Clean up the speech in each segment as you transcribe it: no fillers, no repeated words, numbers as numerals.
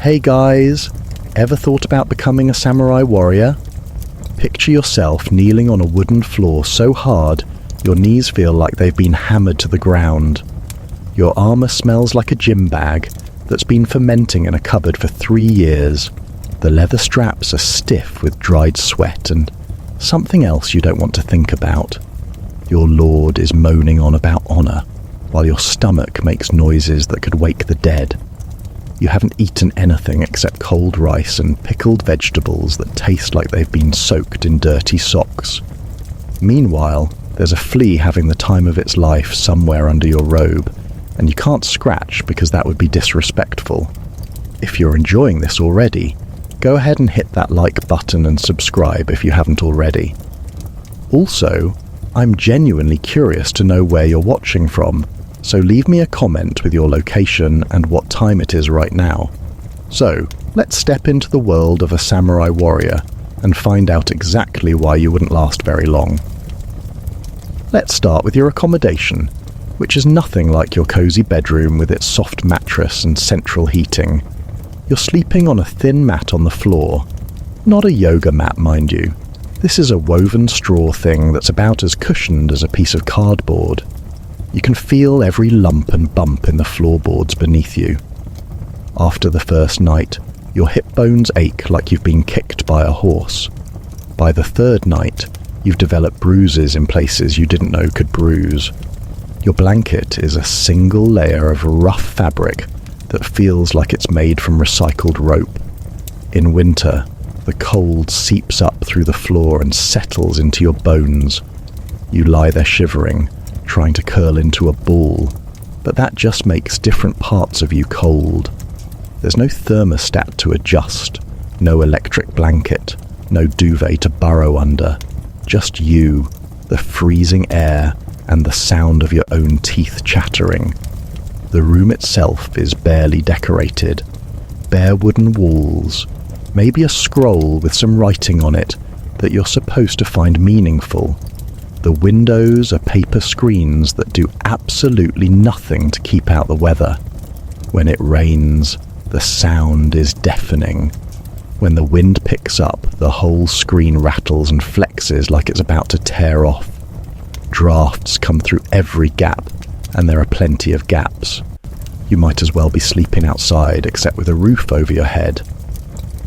Hey guys, ever thought about becoming a samurai warrior? Picture yourself kneeling on a wooden floor so hard your knees feel like they've been hammered to the ground. Your armor smells like a gym bag that's been fermenting in a cupboard for 3 years. The leather straps are stiff with dried sweat and something else you don't want to think about. Your lord is moaning on about honor, while your stomach makes noises that could wake the dead. You haven't eaten anything except cold rice and pickled vegetables that taste like they've been soaked in dirty socks. Meanwhile, there's a flea having the time of its life somewhere under your robe, and you can't scratch because that would be disrespectful. If you're enjoying this already, go ahead and hit that like button and subscribe if you haven't already. Also, I'm genuinely curious to know where you're watching from, so leave me a comment with your location and what time it is right now. So, let's step into the world of a samurai warrior and find out exactly why you wouldn't last very long. Let's start with your accommodation, which is nothing like your cozy bedroom with its soft mattress and central heating. You're sleeping on a thin mat on the floor. Not a yoga mat, mind you. This is a woven straw thing that's about as cushioned as a piece of cardboard. You can feel every lump and bump in the floorboards beneath you. After the first night, your hip bones ache like you've been kicked by a horse. By the third night, you've developed bruises in places you didn't know could bruise. Your blanket is a single layer of rough fabric that feels like it's made from recycled rope. In winter, the cold seeps up through the floor and settles into your bones. You lie there shivering, trying to curl into a ball, but that just makes different parts of you cold. There's no thermostat to adjust, no electric blanket, no duvet to burrow under. Just you, the freezing air, and the sound of your own teeth chattering. The room itself is barely decorated. Bare wooden walls, maybe a scroll with some writing on it that you're supposed to find meaningful. The windows are paper screens that do absolutely nothing to keep out the weather. When it rains, the sound is deafening. When the wind picks up, the whole screen rattles and flexes like it's about to tear off. Drafts come through every gap, and there are plenty of gaps. You might as well be sleeping outside, except with a roof over your head.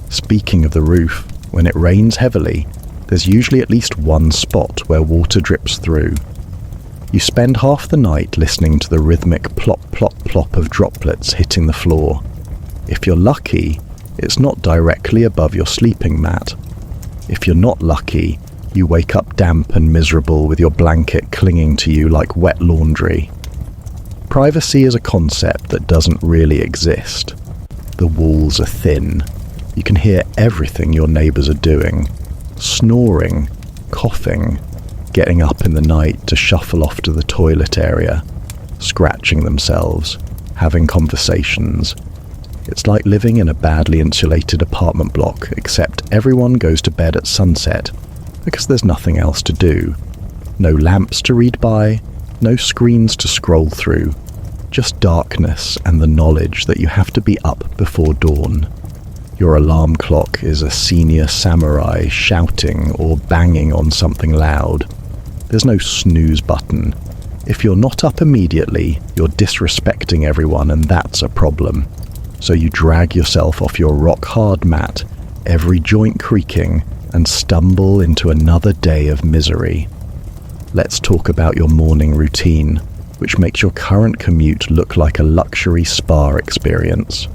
Speaking of the roof, when it rains heavily, there's usually at least one spot where water drips through. You spend half the night listening to the rhythmic plop plop plop of droplets hitting the floor. If you're lucky, it's not directly above your sleeping mat. If you're not lucky, you wake up damp and miserable with your blanket clinging to you like wet laundry. Privacy is a concept that doesn't really exist. The walls are thin. You can hear everything your neighbours are doing. Snoring, coughing, getting up in the night to shuffle off to the toilet area, scratching themselves, having conversations. It's like living in a badly insulated apartment block, except everyone goes to bed at sunset because there's nothing else to do. No lamps to read by, no screens to scroll through, just darkness and the knowledge that you have to be up before dawn. Your alarm clock is a senior samurai shouting or banging on something loud. There's no snooze button. If you're not up immediately, you're disrespecting everyone, and that's a problem. So you drag yourself off your rock-hard mat, every joint creaking, and stumble into another day of misery. Let's talk about your morning routine, which makes your current commute look like a luxury spa experience.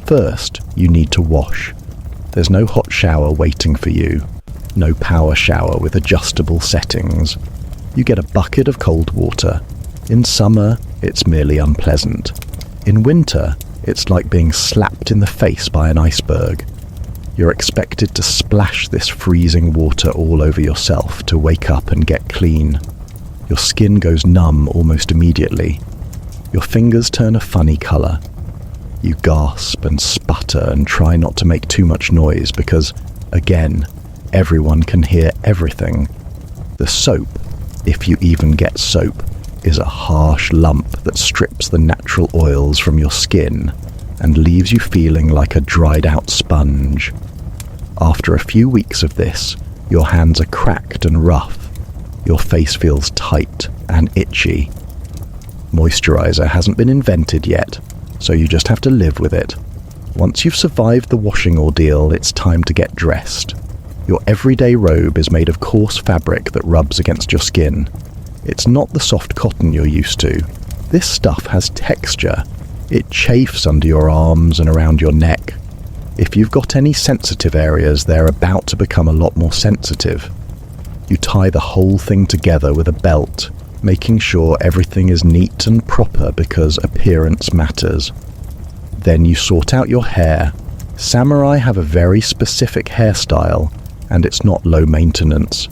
First, you need to wash. There's no hot shower waiting for you. No power shower with adjustable settings. You get a bucket of cold water. In summer, it's merely unpleasant. In winter, it's like being slapped in the face by an iceberg. You're expected to splash this freezing water all over yourself to wake up and get clean. Your skin goes numb almost immediately. Your fingers turn a funny colour. You gasp and sputter and try not to make too much noise because, again, everyone can hear everything. The soap, if you even get soap, is a harsh lump that strips the natural oils from your skin. and leaves you feeling like a dried out sponge. After a few weeks of this, your hands are cracked and rough. Your face feels tight and itchy. Moisturizer hasn't been invented yet, so you just have to live with it. Once you've survived the washing ordeal, it's time to get dressed. Your everyday robe is made of coarse fabric that rubs against your skin. It's not the soft cotton you're used to. This stuff has texture. It chafes under your arms and around your neck. If you've got any sensitive areas, they're about to become a lot more sensitive. You tie the whole thing together with a belt, making sure everything is neat and proper because appearance matters. Then you sort out your hair. Samurai have a very specific hairstyle, and it's not low maintenance.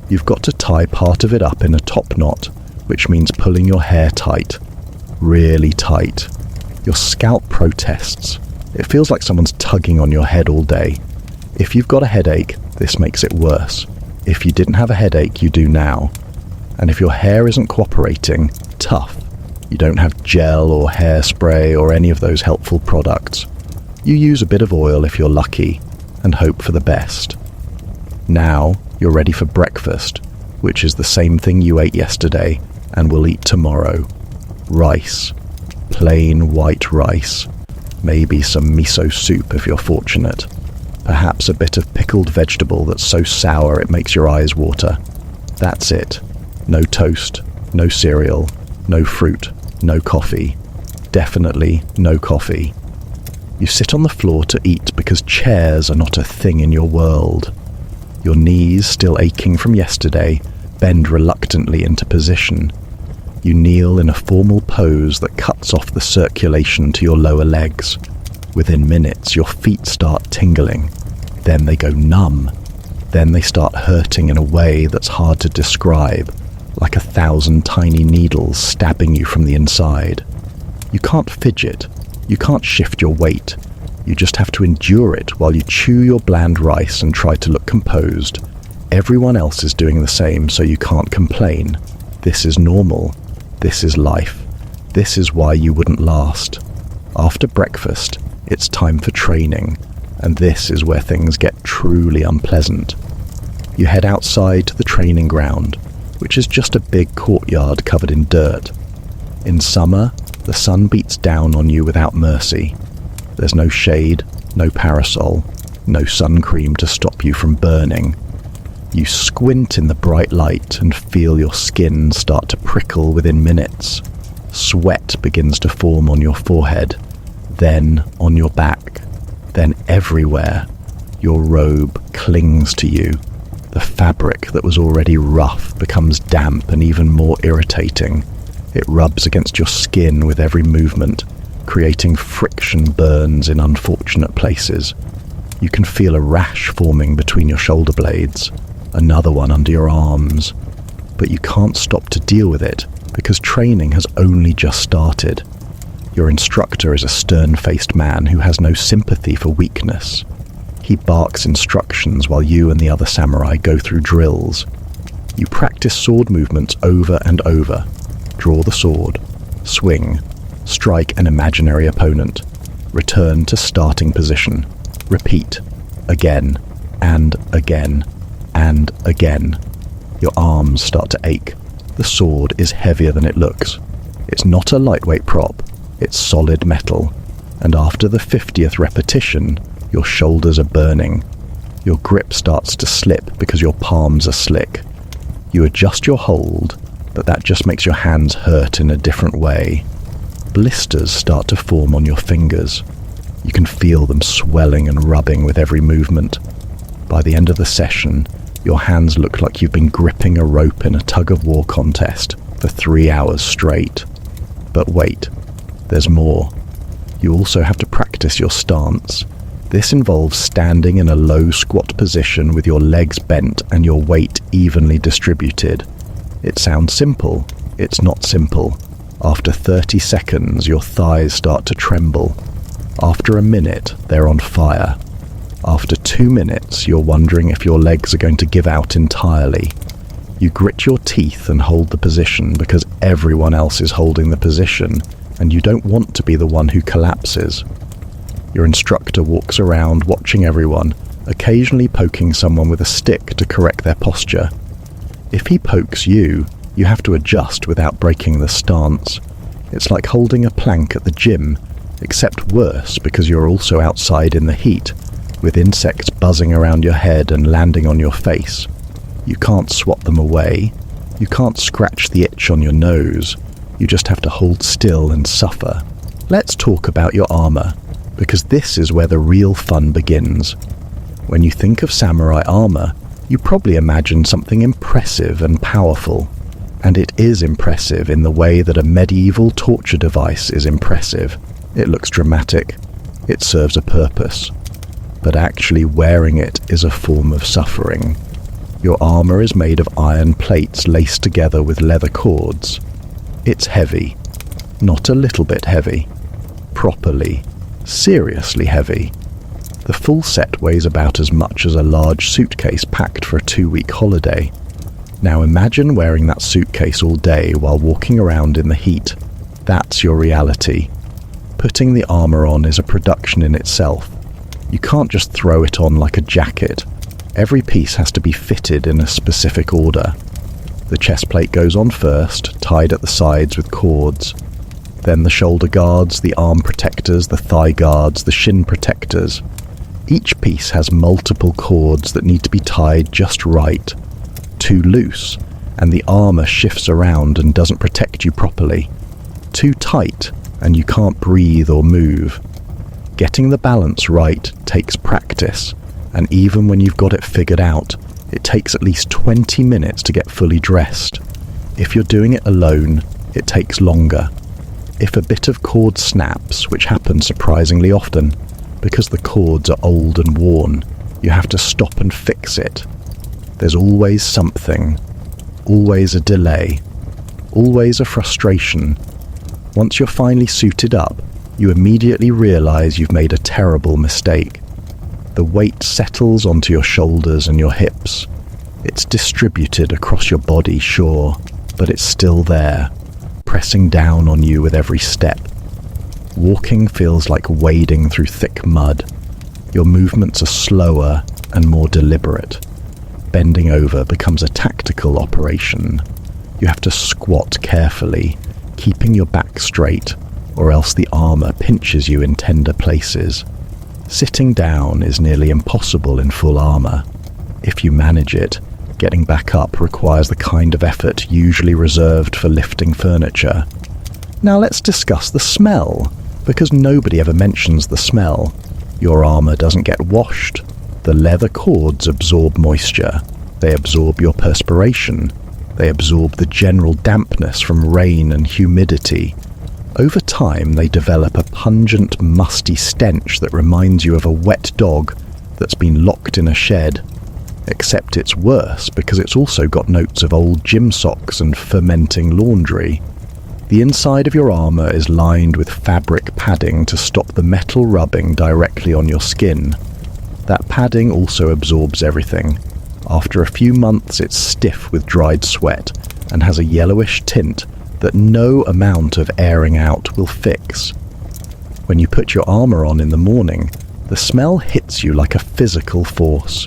You've got to tie part of it up in a top knot, which means pulling your hair tight. Really tight. Your scalp protests. It feels like someone's tugging on your head all day. If you've got a headache, this makes it worse. If you didn't have a headache, you do now. And if your hair isn't cooperating, tough. You don't have gel or hairspray or any of those helpful products. You use a bit of oil if you're lucky, and hope for the best. Now, you're ready for breakfast, which is the same thing you ate yesterday and will eat tomorrow. Rice. Plain white rice. Maybe some miso soup if you're fortunate. Perhaps a bit of pickled vegetable that's so sour it makes your eyes water. That's it. No toast, no cereal, no fruit, no coffee. Definitely no coffee. You sit on the floor to eat because chairs are not a thing in your world. Your knees, still aching from yesterday, bend reluctantly into position. You kneel in a formal pose that cuts off the circulation to your lower legs. Within minutes, your feet start tingling. Then they go numb. Then they start hurting in a way that's hard to describe, like 1,000 tiny needles stabbing you from the inside. You can't fidget. You can't shift your weight. You just have to endure it while you chew your bland rice and try to look composed. Everyone else is doing the same, so you can't complain. This is normal. This is life. This is why you wouldn't last. After breakfast, it's time for training, and this is where things get truly unpleasant. You head outside to the training ground, which is just a big courtyard covered in dirt. In summer, the sun beats down on you without mercy. There's no shade, no parasol, no sun cream to stop you from burning. You squint in the bright light and feel your skin start to prickle within minutes. Sweat begins to form on your forehead, then on your back, then everywhere. Your robe clings to you. The fabric that was already rough becomes damp and even more irritating. It rubs against your skin with every movement, creating friction burns in unfortunate places. You can feel a rash forming between your shoulder blades, another one under your arms. But you can't stop to deal with it because training has only just started. Your instructor is a stern-faced man who has no sympathy for weakness. He barks instructions while you and the other samurai go through drills. You practice sword movements over and over. Draw the sword, swing, strike an imaginary opponent, return to starting position, repeat, again, and again, and again. Your arms start to ache. The sword is heavier than it looks. It's not a lightweight prop, it's solid metal, and after the 50th repetition, your shoulders are burning. Your grip starts to slip because your palms are slick. You adjust your hold, but that just makes your hands hurt in a different way. Blisters start to form on your fingers. You can feel them swelling and rubbing with every movement. By the end of the session, your hands look like you've been gripping a rope in a tug-of-war contest for 3 hours straight. But wait, there's more. You also have to practice your stance. This involves standing in a low squat position with your legs bent and your weight evenly distributed. It sounds simple. It's not simple. After 30 seconds, your thighs start to tremble. After a minute, they're on fire. After 2 minutes, you're wondering if your legs are going to give out entirely. You grit your teeth and hold the position because everyone else is holding the position, and you don't want to be the one who collapses. Your instructor walks around watching everyone, occasionally poking someone with a stick to correct their posture. If he pokes you, you have to adjust without breaking the stance. It's like holding a plank at the gym, except worse because you're also outside in the heat, with insects buzzing around your head and landing on your face. You can't swat them away. You can't scratch the itch on your nose. You just have to hold still and suffer. Let's talk about your armor, because this is where the real fun begins. When you think of samurai armor, you probably imagine something impressive and powerful. And it is impressive in the way that a medieval torture device is impressive. It looks dramatic. It serves a purpose. But actually wearing it is a form of suffering. Your armor is made of iron plates laced together with leather cords. It's heavy. Not a little bit heavy. Properly, seriously heavy. The full set weighs about as much as a large suitcase packed for a 2-week holiday. Now imagine wearing that suitcase all day while walking around in the heat. That's your reality. Putting the armor on is a production in itself. You can't just throw it on like a jacket. Every piece has to be fitted in a specific order. The chest plate goes on first, tied at the sides with cords. Then the shoulder guards, the arm protectors, the thigh guards, the shin protectors. Each piece has multiple cords that need to be tied just right. Too loose, and the armor shifts around and doesn't protect you properly. Too tight, and you can't breathe or move. Getting the balance right takes practice, and even when you've got it figured out, it takes at least 20 minutes to get fully dressed. If you're doing it alone, it takes longer. If a bit of cord snaps, which happens surprisingly often, because the cords are old and worn, you have to stop and fix it. There's always something, always a delay, always a frustration. Once you're finally suited up, you immediately realize you've made a terrible mistake. The weight settles onto your shoulders and your hips. It's distributed across your body, sure, but it's still there, pressing down on you with every step. Walking feels like wading through thick mud. Your movements are slower and more deliberate. Bending over becomes a tactical operation. You have to squat carefully, keeping your back straight, or else the armor pinches you in tender places. Sitting down is nearly impossible in full armor. If you manage it, getting back up requires the kind of effort usually reserved for lifting furniture. Now let's discuss the smell, because nobody ever mentions the smell. Your armor doesn't get washed. The leather cords absorb moisture. They absorb your perspiration. They absorb the general dampness from rain and humidity. Over time, they develop a pungent, musty stench that reminds you of a wet dog that's been locked in a shed. Except it's worse because it's also got notes of old gym socks and fermenting laundry. The inside of your armor is lined with fabric padding to stop the metal rubbing directly on your skin. That padding also absorbs everything. After a few months, it's stiff with dried sweat and has a yellowish tint that no amount of airing out will fix. When you put your armor on in the morning, the smell hits you like a physical force.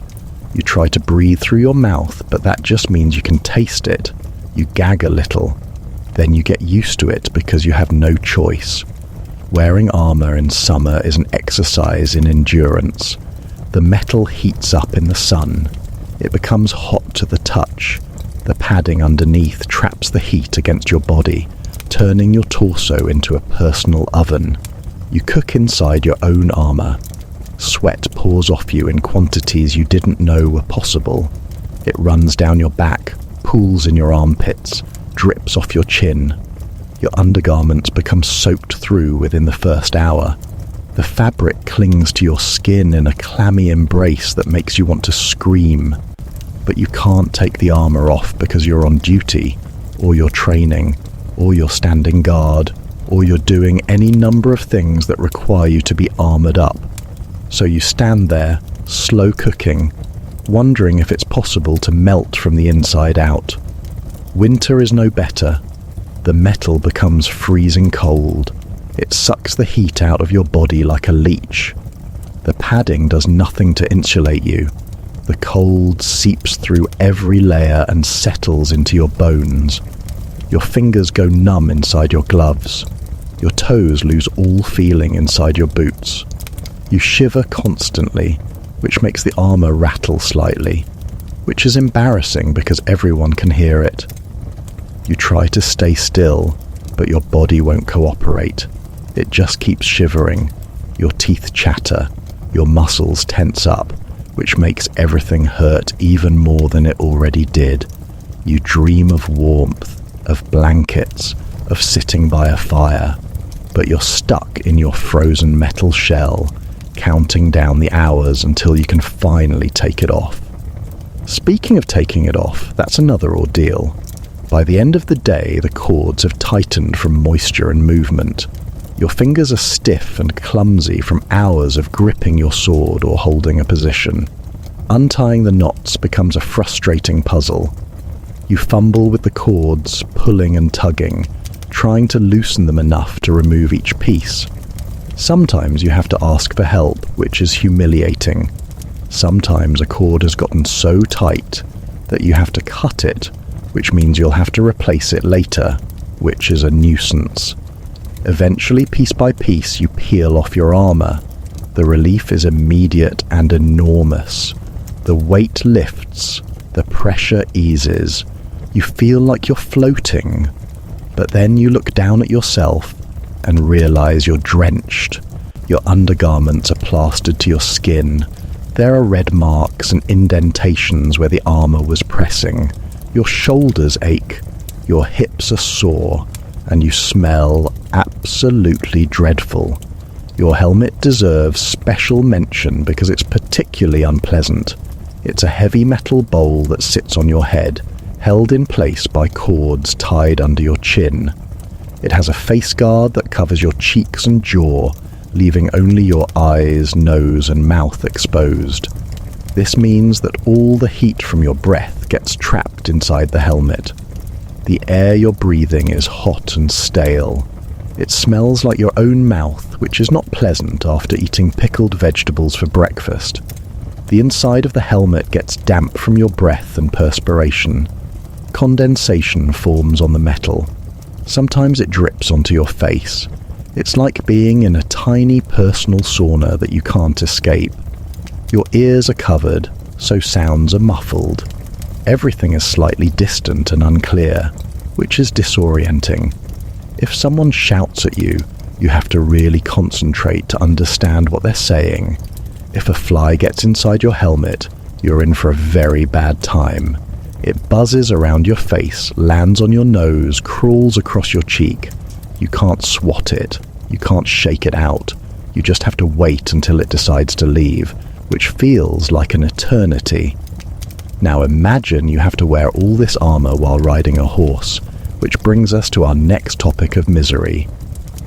You try to breathe through your mouth, but that just means you can taste it. You gag a little. Then you get used to it because you have no choice. Wearing armor in summer is an exercise in endurance. The metal heats up in the sun. It becomes hot to the touch. The padding underneath traps the heat against your body, turning your torso into a personal oven. You cook inside your own armor. Sweat pours off you in quantities you didn't know were possible. It runs down your back, pools in your armpits, drips off your chin. Your undergarments become soaked through within the first hour. The fabric clings to your skin in a clammy embrace that makes you want to scream. But you can't take the armor off because you're on duty, or you're training, or you're standing guard, or you're doing any number of things that require you to be armored up. So you stand there, slow cooking, wondering if it's possible to melt from the inside out. Winter is no better. The metal becomes freezing cold. It sucks the heat out of your body like a leech. The padding does nothing to insulate you. The cold seeps through every layer and settles into your bones. Your fingers go numb inside your gloves. Your toes lose all feeling inside your boots. You shiver constantly, which makes the armor rattle slightly, which is embarrassing because everyone can hear it. You try to stay still, but your body won't cooperate. It just keeps shivering. Your teeth chatter. Your muscles tense up, which makes everything hurt even more than it already did. You dream of warmth, of blankets, of sitting by a fire, but you're stuck in your frozen metal shell, counting down the hours until you can finally take it off. Speaking of taking it off, that's another ordeal. By the end of the day, the cords have tightened from moisture and movement. Your fingers are stiff and clumsy from hours of gripping your sword or holding a position. Untying the knots becomes a frustrating puzzle. You fumble with the cords, pulling and tugging, trying to loosen them enough to remove each piece. Sometimes you have to ask for help, which is humiliating. Sometimes a cord has gotten so tight that you have to cut it, which means you'll have to replace it later, which is a nuisance. Eventually, piece by piece, you peel off your armor. The relief is immediate and enormous. The weight lifts, the pressure eases. You feel like you're floating. But then you look down at yourself and realize you're drenched. Your undergarments are plastered to your skin. There are red marks and indentations where the armor was pressing. Your shoulders ache. Your hips are sore. And you smell absolutely dreadful. Your helmet deserves special mention because it's particularly unpleasant. It's a heavy metal bowl that sits on your head, held in place by cords tied under your chin. It has a face guard that covers your cheeks and jaw, leaving only your eyes, nose, and mouth exposed. This means that all the heat from your breath gets trapped inside the helmet. The air you're breathing is hot and stale. It smells like your own mouth, which is not pleasant after eating pickled vegetables for breakfast. The inside of the helmet gets damp from your breath and perspiration. Condensation forms on the metal. Sometimes it drips onto your face. It's like being in a tiny personal sauna that you can't escape. Your ears are covered, so sounds are muffled. Everything is slightly distant and unclear, which is disorienting. If someone shouts at you, you have to really concentrate to understand what they're saying. If a fly gets inside your helmet, you're in for a very bad time. It buzzes around your face, lands on your nose, crawls across your cheek. You can't swat it. You can't shake it out. You just have to wait until it decides to leave, which feels like an eternity. Now imagine you have to wear all this armor while riding a horse, which brings us to our next topic of misery.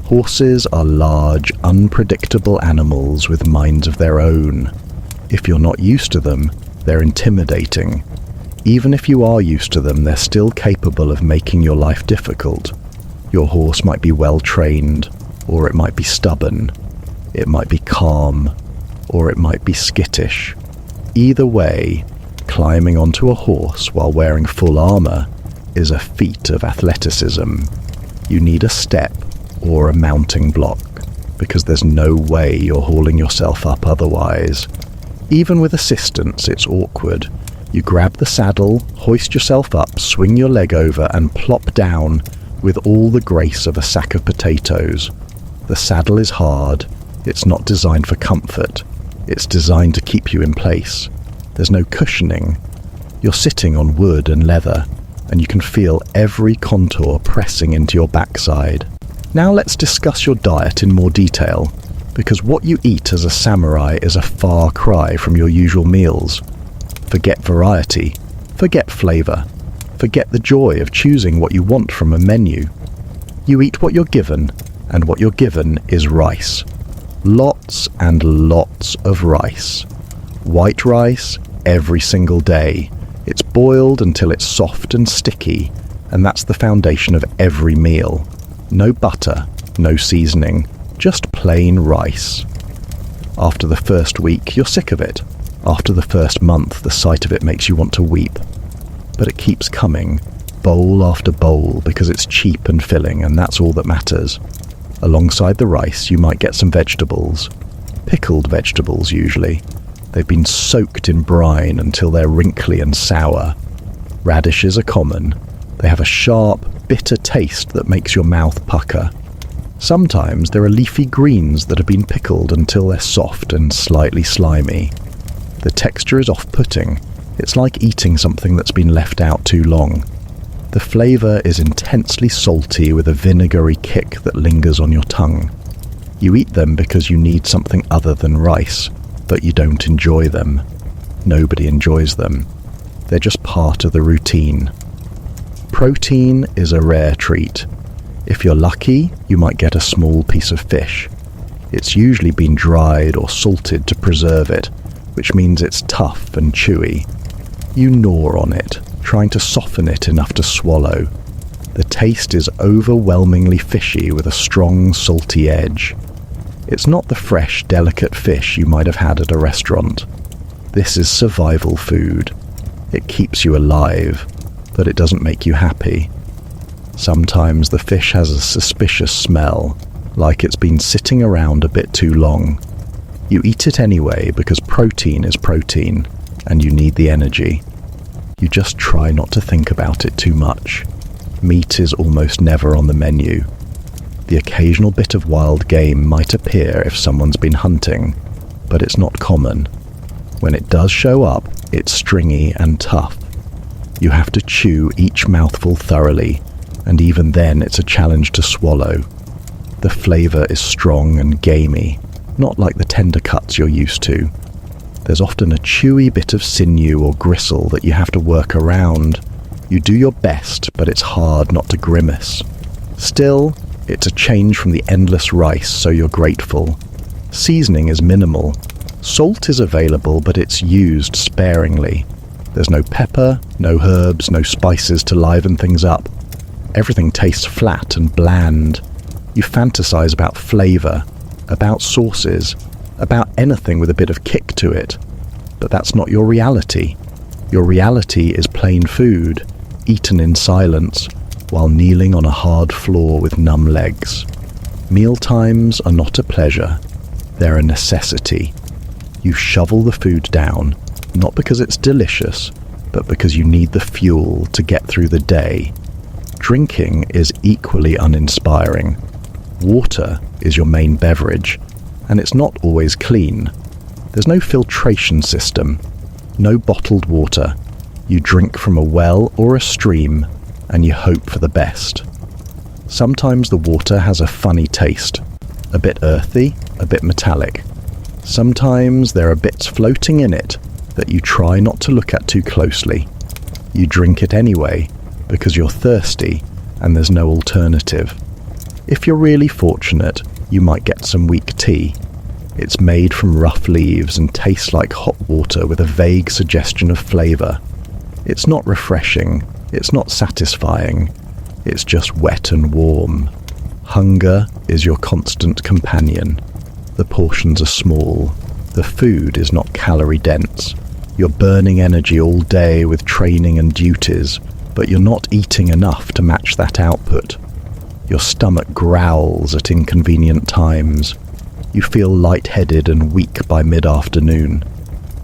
Horses are large, unpredictable animals with minds of their own. If you're not used to them, they're intimidating. Even if you are used to them, they're still capable of making your life difficult. Your horse might be well trained, or it might be stubborn. It might be calm, or it might be skittish. Either way, climbing onto a horse while wearing full armor is a feat of athleticism. You need a step or a mounting block, because there's no way you're hauling yourself up otherwise. Even with assistance, it's awkward. You grab the saddle, hoist yourself up, swing your leg over, and plop down with all the grace of a sack of potatoes. The saddle is hard. It's not designed for comfort. It's designed to keep you in place. There's no cushioning. You're sitting on wood and leather, and you can feel every contour pressing into your backside. Now let's discuss your diet in more detail, because what you eat as a samurai is a far cry from your usual meals. Forget variety. Forget flavor. Forget the joy of choosing what you want from a menu. You eat what you're given, and what you're given is rice. Lots and lots of rice. White rice every single day. It's boiled until it's soft and sticky, and that's the foundation of every meal. No butter, no seasoning, just plain rice. After the first week, you're sick of it. After the first month, the sight of it makes you want to weep. But it keeps coming, bowl after bowl, because it's cheap and filling, and that's all that matters. Alongside the rice, you might get some vegetables. Pickled vegetables, usually. They've been soaked in brine until they're wrinkly and sour. Radishes are common. They have a sharp, bitter taste that makes your mouth pucker. Sometimes there are leafy greens that have been pickled until they're soft and slightly slimy. The texture is off-putting. It's like eating something that's been left out too long. The flavour is intensely salty with a vinegary kick that lingers on your tongue. You eat them because you need something other than rice, but you don't enjoy them. Nobody enjoys them. They're just part of the routine. Protein is a rare treat. If you're lucky, you might get a small piece of fish. It's usually been dried or salted to preserve it, which means it's tough and chewy. You gnaw on it, trying to soften it enough to swallow. The taste is overwhelmingly fishy with a strong, salty edge. It's not the fresh, delicate fish you might have had at a restaurant. This is survival food. It keeps you alive, but it doesn't make you happy. Sometimes the fish has a suspicious smell, like it's been sitting around a bit too long. You eat it anyway because protein is protein, and you need the energy. You just try not to think about it too much. Meat is almost never on the menu. The occasional bit of wild game might appear if someone's been hunting, but it's not common. When it does show up, it's stringy and tough. You have to chew each mouthful thoroughly, and even then it's a challenge to swallow. The flavour is strong and gamey, not like the tender cuts you're used to. There's often a chewy bit of sinew or gristle that you have to work around. You do your best, but it's hard not to grimace. Still, it's a change from the endless rice, so you're grateful. Seasoning is minimal. Salt is available, but it's used sparingly. There's no pepper, no herbs, no spices to liven things up. Everything tastes flat and bland. You fantasize about flavour, about sauces, about anything with a bit of kick to it. But that's not your reality. Your reality is plain food, eaten in silence, while kneeling on a hard floor with numb legs. Mealtimes are not a pleasure. They're a necessity. You shovel the food down, not because it's delicious, but because you need the fuel to get through the day. Drinking is equally uninspiring. Water is your main beverage, and it's not always clean. There's no filtration system, no bottled water. You drink from a well or a stream, and you hope for the best. Sometimes the water has a funny taste, a bit earthy, a bit metallic. Sometimes there are bits floating in it that you try not to look at too closely. You drink it anyway, because you're thirsty and there's no alternative. If you're really fortunate, you might get some weak tea. It's made from rough leaves and tastes like hot water with a vague suggestion of flavour. It's not refreshing, it's not satisfying, it's just wet and warm. Hunger is your constant companion. The portions are small, the food is not calorie-dense. You're burning energy all day with training and duties, but you're not eating enough to match that output. Your stomach growls at inconvenient times. You feel lightheaded and weak by mid-afternoon.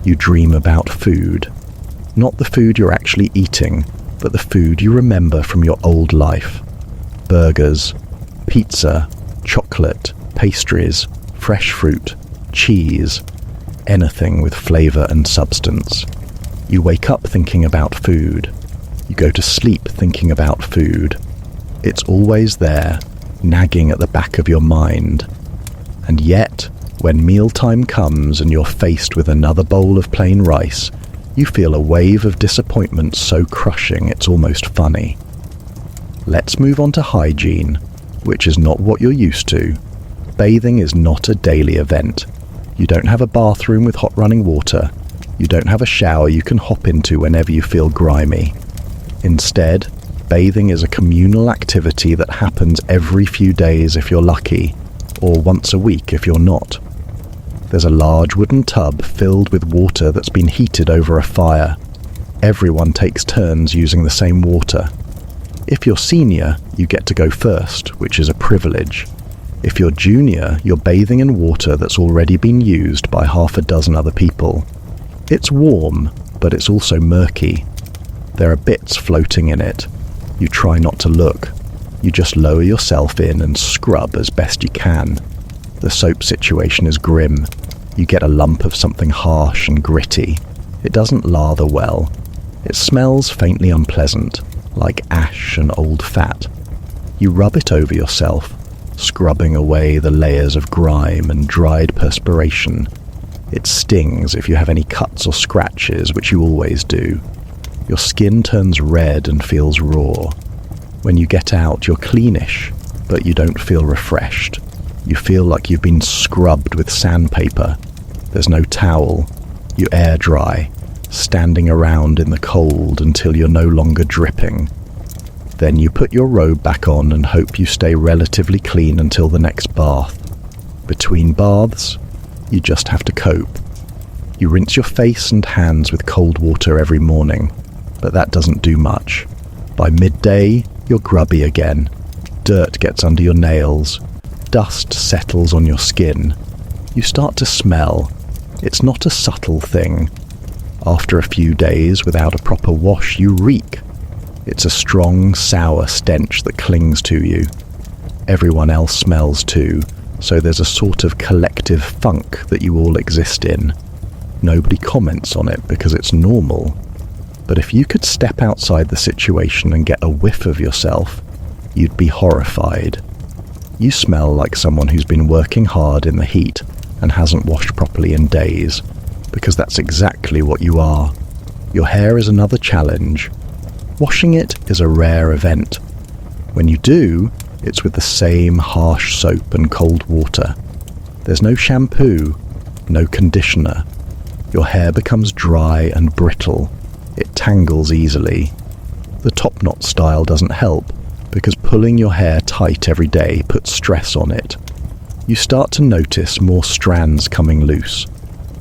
You dream about food. Not the food you're actually eating, but the food you remember from your old life. Burgers, pizza, chocolate, pastries, fresh fruit, cheese, anything with flavour and substance. You wake up thinking about food. You go to sleep thinking about food. It's always there, nagging at the back of your mind. And yet, when mealtime comes and you're faced with another bowl of plain rice, you feel a wave of disappointment so crushing it's almost funny. Let's move on to hygiene, which is not what you're used to. Bathing is not a daily event. You don't have a bathroom with hot running water. You don't have a shower you can hop into whenever you feel grimy. Instead, Bathing is a communal activity that happens every few days if you're lucky, or once a week if you're not. There's a large wooden tub filled with water that's been heated over a fire. Everyone takes turns using the same water. If you're senior, you get to go first, which is a privilege. If you're junior, you're bathing in water that's already been used by half a dozen other people. It's warm, but it's also murky. There are bits floating in it. You try not to look. You just lower yourself in and scrub as best you can. The soap situation is grim. You get a lump of something harsh and gritty. It doesn't lather well. It smells faintly unpleasant, like ash and old fat. You rub it over yourself, scrubbing away the layers of grime and dried perspiration. It stings if you have any cuts or scratches, which you always do. Your skin turns red and feels raw. When you get out, you're cleanish, but you don't feel refreshed. You feel like you've been scrubbed with sandpaper. There's no towel. You air dry, standing around in the cold until you're no longer dripping. Then you put your robe back on and hope you stay relatively clean until the next bath. Between baths, you just have to cope. You rinse your face and hands with cold water every morning, but that doesn't do much. By midday, you're grubby again. Dirt gets under your nails. Dust settles on your skin. You start to smell. It's not a subtle thing. After a few days without a proper wash, you reek. It's a strong, sour stench that clings to you. Everyone else smells too, so there's a sort of collective funk that you all exist in. Nobody comments on it because it's normal. But if you could step outside the situation and get a whiff of yourself, you'd be horrified. You smell like someone who's been working hard in the heat and hasn't washed properly in days, because that's exactly what you are. Your hair is another challenge. Washing it is a rare event. When you do, it's with the same harsh soap and cold water. There's no shampoo, no conditioner. Your hair becomes dry and brittle. It tangles easily. The top knot style doesn't help, because pulling your hair tight every day puts stress on it. You start to notice more strands coming loose.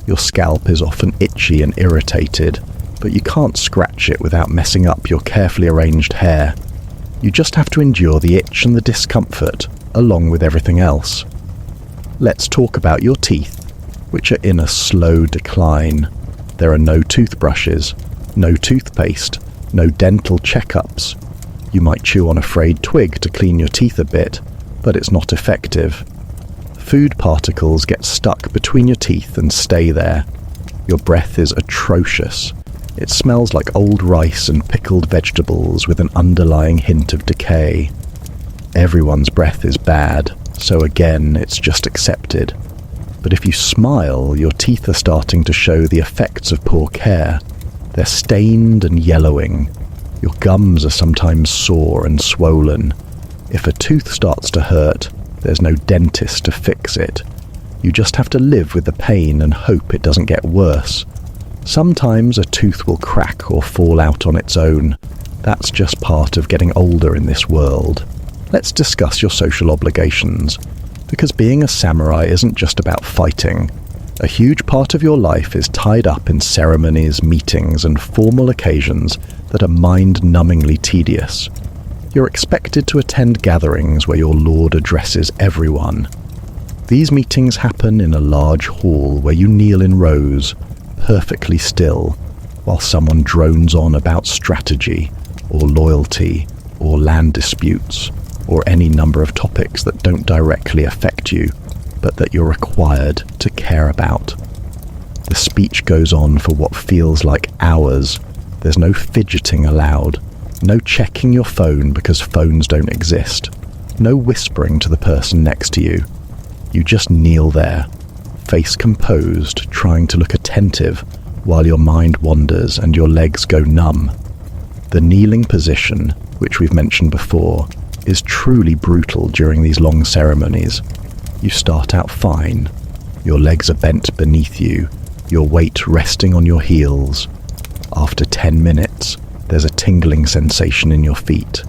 Your scalp is often itchy and irritated, but you can't scratch it without messing up your carefully arranged hair. You just have to endure the itch and the discomfort, along with everything else. Let's talk about your teeth, which are in a slow decline. There are no toothbrushes, no toothpaste, no dental checkups. You might chew on a frayed twig to clean your teeth a bit, but it's not effective. Food particles get stuck between your teeth and stay there. Your breath is atrocious. It smells like old rice and pickled vegetables with an underlying hint of decay. Everyone's breath is bad, so again, it's just accepted. But if you smile, your teeth are starting to show the effects of poor care. They're stained and yellowing. Your gums are sometimes sore and swollen. If a tooth starts to hurt, there's no dentist to fix it. You just have to live with the pain and hope it doesn't get worse. Sometimes a tooth will crack or fall out on its own. That's just part of getting older in this world. Let's discuss your social obligations, because being a samurai isn't just about fighting. A huge part of your life is tied up in ceremonies, meetings, and formal occasions that are mind-numbingly tedious. You're expected to attend gatherings where your lord addresses everyone. These meetings happen in a large hall where you kneel in rows, perfectly still, while someone drones on about strategy, or loyalty, or land disputes, or any number of topics that don't directly affect you, but that you're required to care about. The speech goes on for what feels like hours. There's no fidgeting allowed, no checking your phone because phones don't exist, no whispering to the person next to you. You just kneel there, face composed, trying to look attentive while your mind wanders and your legs go numb. The kneeling position, which we've mentioned before, is truly brutal during these long ceremonies. You start out fine. Your legs are bent beneath you, your weight resting on your heels. After 10 minutes, there's a tingling sensation in your feet.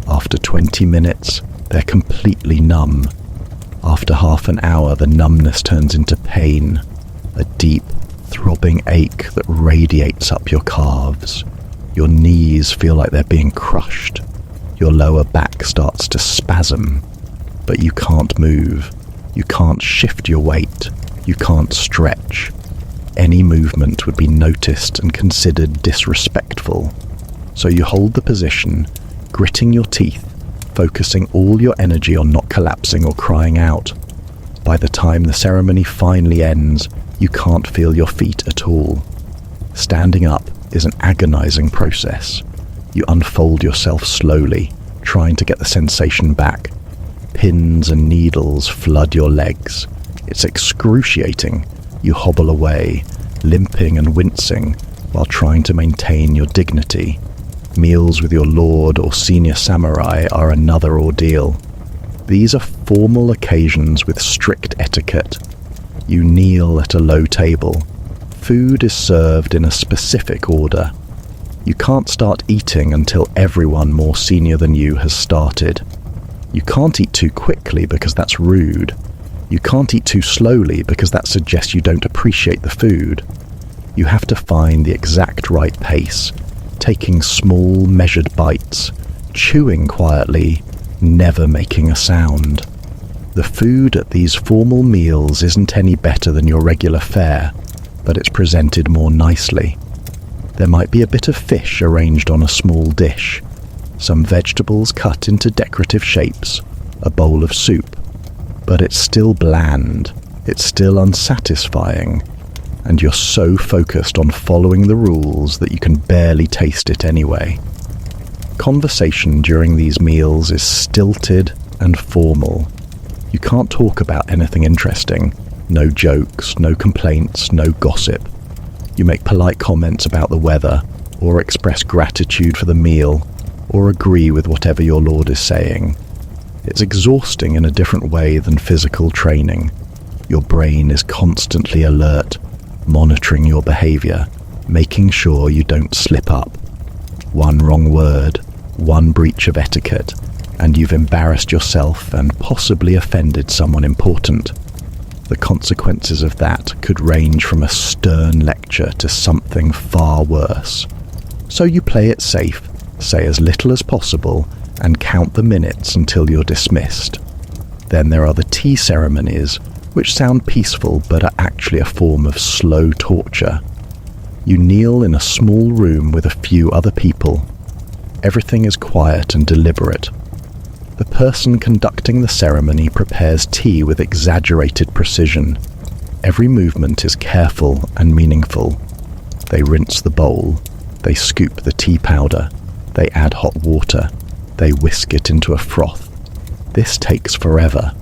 After 20 minutes, they're completely numb. After half an hour, the numbness turns into pain, a deep, throbbing ache that radiates up your calves. Your knees feel like they're being crushed. Your lower back starts to spasm, but you can't move. You can't shift your weight. You can't stretch. Any movement would be noticed and considered disrespectful. So you hold the position, gritting your teeth, focusing all your energy on not collapsing or crying out. By the time the ceremony finally ends, you can't feel your feet at all. Standing up is an agonizing process. You unfold yourself slowly, trying to get the sensation back. Pins and needles flood your legs. It's excruciating. You hobble away, limping and wincing, while trying to maintain your dignity. Meals with your lord or senior samurai are another ordeal. These are formal occasions with strict etiquette. You kneel at a low table. Food is served in a specific order. You can't start eating until everyone more senior than you has started. You can't eat too quickly because that's rude. You can't eat too slowly because that suggests you don't appreciate the food. You have to find the exact right pace, taking small, measured bites, chewing quietly, never making a sound. The food at these formal meals isn't any better than your regular fare, but it's presented more nicely. There might be a bit of fish arranged on a small dish, some vegetables cut into decorative shapes, a bowl of soup, but it's still bland, it's still unsatisfying, and you're so focused on following the rules that you can barely taste it anyway. Conversation during these meals is stilted and formal. You can't talk about anything interesting, no jokes, no complaints, no gossip. You make polite comments about the weather, or express gratitude for the meal, or agree with whatever your lord is saying. It's exhausting in a different way than physical training. Your brain is constantly alert, monitoring your behavior, making sure you don't slip up. One wrong word, one breach of etiquette, and you've embarrassed yourself and possibly offended someone important. The consequences of that could range from a stern lecture to something far worse. So you play it safe, say as little as possible, and count the minutes until you're dismissed. Then there are the tea ceremonies, which sound peaceful but are actually a form of slow torture. You kneel in a small room with a few other people. Everything is quiet and deliberate. The person conducting the ceremony prepares tea with exaggerated precision. Every movement is careful and meaningful. They rinse the bowl. They scoop the tea powder. They add hot water. They whisk it into a froth. This takes forever.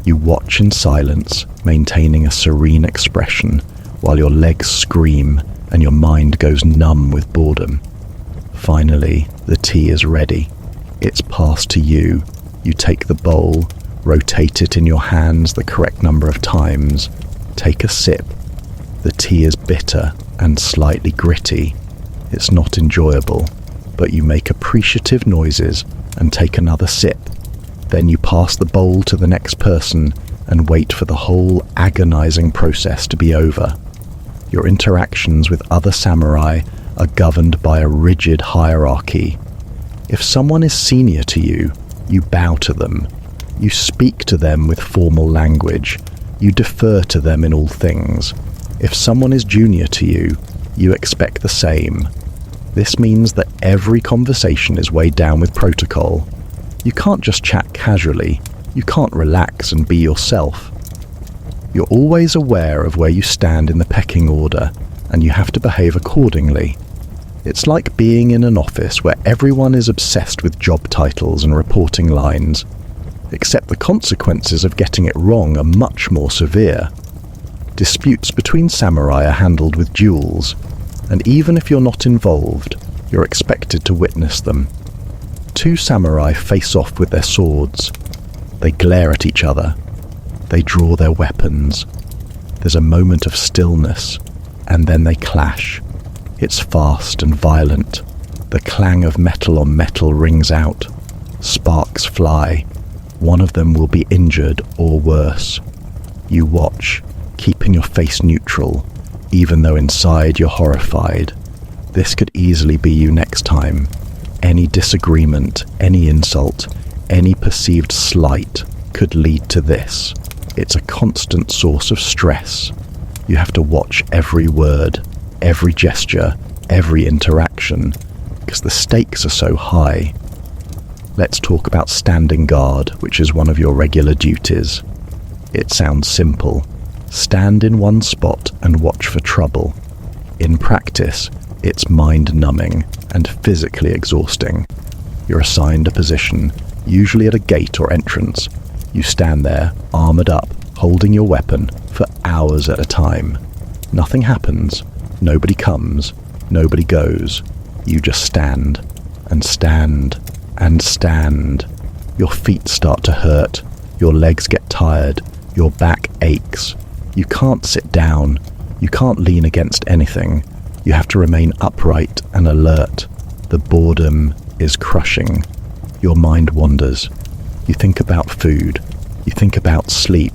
You watch in silence, maintaining a serene expression, while your legs scream and your mind goes numb with boredom. Finally, the tea is ready. It's passed to you. You take the bowl, rotate it in your hands the correct number of times, take a sip. The tea is bitter and slightly gritty. It's not enjoyable, but you make appreciative noises and take another sip. Then you pass the bowl to the next person and wait for the whole agonizing process to be over. Your interactions with other samurai are governed by a rigid hierarchy. If someone is senior to you, you bow to them. You speak to them with formal language. You defer to them in all things. If someone is junior to you, you expect the same. This means that every conversation is weighed down with protocol. You can't just chat casually. You can't relax and be yourself. You're always aware of where you stand in the pecking order, and you have to behave accordingly. It's like being in an office where everyone is obsessed with job titles and reporting lines, except the consequences of getting it wrong are much more severe. Disputes between samurai are handled with duels, and even if you're not involved, you're expected to witness them. Two samurai face off with their swords. They glare at each other. They draw their weapons. There's a moment of stillness, and then they clash. It's fast and violent. The clang of metal on metal rings out. Sparks fly. One of them will be injured or worse. You watch, keeping your face neutral, even though inside you're horrified. This could easily be you next time. Any disagreement, any insult, any perceived slight could lead to this. It's a constant source of stress. You have to watch every word, every gesture, every interaction, because the stakes are so high. Let's talk about standing guard, which is one of your regular duties. It sounds simple. Stand in one spot and watch for trouble. In practice, it's mind-numbing and physically exhausting. You're assigned a position, usually at a gate or entrance. You stand there, armored up, holding your weapon, for hours at a time. Nothing happens. Nobody comes. Nobody goes. You just stand, and stand, and stand. Your feet start to hurt. Your legs get tired. Your back aches. You can't sit down. You can't lean against anything. You have to remain upright and alert. The boredom is crushing. Your mind wanders. You think about food. You think about sleep.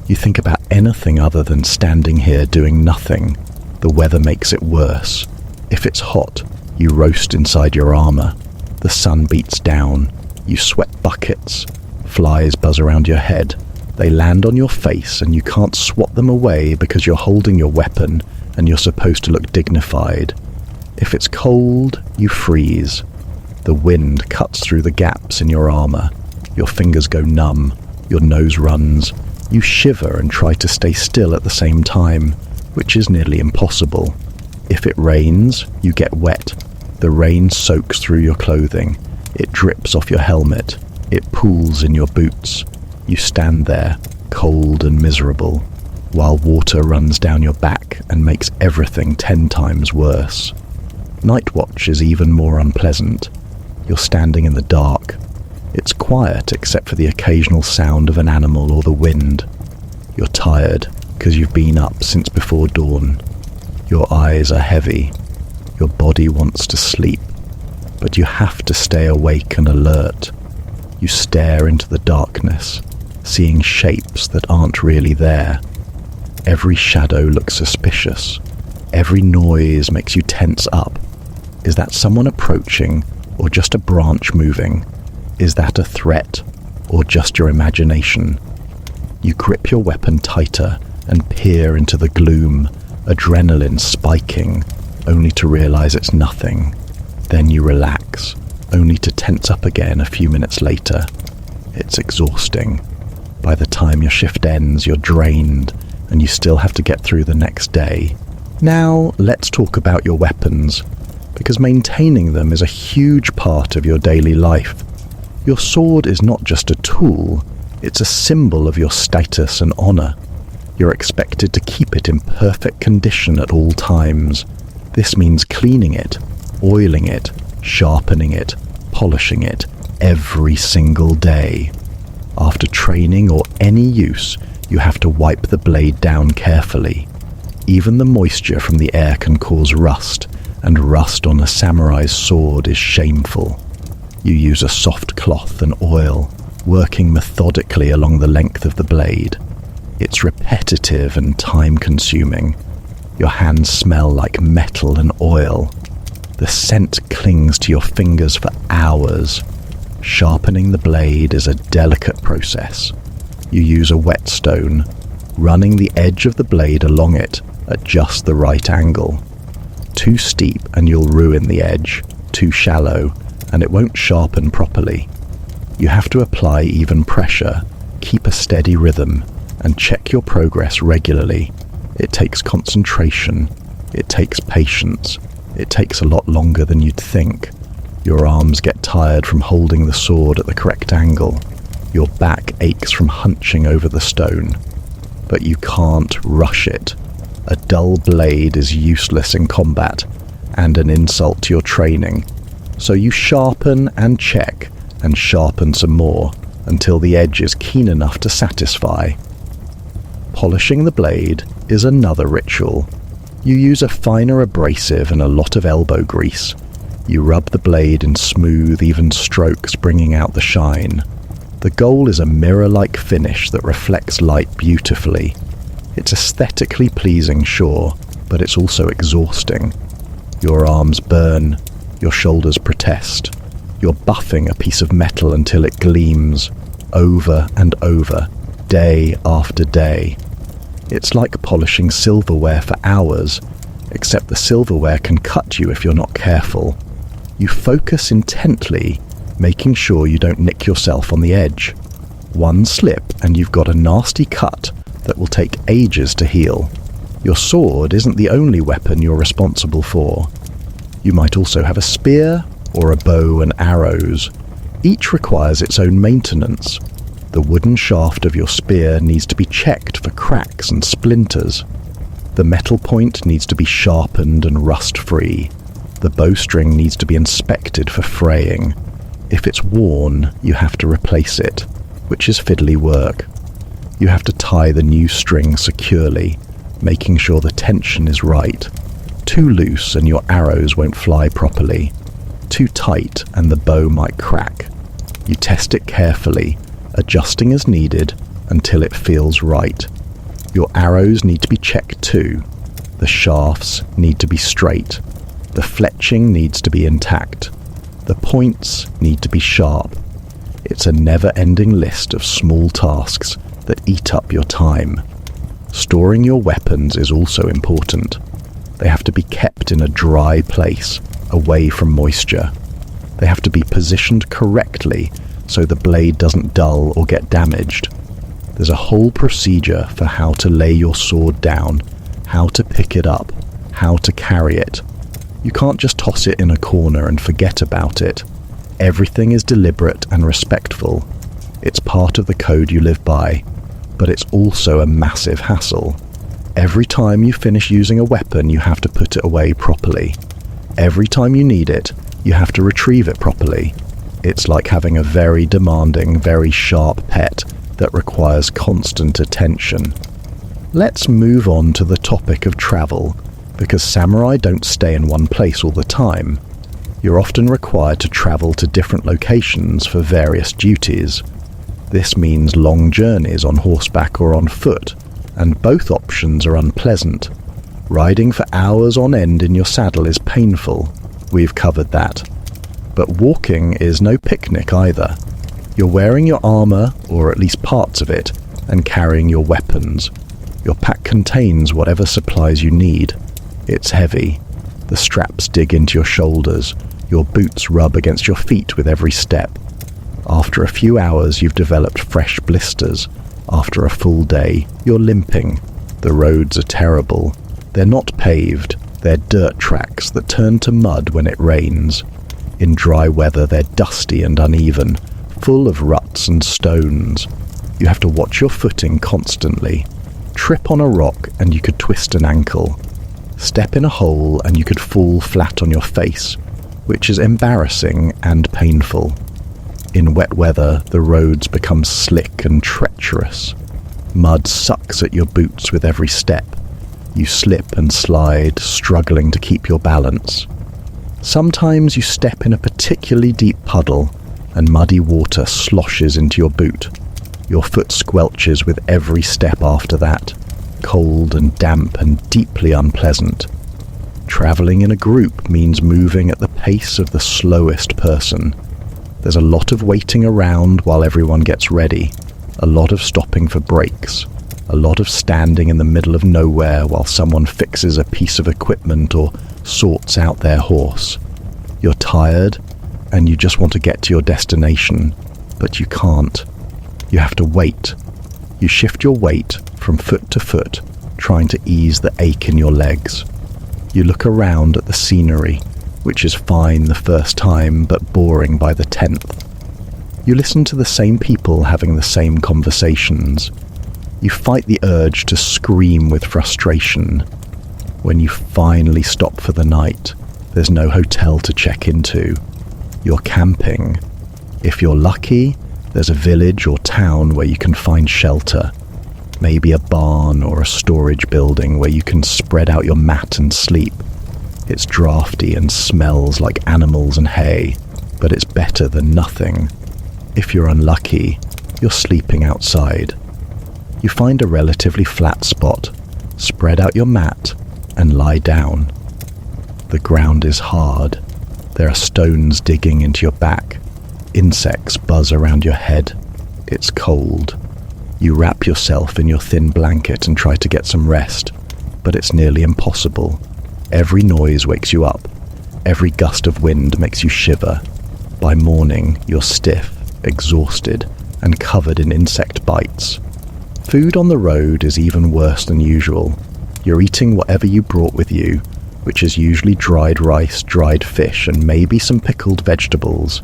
You think about anything other than standing here doing nothing. The weather makes it worse. If it's hot, you roast inside your armor. The sun beats down. You sweat buckets. Flies buzz around your head. They land on your face and you can't swat them away because you're holding your weapon and you're supposed to look dignified. If it's cold, you freeze. The wind cuts through the gaps in your armor. Your fingers go numb. Your nose runs. You shiver and try to stay still at the same time, which is nearly impossible. If it rains, you get wet. The rain soaks through your clothing. It drips off your helmet. It pools in your boots. You stand there, cold and miserable, while water runs down your back and makes everything 10 times worse. Night watch is even more unpleasant. You're standing in the dark. It's quiet except for the occasional sound of an animal or the wind. You're tired because you've been up since before dawn. Your eyes are heavy. Your body wants to sleep, but you have to stay awake and alert. You stare into the darkness, seeing shapes that aren't really there. Every shadow looks suspicious. Every noise makes you tense up. Is that someone approaching or just a branch moving? Is that a threat or just your imagination? You grip your weapon tighter and peer into the gloom, adrenaline spiking, only to realize it's nothing. Then you relax, only to tense up again a few minutes later. It's exhausting. By the time your shift ends, you're drained, and you still have to get through the next day. Now, let's talk about your weapons, because maintaining them is a huge part of your daily life. Your sword is not just a tool, it's a symbol of your status and honor. You're expected to keep it in perfect condition at all times. This means cleaning it, oiling it, sharpening it, polishing it, every single day. After training or any use, you have to wipe the blade down carefully. Even the moisture from the air can cause rust, and rust on a samurai's sword is shameful. You use a soft cloth and oil, working methodically along the length of the blade. It's repetitive and time-consuming. Your hands smell like metal and oil. The scent clings to your fingers for hours. Sharpening the blade is a delicate process. You use a whetstone, running the edge of the blade along it at just the right angle. Too steep and you'll ruin the edge. Too shallow and it won't sharpen properly. You have to apply even pressure, keep a steady rhythm, and check your progress regularly. It takes concentration. It takes patience. It takes a lot longer than you'd think. Your arms get tired from holding the sword at the correct angle. Your back aches from hunching over the stone. But you can't rush it. A dull blade is useless in combat and an insult to your training. So you sharpen and check and sharpen some more until the edge is keen enough to satisfy. Polishing the blade is another ritual. You use a finer abrasive and a lot of elbow grease. You rub the blade in smooth, even strokes, bringing out the shine. The goal is a mirror-like finish that reflects light beautifully. It's aesthetically pleasing, sure, but it's also exhausting. Your arms burn, your shoulders protest. You're buffing a piece of metal until it gleams, over and over, day after day. It's like polishing silverware for hours, except the silverware can cut you if you're not careful. You focus intently, making sure you don't nick yourself on the edge. One slip and you've got a nasty cut that will take ages to heal. Your sword isn't the only weapon you're responsible for. You might also have a spear or a bow and arrows. Each requires its own maintenance. The wooden shaft of your spear needs to be checked for cracks and splinters. The metal point needs to be sharpened and rust-free. The bowstring needs to be inspected for fraying. If it's worn, you have to replace it, which is fiddly work. You have to tie the new string securely, making sure the tension is right. Too loose and your arrows won't fly properly. Too tight and the bow might crack. You test it carefully, adjusting as needed until it feels right. Your arrows need to be checked too. The shafts need to be straight. The fletching needs to be intact. The points need to be sharp. It's a never-ending list of small tasks that eat up your time. Storing your weapons is also important. They have to be kept in a dry place, away from moisture. They have to be positioned correctly so the blade doesn't dull or get damaged. There's a whole procedure for how to lay your sword down, how to pick it up, how to carry it. You can't just toss it in a corner and forget about it. Everything is deliberate and respectful. It's part of the code you live by, but it's also a massive hassle. Every time you finish using a weapon, you have to put it away properly. Every time you need it, you have to retrieve it properly. It's like having a very demanding, very sharp pet that requires constant attention. Let's move on to the topic of travel, because samurai don't stay in one place all the time. You're often required to travel to different locations for various duties. This means long journeys on horseback or on foot, and both options are unpleasant. Riding for hours on end in your saddle is painful. We've covered that. But walking is no picnic either. You're wearing your armor, or at least parts of it, and carrying your weapons. Your pack contains whatever supplies you need. It's heavy. The straps dig into your shoulders. Your boots rub against your feet with every step. After a few hours, you've developed fresh blisters. After a full day, you're limping. The roads are terrible. They're not paved. They're dirt tracks that turn to mud when it rains. In dry weather, they're dusty and uneven, full of ruts and stones. You have to watch your footing constantly. Trip on a rock and you could twist an ankle. Step in a hole and you could fall flat on your face, which is embarrassing and painful. In wet weather, the roads become slick and treacherous. Mud sucks at your boots with every step. You slip and slide, struggling to keep your balance. Sometimes you step in a particularly deep puddle, and muddy water sloshes into your boot. Your foot squelches with every step after that, cold and damp and deeply unpleasant. Traveling in a group means moving at the pace of the slowest person. There's a lot of waiting around while everyone gets ready, a lot of stopping for breaks, a lot of standing in the middle of nowhere while someone fixes a piece of equipment or sorts out their horse. You're tired and you just want to get to your destination, but you can't. You have to wait. You shift your weight from foot to foot, trying to ease the ache in your legs. You look around at the scenery, which is fine the first time but boring by the 10th. You listen to the same people having the same conversations. You fight the urge to scream with frustration. When you finally stop for the night, there's no hotel to check into. You're camping. If you're lucky, there's a village or town where you can find shelter. Maybe a barn or a storage building where you can spread out your mat and sleep. It's drafty and smells like animals and hay, but it's better than nothing. If you're unlucky, you're sleeping outside. You find a relatively flat spot, spread out your mat, and lie down. The ground is hard. There are stones digging into your back. Insects buzz around your head. It's cold. You wrap yourself in your thin blanket and try to get some rest, but it's nearly impossible. Every noise wakes you up. Every gust of wind makes you shiver. By morning, you're stiff, exhausted, and covered in insect bites. Food on the road is even worse than usual. You're eating whatever you brought with you, which is usually dried rice, dried fish, and maybe some pickled vegetables.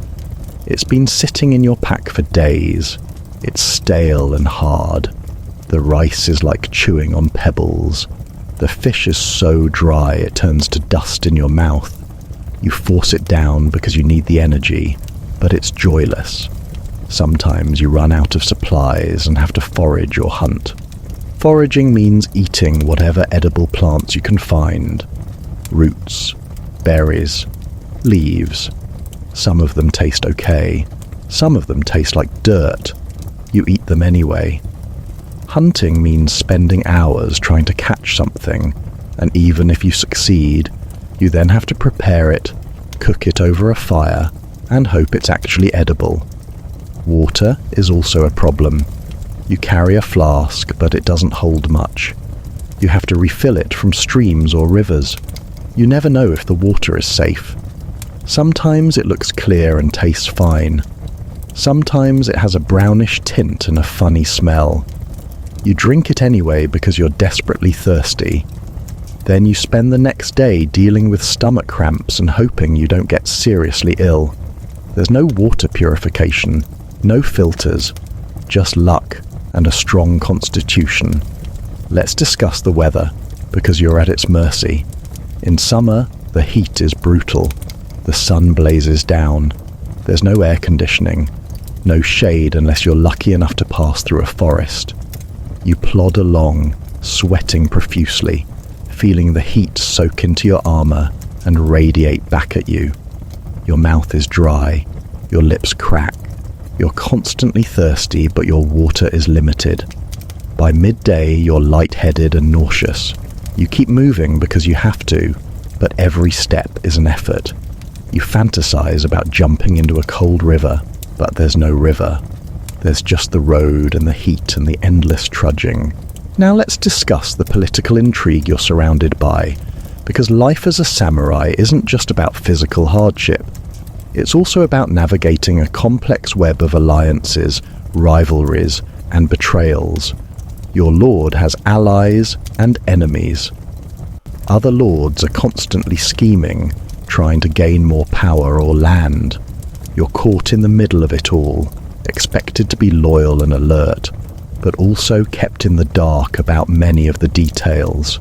It's been sitting in your pack for days. It's stale and hard. The rice is like chewing on pebbles. The fish is so dry it turns to dust in your mouth. You force it down because you need the energy, but it's joyless. Sometimes you run out of supplies and have to forage or hunt. Foraging means eating whatever edible plants you can find. Roots, berries, leaves. Some of them taste okay. Some of them taste like dirt. You eat them anyway. Hunting means spending hours trying to catch something, and even if you succeed, you then have to prepare it, cook it over a fire, and hope it's actually edible. Water is also a problem. You carry a flask, but it doesn't hold much. You have to refill it from streams or rivers. You never know if the water is safe. Sometimes it looks clear and tastes fine. Sometimes it has a brownish tint and a funny smell. You drink it anyway because you're desperately thirsty. Then you spend the next day dealing with stomach cramps and hoping you don't get seriously ill. There's no water purification, no filters, just luck and a strong constitution. Let's discuss the weather, because you're at its mercy. In summer, the heat is brutal. The sun blazes down. There's no air conditioning, no shade unless you're lucky enough to pass through a forest. You plod along, sweating profusely, feeling the heat soak into your armor and radiate back at you. Your mouth is dry, your lips crack. You're constantly thirsty, but your water is limited. By midday, you're lightheaded and nauseous. You keep moving because you have to, but every step is an effort. You fantasize about jumping into a cold river, but there's no river. There's just the road and the heat and the endless trudging. Now let's discuss the political intrigue you're surrounded by, because life as a samurai isn't just about physical hardship. It's also about navigating a complex web of alliances, rivalries, and betrayals. Your lord has allies and enemies. Other lords are constantly scheming, trying to gain more power or land. You're caught in the middle of it all, expected to be loyal and alert, but also kept in the dark about many of the details.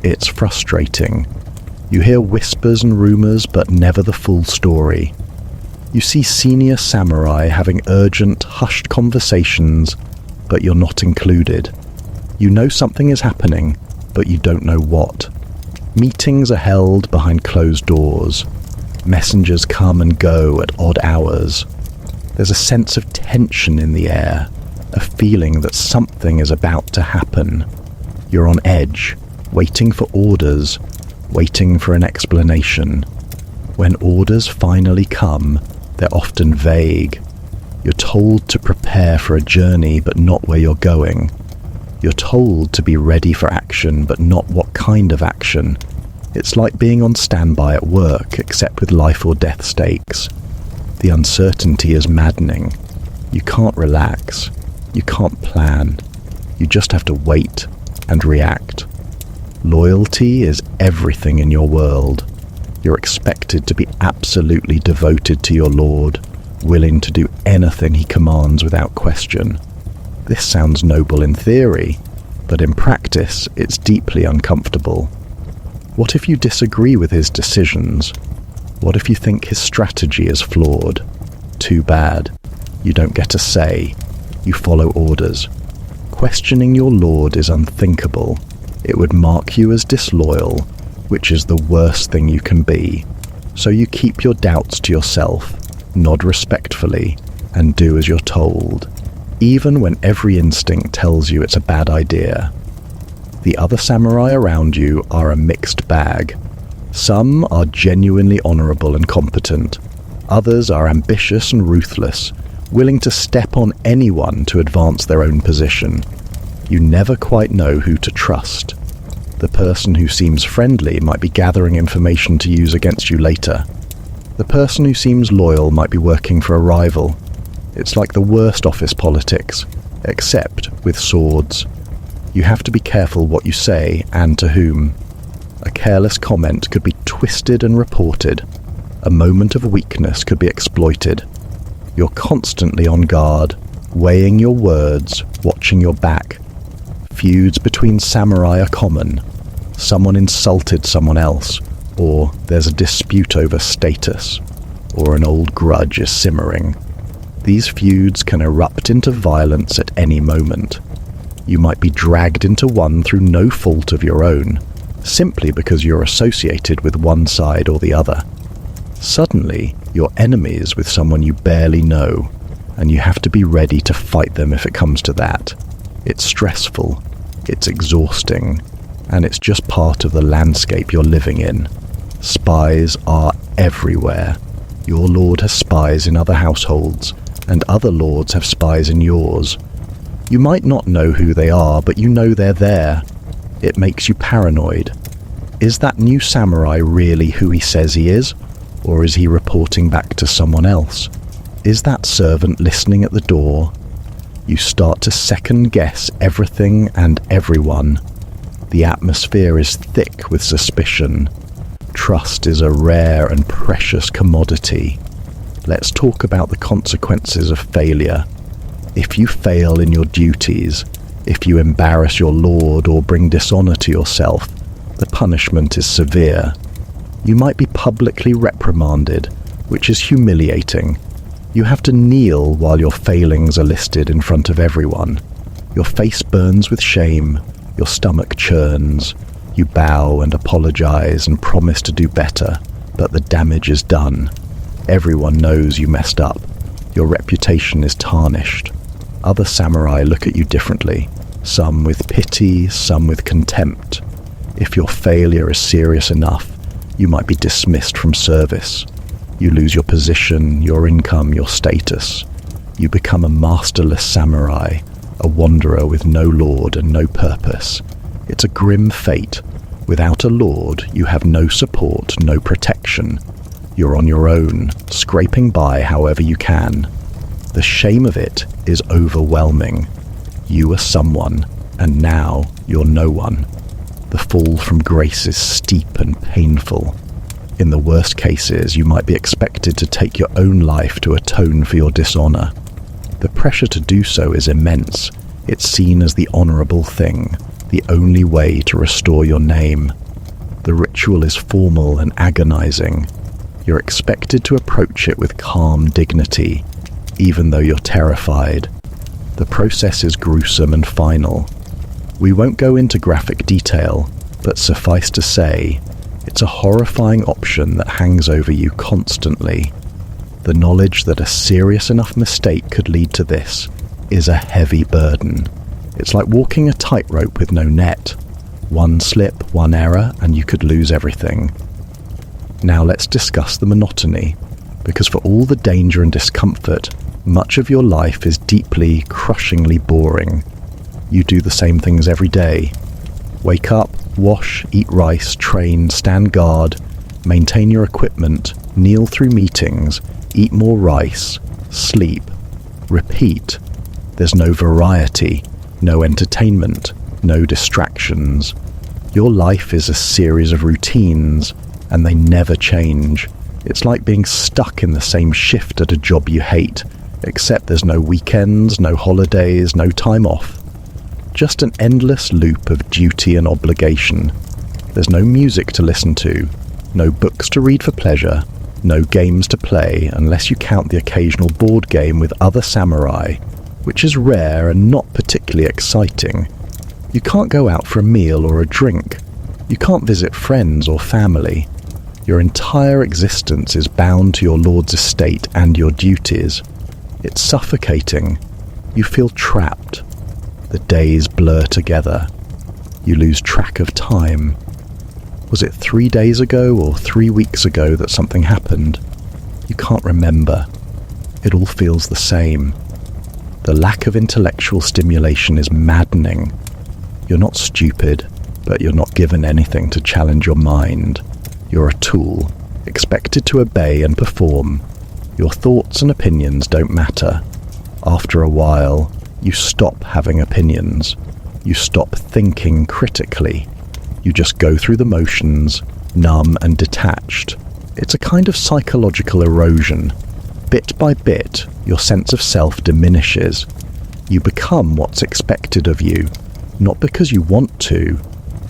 It's frustrating. You hear whispers and rumors, but never the full story. You see senior samurai having urgent, hushed conversations, but you're not included. You know something is happening, but you don't know what. Meetings are held behind closed doors. Messengers come and go at odd hours. There's a sense of tension in the air, a feeling that something is about to happen. You're on edge, waiting for orders, waiting for an explanation. When orders finally come, they're often vague. You're told to prepare for a journey, but not where you're going. You're told to be ready for action, but not what kind of action. It's like being on standby at work, except with life or death stakes. The uncertainty is maddening. You can't relax. You can't plan. You just have to wait and react. Loyalty is everything in your world. You're expected to be absolutely devoted to your lord, willing to do anything he commands without question. This sounds noble in theory, but in practice it's deeply uncomfortable. What if you disagree with his decisions? What if you think his strategy is flawed? Too bad. You don't get a say. You follow orders. Questioning your lord is unthinkable. It would mark you as disloyal, which is the worst thing you can be. So you keep your doubts to yourself, nod respectfully, and do as you're told, even when every instinct tells you it's a bad idea. The other samurai around you are a mixed bag. Some are genuinely honorable and competent. Others are ambitious and ruthless, willing to step on anyone to advance their own position. You never quite know who to trust. The person who seems friendly might be gathering information to use against you later. The person who seems loyal might be working for a rival. It's like the worst office politics, except with swords. You have to be careful what you say and to whom. A careless comment could be twisted and reported. A moment of weakness could be exploited. You're constantly on guard, weighing your words, watching your back. Feuds between samurai are common. Someone insulted someone else, or there's a dispute over status, or an old grudge is simmering. These feuds can erupt into violence at any moment. You might be dragged into one through no fault of your own, simply because you're associated with one side or the other. Suddenly, you're enemies with someone you barely know, and you have to be ready to fight them if it comes to that. It's stressful, it's exhausting, and it's just part of the landscape you're living in. Spies are everywhere. Your lord has spies in other households, and other lords have spies in yours. You might not know who they are, but you know they're there. It makes you paranoid. Is that new samurai really who he says he is? Or is he reporting back to someone else? Is that servant listening at the door? You start to second-guess everything and everyone. The atmosphere is thick with suspicion. Trust is a rare and precious commodity. Let's talk about the consequences of failure. If you fail in your duties, if you embarrass your lord or bring dishonor to yourself, the punishment is severe. You might be publicly reprimanded, which is humiliating. You have to kneel while your failings are listed in front of everyone. Your face burns with shame, your stomach churns. You bow and apologize and promise to do better, but the damage is done. Everyone knows you messed up. Your reputation is tarnished. Other samurai look at you differently, some with pity, some with contempt. If your failure is serious enough, you might be dismissed from service. You lose your position, your income, your status. You become a masterless samurai, a wanderer with no lord and no purpose. It's a grim fate. Without a lord, you have no support, no protection. You're on your own, scraping by however you can. The shame of it is overwhelming. You were someone, and now you're no one. The fall from grace is steep and painful. In the worst cases, you might be expected to take your own life to atone for your dishonor. The pressure to do so is immense. It's seen as the honorable thing, the only way to restore your name. The ritual is formal and agonizing. You're expected to approach it with calm dignity, even though you're terrified. The process is gruesome and final. We won't go into graphic detail, but suffice to say, it's a horrifying option that hangs over you constantly. The knowledge that a serious enough mistake could lead to this is a heavy burden. It's like walking a tightrope with no net. One slip, one error, and you could lose everything. Now let's discuss the monotony, because for all the danger and discomfort, much of your life is deeply, crushingly boring. You do the same things every day. Wake up, wash, eat rice, train, stand guard, maintain your equipment, kneel through meetings, eat more rice, sleep, repeat. There's no variety, no entertainment, no distractions. Your life is a series of routines, and they never change. It's like being stuck in the same shift at a job you hate, except there's no weekends, no holidays, no time off. Just an endless loop of duty and obligation. There's no music to listen to, no books to read for pleasure, no games to play unless you count the occasional board game with other samurai, which is rare and not particularly exciting. You can't go out for a meal or a drink. You can't visit friends or family. Your entire existence is bound to your Lord's estate and your duties. It's suffocating. You feel trapped. The days blur together. You lose track of time. Was it 3 days ago or 3 weeks ago that something happened? You can't remember. It all feels the same. The lack of intellectual stimulation is maddening. You're not stupid, but you're not given anything to challenge your mind. You're a tool, expected to obey and perform. Your thoughts and opinions don't matter. After a while, you stop having opinions. You stop thinking critically. You just go through the motions, numb and detached. It's a kind of psychological erosion. Bit by bit, your sense of self diminishes. You become what's expected of you, not because you want to,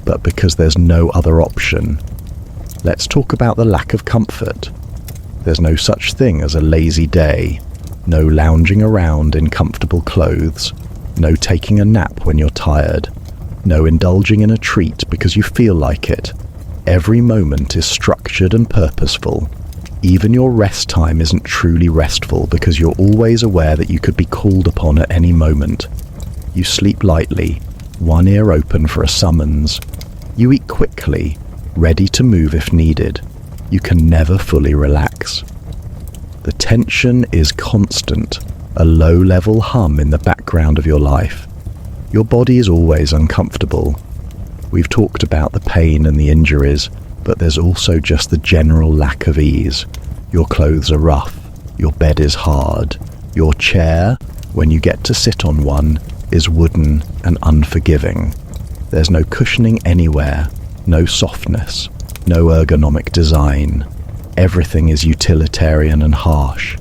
but because there's no other option. Let's talk about the lack of comfort. There's no such thing as a lazy day. No lounging around in comfortable clothes. No taking a nap when you're tired. No indulging in a treat because you feel like it. Every moment is structured and purposeful. Even your rest time isn't truly restful because you're always aware that you could be called upon at any moment. You sleep lightly, one ear open for a summons. You eat quickly, ready to move if needed. You can never fully relax. The tension is constant, a low-level hum in the background of your life. Your body is always uncomfortable. We've talked about the pain and the injuries, but there's also just the general lack of ease. Your clothes are rough, your bed is hard, your chair, when you get to sit on one, is wooden and unforgiving. There's no cushioning anywhere, no softness, no ergonomic design. Everything is utilitarian and harsh.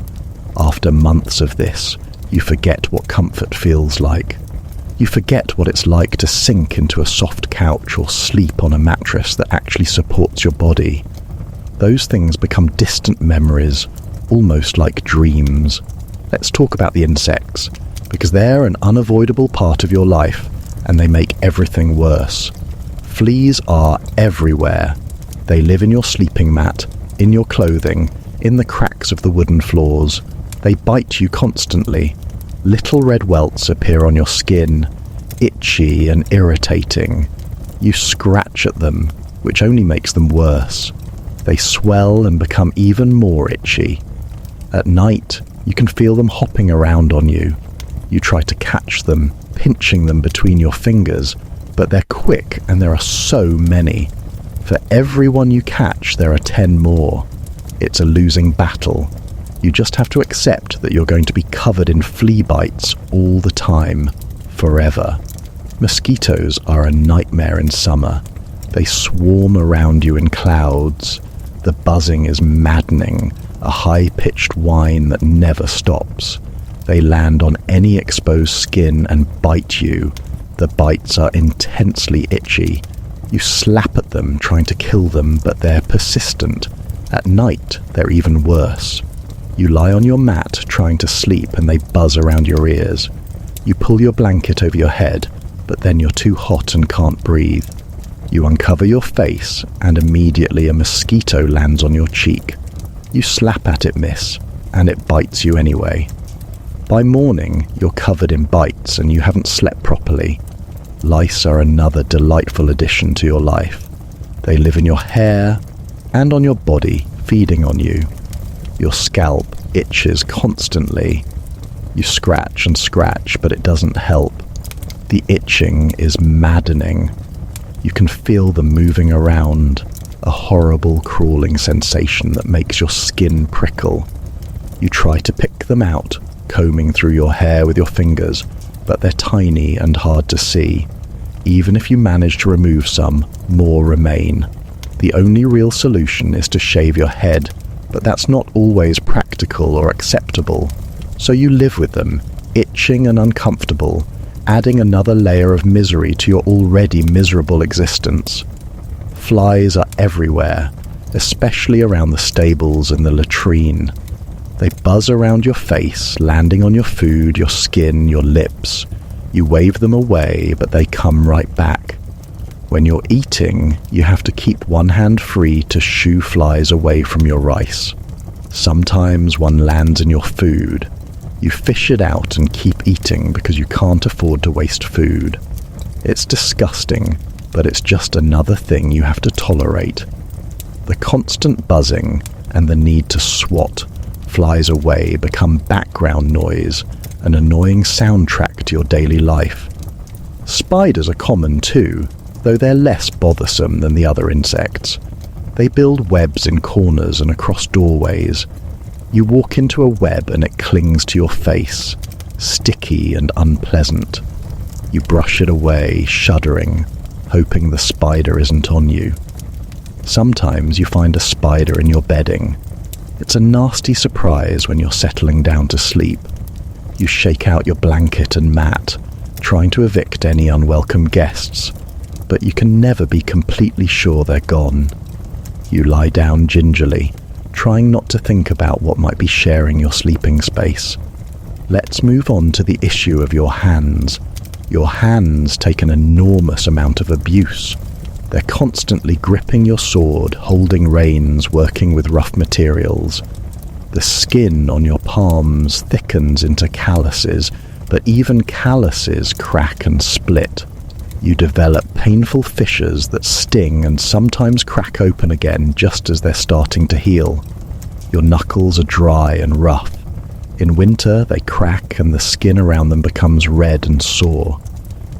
After months of this, you forget what comfort feels like. You forget what it's like to sink into a soft couch or sleep on a mattress that actually supports your body. Those things become distant memories, almost like dreams. Let's talk about the insects, because they're an unavoidable part of your life, and they make everything worse. Fleas are everywhere. They live in your sleeping mat, in your clothing, in the cracks of the wooden floors. They bite you constantly. Little red welts appear on your skin, itchy and irritating. You scratch at them, which only makes them worse. They swell and become even more itchy. At night, you can feel them hopping around on you. You try to catch them, pinching them between your fingers, but they're quick and there are so many. For every one you catch, there are 10 more. It's a losing battle. You just have to accept that you're going to be covered in flea bites all the time, forever. Mosquitoes are a nightmare in summer. They swarm around you in clouds. The buzzing is maddening, a high-pitched whine that never stops. They land on any exposed skin and bite you. The bites are intensely itchy. You slap at them trying to kill them, but they're persistent. At night, they're even worse. You lie on your mat trying to sleep and they buzz around your ears. You pull your blanket over your head, but then you're too hot and can't breathe. You uncover your face and immediately a mosquito lands on your cheek. You slap at it, miss, and it bites you anyway. By morning, you're covered in bites and you haven't slept properly. Lice are another delightful addition to your life. They live in your hair and on your body, feeding on you. Your scalp itches constantly. You scratch and scratch, but it doesn't help. The itching is maddening. You can feel them moving around, a horrible crawling sensation that makes your skin prickle. You try to pick them out, combing through your hair with your fingers, but they're tiny and hard to see. Even if you manage to remove some, more remain. The only real solution is to shave your head, but that's not always practical or acceptable. So you live with them, itching and uncomfortable, adding another layer of misery to your already miserable existence. Flies are everywhere, especially around the stables and the latrine. They buzz around your face, landing on your food, your skin, your lips. You wave them away, but they come right back. When you're eating, you have to keep one hand free to shoo flies away from your rice. Sometimes one lands in your food. You fish it out and keep eating because you can't afford to waste food. It's disgusting, but it's just another thing you have to tolerate. The constant buzzing and the need to swat flies away become background noise, an annoying soundtrack to your daily life. Spiders are common too, though they're less bothersome than the other insects. They build webs in corners and across doorways. You walk into a web and it clings to your face, sticky and unpleasant. You brush it away, shuddering, hoping the spider isn't on you. Sometimes you find a spider in your bedding. It's a nasty surprise when you're settling down to sleep. You shake out your blanket and mat, trying to evict any unwelcome guests, but you can never be completely sure they're gone. You lie down gingerly, trying not to think about what might be sharing your sleeping space. Let's move on to the issue of your hands. Your hands take an enormous amount of abuse. They're constantly gripping your sword, holding reins, working with rough materials. The skin on your palms thickens into calluses, but even calluses crack and split. You develop painful fissures that sting and sometimes crack open again just as they're starting to heal. Your knuckles are dry and rough. In winter, they crack and the skin around them becomes red and sore.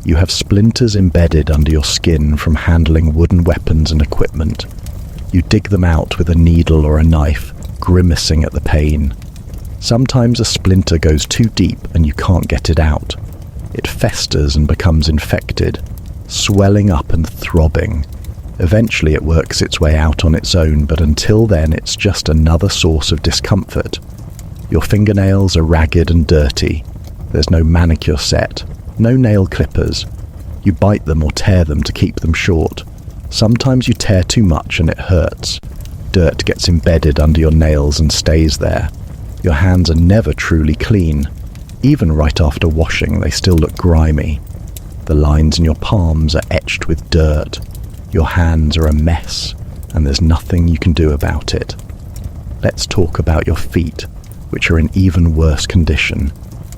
You have splinters embedded under your skin from handling wooden weapons and equipment. You dig them out with a needle or a knife, grimacing at the pain. Sometimes a splinter goes too deep and you can't get it out. It festers and becomes infected, swelling up and throbbing. Eventually it works its way out on its own, but until then it's just another source of discomfort. Your fingernails are ragged and dirty. There's no manicure set, no nail clippers. You bite them or tear them to keep them short. Sometimes you tear too much and it hurts. Dirt gets embedded under your nails and stays there. Your hands are never truly clean. Even right after washing, they still look grimy. The lines in your palms are etched with dirt. Your hands are a mess, and there's nothing you can do about it. Let's talk about your feet, which are in even worse condition.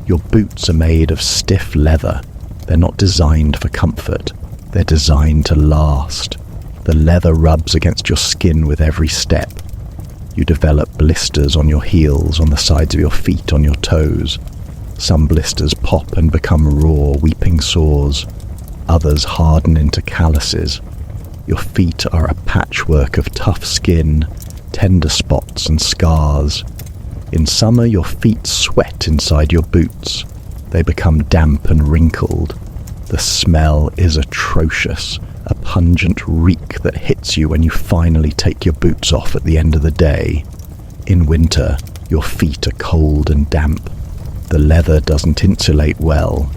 Your boots are made of stiff leather. They're not designed for comfort. They're designed to last. The leather rubs against your skin with every step. You develop blisters on your heels, on the sides of your feet, on your toes. Some blisters pop and become raw, weeping sores. Others harden into calluses. Your feet are a patchwork of tough skin, tender spots and scars. In summer, your feet sweat inside your boots. They become damp and wrinkled. The smell is atrocious, a pungent reek that hits you when you finally take your boots off at the end of the day. In winter, your feet are cold and damp. The leather doesn't insulate well.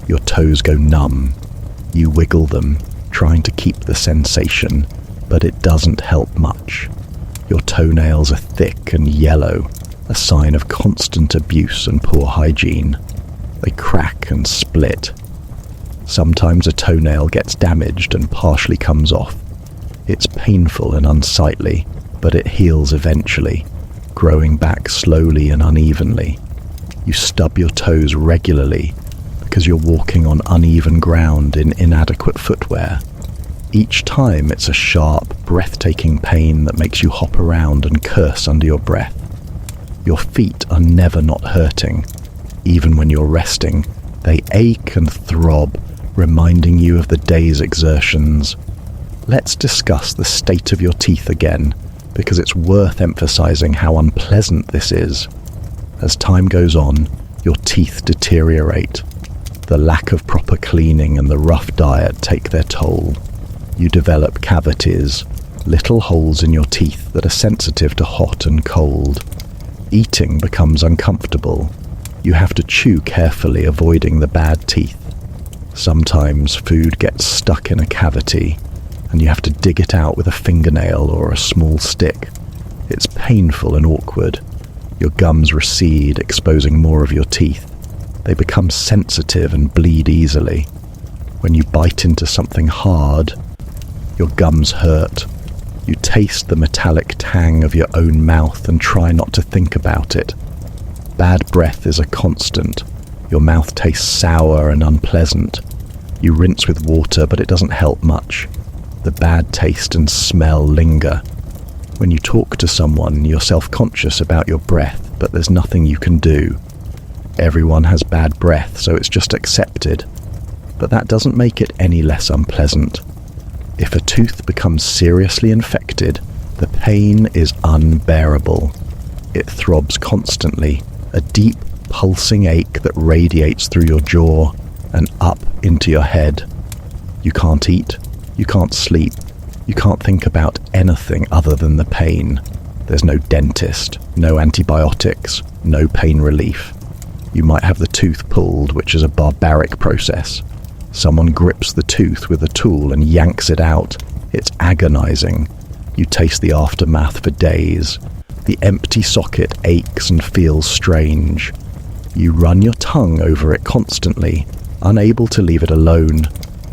Your toes go numb. You wiggle them, trying to keep the sensation, but it doesn't help much. Your toenails are thick and yellow, a sign of constant abuse and poor hygiene. They crack and split. Sometimes a toenail gets damaged and partially comes off. It's painful and unsightly, but it heals eventually, growing back slowly and unevenly. You stub your toes regularly because you're walking on uneven ground in inadequate footwear. Each time it's a sharp, breathtaking pain that makes you hop around and curse under your breath. Your feet are never not hurting. Even when you're resting, they ache and throb, reminding you of the day's exertions. Let's discuss the state of your teeth again, because it's worth emphasizing how unpleasant this is. As time goes on, your teeth deteriorate. The lack of proper cleaning and the rough diet take their toll. You develop cavities, little holes in your teeth that are sensitive to hot and cold. Eating becomes uncomfortable. You have to chew carefully, avoiding the bad teeth. Sometimes food gets stuck in a cavity, and you have to dig it out with a fingernail or a small stick. It's painful and awkward. Your gums recede, exposing more of your teeth. They become sensitive and bleed easily. When you bite into something hard, Your gums hurt. You taste the metallic tang of your own mouth and try not to think about it. Bad breath is a constant. Your mouth tastes sour and unpleasant. You rinse with water, but it doesn't help much. The bad taste and smell linger. When you talk to someone, you're self-conscious about your breath, but there's nothing you can do. Everyone has bad breath, so it's just accepted. But that doesn't make it any less unpleasant. If a tooth becomes seriously infected, the pain is unbearable. It throbs constantly, a deep, pulsing ache that radiates through your jaw and up into your head. You can't eat, you can't sleep, you can't think about anything other than the pain. There's no dentist, no antibiotics, no pain relief. You might have the tooth pulled, which is a barbaric process. Someone grips the tooth with a tool and yanks it out. It's agonizing. You taste the aftermath for days. The empty socket aches and feels strange. You run your tongue over it constantly, unable to leave it alone.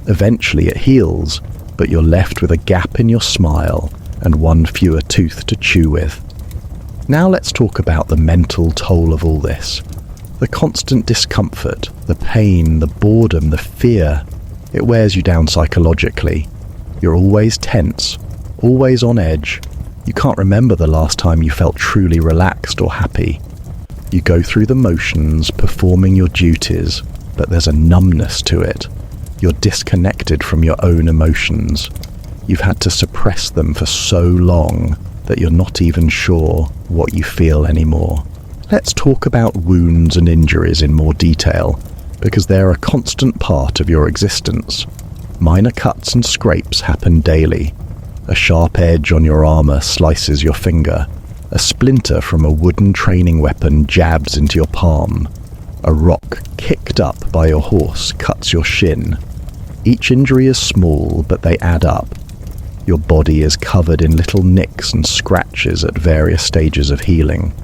Eventually it heals, but you're left with a gap in your smile and one fewer tooth to chew with. Now let's talk about the mental toll of all this. The constant discomfort, the pain, the boredom, the fear, it wears you down psychologically. You're always tense, always on edge. You can't remember the last time you felt truly relaxed or happy. You go through the motions, performing your duties, but there's a numbness to it. You're disconnected from your own emotions. You've had to suppress them for so long that you're not even sure what you feel anymore. Let's talk about wounds and injuries in more detail, because they're a constant part of your existence. Minor cuts and scrapes happen daily. A sharp edge on your armor slices your finger. A splinter from a wooden training weapon jabs into your palm. A rock kicked up by your horse cuts your shin. Each injury is small, but they add up. Your body is covered in little nicks and scratches at various stages of healing.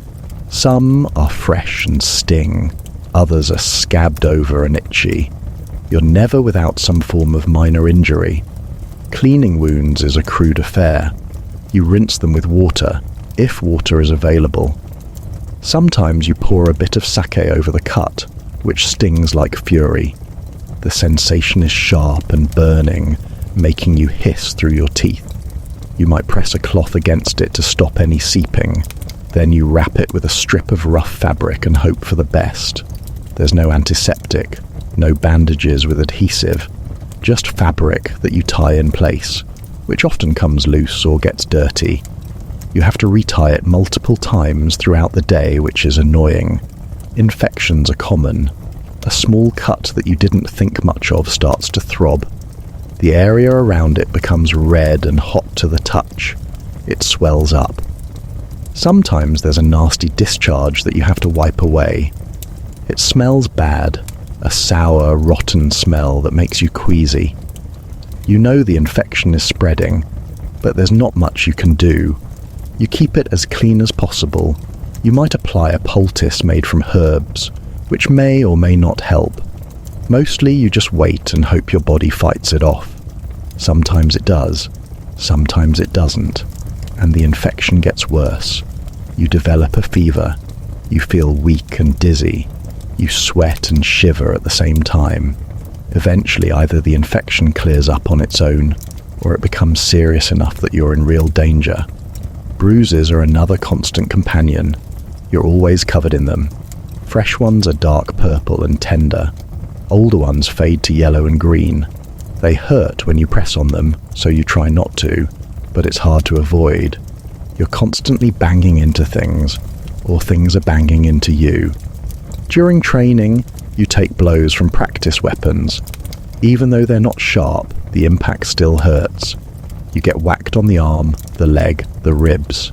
Some are fresh and sting, others are scabbed over and itchy. You're never without some form of minor injury. Cleaning wounds is a crude affair. You rinse them with water, if water is available. Sometimes you pour a bit of sake over the cut, which stings like fury. The sensation is sharp and burning, making you hiss through your teeth. You might press a cloth against it to stop any seeping. Then you wrap it with a strip of rough fabric and hope for the best. There's no antiseptic, no bandages with adhesive, just fabric that you tie in place, which often comes loose or gets dirty. You have to retie it multiple times throughout the day, which is annoying. Infections are common. A small cut that you didn't think much of starts to throb. The area around it becomes red and hot to the touch. It swells up. Sometimes there's a nasty discharge that you have to wipe away. It smells bad, a sour, rotten smell that makes you queasy. You know the infection is spreading, but there's not much you can do. You keep it as clean as possible. You might apply a poultice made from herbs, which may or may not help. Mostly you just wait and hope your body fights it off. Sometimes it does, sometimes it doesn't, and the infection gets worse. You develop a fever. You feel weak and dizzy. You sweat and shiver at the same time. Eventually, either the infection clears up on its own, or it becomes serious enough that you're in real danger. Bruises are another constant companion. You're always covered in them. Fresh ones are dark purple and tender. Older ones fade to yellow and green. They hurt when you press on them, so you try not to, but it's hard to avoid. You're constantly banging into things, or things are banging into you. During training, you take blows from practice weapons. Even though they're not sharp, the impact still hurts. You get whacked on the arm, the leg, the ribs.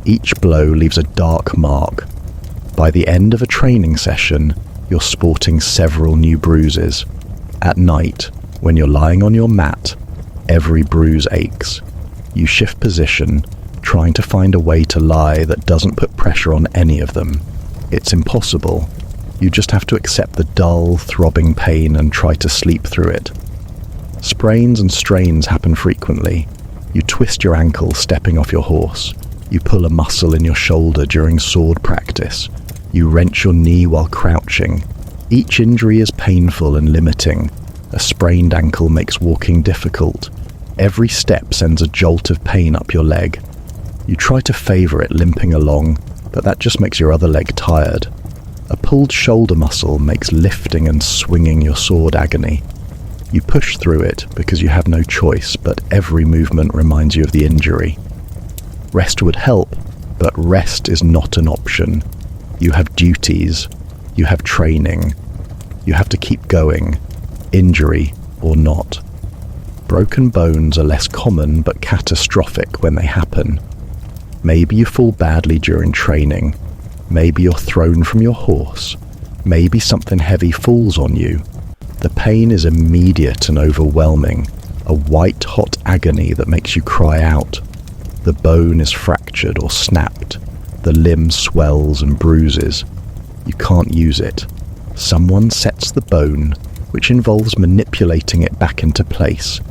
Each blow leaves a dark mark. By the end of a training session, you're sporting several new bruises. At night, when you're lying on your mat, every bruise aches. You shift position, trying to find a way to lie that doesn't put pressure on any of them. It's impossible. You just have to accept the dull, throbbing pain and try to sleep through it. Sprains and strains happen frequently. You twist your ankle stepping off your horse. You pull a muscle in your shoulder during sword practice. You wrench your knee while crouching. Each injury is painful and limiting. A sprained ankle makes walking difficult. Every step sends a jolt of pain up your leg. You try to favor it limping along, but that just makes your other leg tired. A pulled shoulder muscle makes lifting and swinging your sword agony. You push through it because you have no choice, but every movement reminds you of the injury. Rest would help, but rest is not an option. You have duties. You have training. You have to keep going, injury or not. Broken bones are less common but catastrophic when they happen. Maybe you fall badly during training. Maybe you're thrown from your horse. Maybe something heavy falls on you. The pain is immediate and overwhelming, a white-hot agony that makes you cry out. The bone is fractured or snapped. The limb swells and bruises. You can't use it. Someone sets the bone, which involves manipulating it back into place.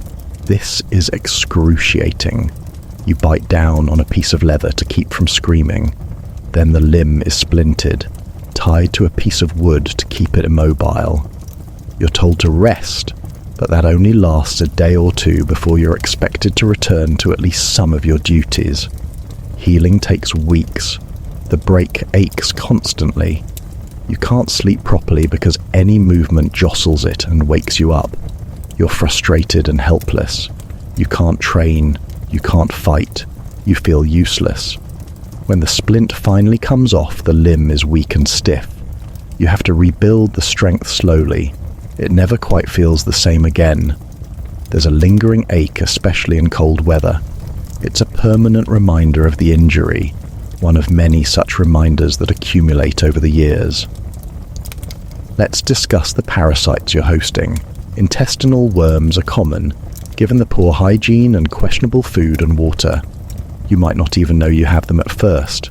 This is excruciating. You bite down on a piece of leather to keep from screaming. Then the limb is splintered, tied to a piece of wood to keep it immobile. You're told to rest, but that only lasts a day or two before you're expected to return to at least some of your duties. Healing takes weeks. The break aches constantly. You can't sleep properly because any movement jostles it and wakes you up. You're frustrated and helpless. You can't train. You can't fight. You feel useless. When the splint finally comes off, the limb is weak and stiff. You have to rebuild the strength slowly. It never quite feels the same again. There's a lingering ache, especially in cold weather. It's a permanent reminder of the injury, one of many such reminders that accumulate over the years. Let's discuss the parasites you're hosting. Intestinal worms are common, given the poor hygiene and questionable food and water. You might not even know you have them at first.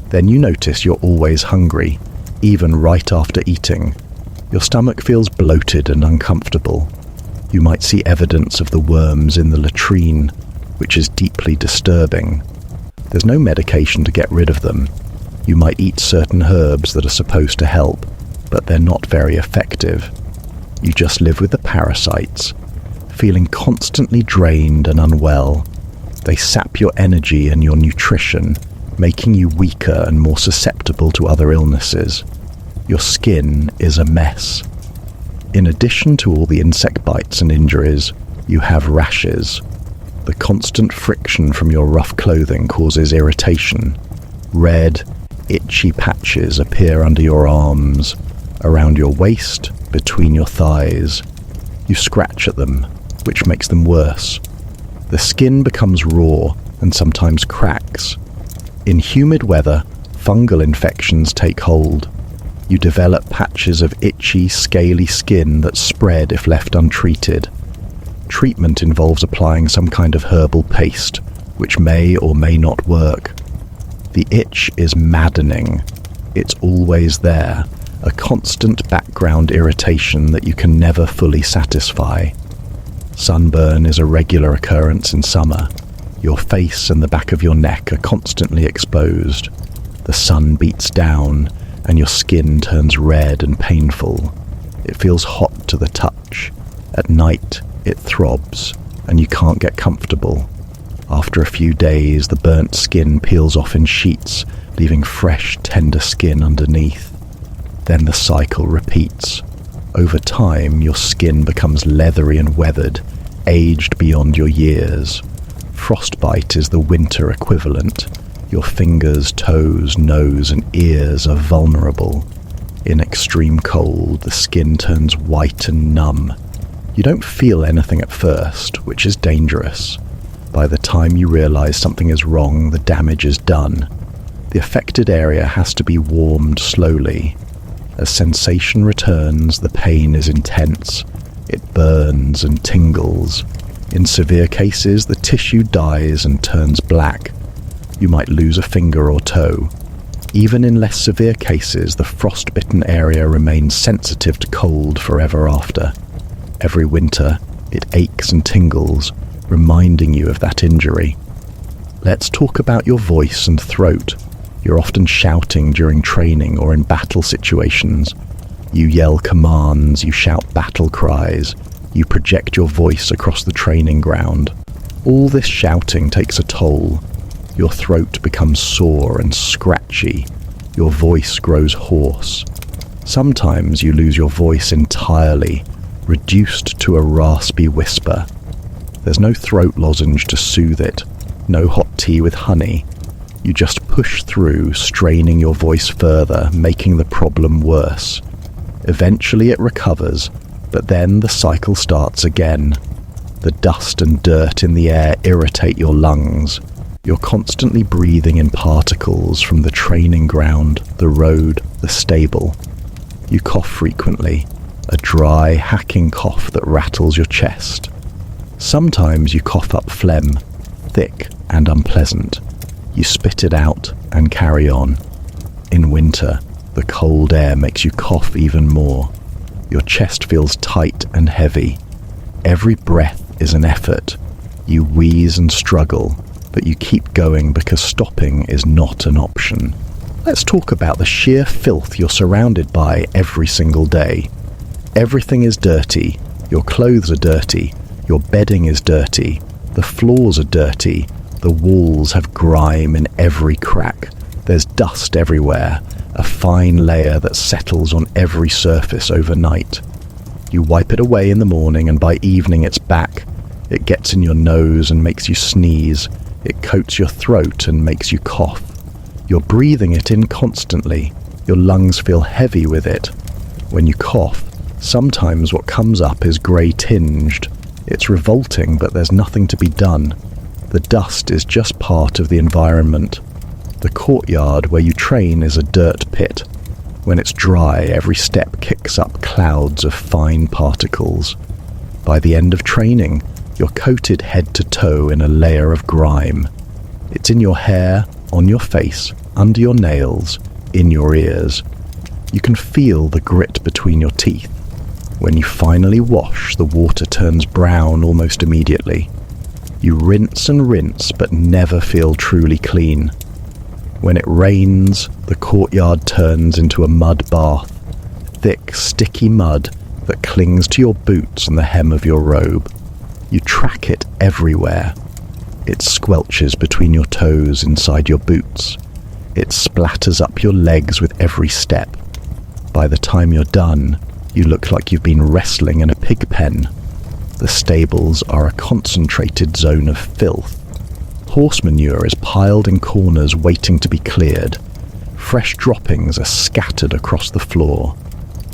Then you notice you're always hungry, even right after eating. Your stomach feels bloated and uncomfortable. You might see evidence of the worms in the latrine, which is deeply disturbing. There's no medication to get rid of them. You might eat certain herbs that are supposed to help, but they're not very effective. You just live with the parasites, feeling constantly drained and unwell. They sap your energy and your nutrition, making you weaker and more susceptible to other illnesses. Your skin is a mess. In addition to all the insect bites and injuries, you have rashes. The constant friction from your rough clothing causes irritation. Red, itchy patches appear under your arms, around your waist, between your thighs. You scratch at them, which makes them worse. The skin becomes raw and sometimes cracks. In humid weather, fungal infections take hold. You develop patches of itchy, scaly skin that spread if left untreated. Treatment involves applying some kind of herbal paste, which may or may not work. The itch is maddening. It's always there, a constant background irritation that you can never fully satisfy. Sunburn is a regular occurrence in summer. Your face and the back of your neck are constantly exposed. The sun beats down, and your skin turns red and painful. It feels hot to the touch. At night, it throbs, and you can't get comfortable. After a few days, the burnt skin peels off in sheets, leaving fresh, tender skin underneath. Then the cycle repeats. Over time, your skin becomes leathery and weathered, aged beyond your years. Frostbite is the winter equivalent. Your fingers, toes, nose, and ears are vulnerable. In extreme cold, the skin turns white and numb. You don't feel anything at first, which is dangerous. By the time you realize something is wrong, the damage is done. The affected area has to be warmed slowly. As sensation returns, the pain is intense. It burns and tingles. In severe cases, the tissue dies and turns black. You might lose a finger or toe. Even in less severe cases, the frostbitten area remains sensitive to cold forever after. Every winter, It aches and tingles, reminding you of that injury. Let's talk about your voice and throat. You're often shouting during training or in battle situations. You yell commands, you shout battle cries, you project your voice across the training ground. All this shouting takes a toll. Your throat becomes sore and scratchy. Your voice grows hoarse. Sometimes you lose your voice entirely, reduced to a raspy whisper. There's no throat lozenge to soothe it, no hot tea with honey. You just push through, straining your voice further, making the problem worse. Eventually it recovers, but then the cycle starts again. The dust and dirt in the air irritate your lungs. You're constantly breathing in particles from the training ground, the road, the stable. You cough frequently, a dry, hacking cough that rattles your chest. Sometimes you cough up phlegm, thick and unpleasant. You spit it out and carry on. In winter, the cold air makes you cough even more. Your chest feels tight and heavy. Every breath is an effort. You wheeze and struggle, but you keep going because stopping is not an option. Let's talk about the sheer filth you're surrounded by every single day. Everything is dirty. Your clothes are dirty. Your bedding is dirty. The floors are dirty. The walls have grime in every crack. There's dust everywhere, a fine layer that settles on every surface overnight. You wipe it away in the morning and by evening it's back. It gets in your nose and makes you sneeze. It coats your throat and makes you cough. You're breathing it in constantly. Your lungs feel heavy with it. When you cough, sometimes what comes up is grey-tinged. It's revolting, but there's nothing to be done. The dust is just part of the environment. The courtyard where you train is a dirt pit. When it's dry, every step kicks up clouds of fine particles. By the end of training, you're coated head to toe in a layer of grime. It's in your hair, on your face, under your nails, in your ears. You can feel the grit between your teeth. When you finally wash, the water turns brown almost immediately. You rinse and rinse, but never feel truly clean. When it rains, the courtyard turns into a mud bath. Thick, sticky mud that clings to your boots and the hem of your robe. You track it everywhere. It squelches between your toes inside your boots. It splatters up your legs with every step. By the time you're done, you look like you've been wrestling in a pig pen. The stables are a concentrated zone of filth. Horse manure is piled in corners waiting to be cleared. Fresh droppings are scattered across the floor.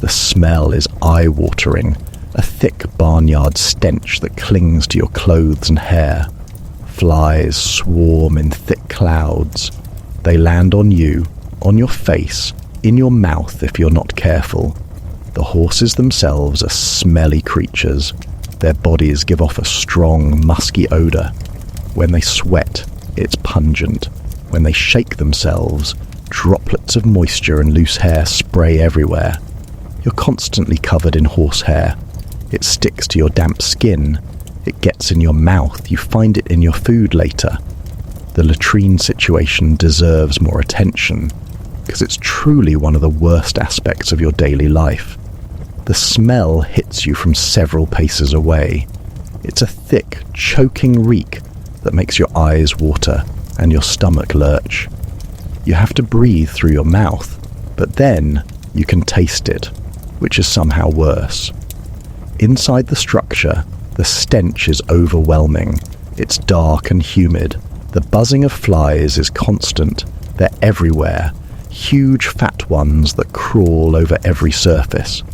The smell is eye-watering, a thick barnyard stench that clings to your clothes and hair. Flies swarm in thick clouds. They land on you, on your face, in your mouth if you're not careful. The horses themselves are smelly creatures. Their bodies give off a strong, musky odour. When they sweat, it's pungent. When they shake themselves, droplets of moisture and loose hair spray everywhere. You're constantly covered in horsehair. It sticks to your damp skin. It gets in your mouth. You find it in your food later. The latrine situation deserves more attention, because it's truly one of the worst aspects of your daily life. The smell hits you from several paces away. It's a thick, choking reek that makes your eyes water and your stomach lurch. You have to breathe through your mouth, but then you can taste it, which is somehow worse. Inside the structure, the stench is overwhelming. It's dark and humid. The buzzing of flies is constant. They're everywhere, huge fat ones that crawl over every surface.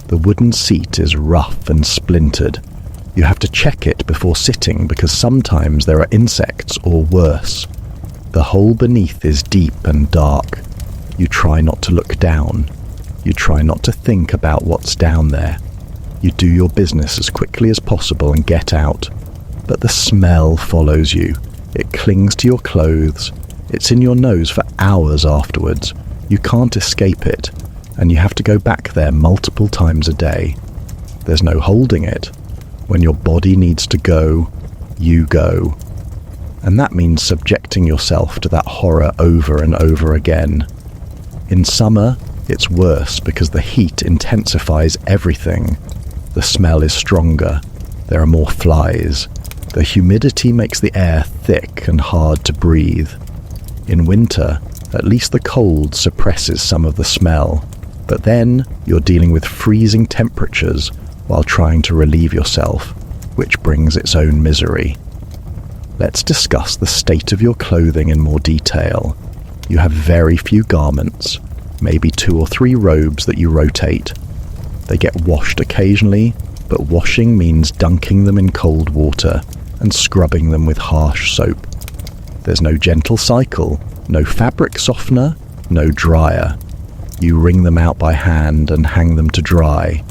The wooden seat is rough and splintered. You have to check it before sitting because sometimes there are insects or worse. The hole beneath is deep and dark. You try not to look down. You try not to think about what's down there. You do your business as quickly as possible and get out. But the smell follows you. It clings to your clothes. It's in your nose for hours afterwards. You can't escape it, and you have to go back there multiple times a day. There's no holding it. When your body needs to go, you go. And that means subjecting yourself to that horror over and over again. In summer, it's worse because the heat intensifies everything. The smell is stronger. There are more flies. The humidity makes the air thick and hard to breathe. In winter, at least the cold suppresses some of the smell, but then you're dealing with freezing temperatures while trying to relieve yourself, which brings its own misery. Let's discuss the state of your clothing in more detail. You have very few garments, maybe 2 or 3 robes that you rotate. They get washed occasionally, but washing means dunking them in cold water and scrubbing them with harsh soap. There's no gentle cycle, no fabric softener, no dryer. You wring them out by hand and hang them to dry.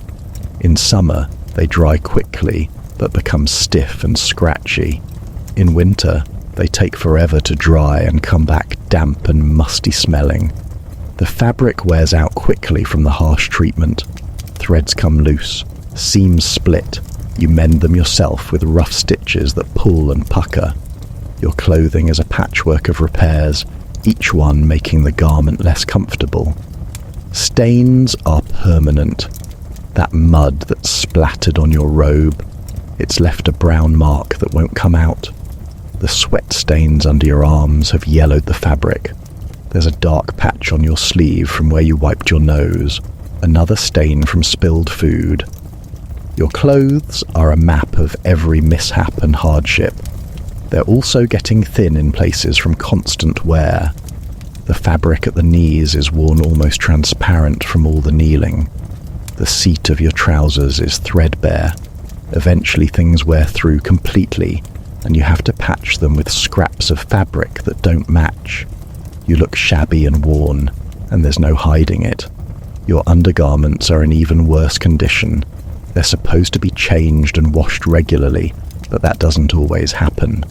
In summer, they dry quickly but become stiff and scratchy. In winter, they take forever to dry and come back damp and musty smelling. The fabric wears out quickly from the harsh treatment. Threads come loose, seams split. You mend them yourself with rough stitches that pull and pucker. Your clothing is a patchwork of repairs, each one making the garment less comfortable. Stains are permanent. That mud that's splattered on your robe, it's left a brown mark that won't come out. The sweat stains under your arms have yellowed the fabric. There's a dark patch on your sleeve from where you wiped your nose, another stain from spilled food. Your clothes are a map of every mishap and hardship. They're also getting thin in places from constant wear. The fabric at the knees is worn almost transparent from all the kneeling. The seat of your trousers is threadbare. Eventually things wear through completely, and you have to patch them with scraps of fabric that don't match. You look shabby and worn, and there's no hiding it. Your undergarments are in even worse condition. They're supposed to be changed and washed regularly, but that doesn't always happen.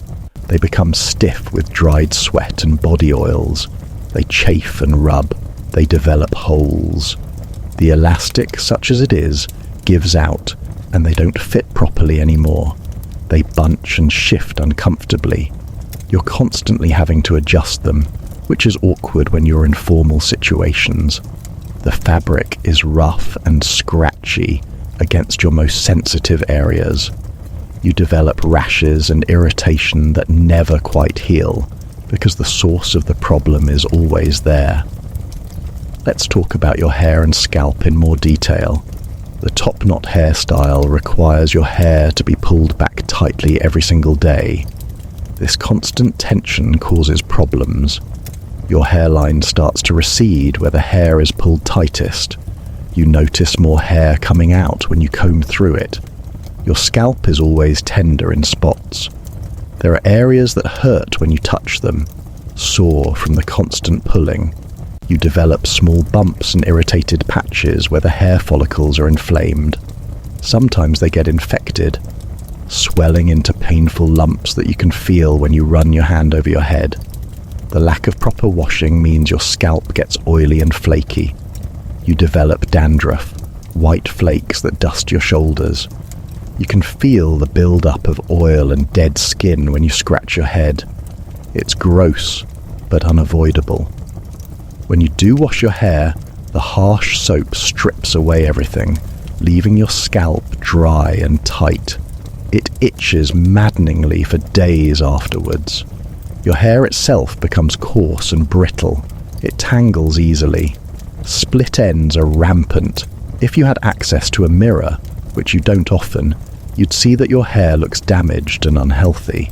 They become stiff with dried sweat and body oils. They chafe and rub. They develop holes. The elastic, such as it is, gives out, and they don't fit properly anymore. They bunch and shift uncomfortably. You're constantly having to adjust them, which is awkward when you're in formal situations. The fabric is rough and scratchy against your most sensitive areas. You develop rashes and irritation that never quite heal because the source of the problem is always there. Let's talk about your hair and scalp in more detail. The top knot hairstyle requires your hair to be pulled back tightly every single day. This constant tension causes problems. Your hairline starts to recede where the hair is pulled tightest. You notice more hair coming out when you comb through it. Your scalp is always tender in spots. There are areas that hurt when you touch them, sore from the constant pulling. You develop small bumps and irritated patches where the hair follicles are inflamed. Sometimes they get infected, swelling into painful lumps that you can feel when you run your hand over your head. The lack of proper washing means your scalp gets oily and flaky. You develop dandruff, white flakes that dust your shoulders. You can feel the build-up of oil and dead skin when you scratch your head. It's gross, but unavoidable. When you do wash your hair, the harsh soap strips away everything, leaving your scalp dry and tight. It itches maddeningly for days afterwards. Your hair itself becomes coarse and brittle. It tangles easily. Split ends are rampant. If you had access to a mirror, which you don't often, you'd see that your hair looks damaged and unhealthy.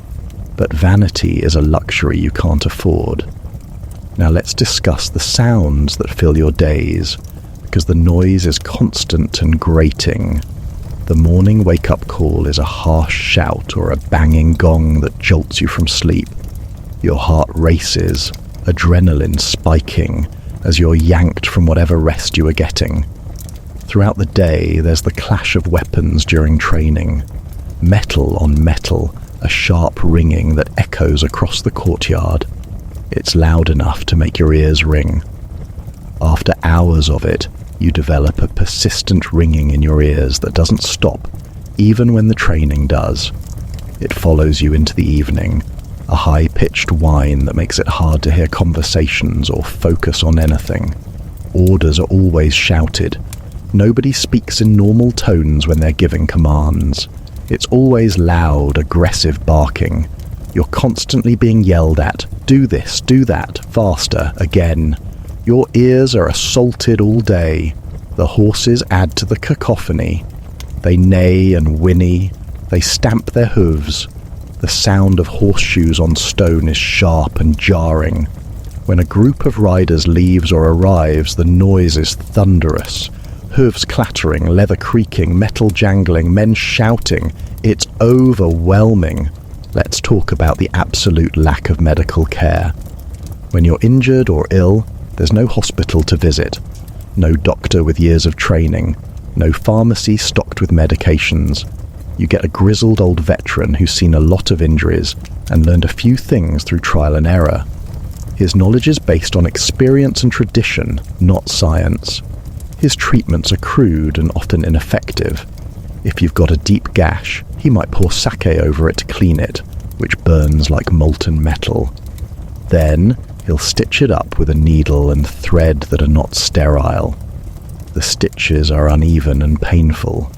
But vanity is a luxury you can't afford. Now let's discuss the sounds that fill your days, because the noise is constant and grating. The morning wake-up call is a harsh shout or a banging gong that jolts you from sleep. Your heart races, adrenaline spiking, as you're yanked from whatever rest you are getting. Throughout the day, there's the clash of weapons during training. Metal on metal, a sharp ringing that echoes across the courtyard. It's loud enough to make your ears ring. After hours of it, you develop a persistent ringing in your ears that doesn't stop, even when the training does. It follows you into the evening, a high-pitched whine that makes it hard to hear conversations or focus on anything. Orders are always shouted. Nobody speaks in normal tones when they're giving commands. It's always loud, aggressive barking. You're constantly being yelled at. Do this, do that, faster, again. Your ears are assaulted all day. The horses add to the cacophony. They neigh and whinny. They stamp their hooves. The sound of horseshoes on stone is sharp and jarring. When a group of riders leaves or arrives, the noise is thunderous. Hooves clattering, leather creaking, metal jangling, men shouting. It's overwhelming. Let's talk about the absolute lack of medical care. When you're injured or ill, there's no hospital to visit, no doctor with years of training, no pharmacy stocked with medications. You get a grizzled old veteran who's seen a lot of injuries and learned a few things through trial and error. His knowledge is based on experience and tradition, not science. His treatments are crude and often ineffective. If you've got a deep gash, he might pour sake over it to clean it, which burns like molten metal. Then, he'll stitch it up with a needle and thread that are not sterile. The stitches are uneven and painful.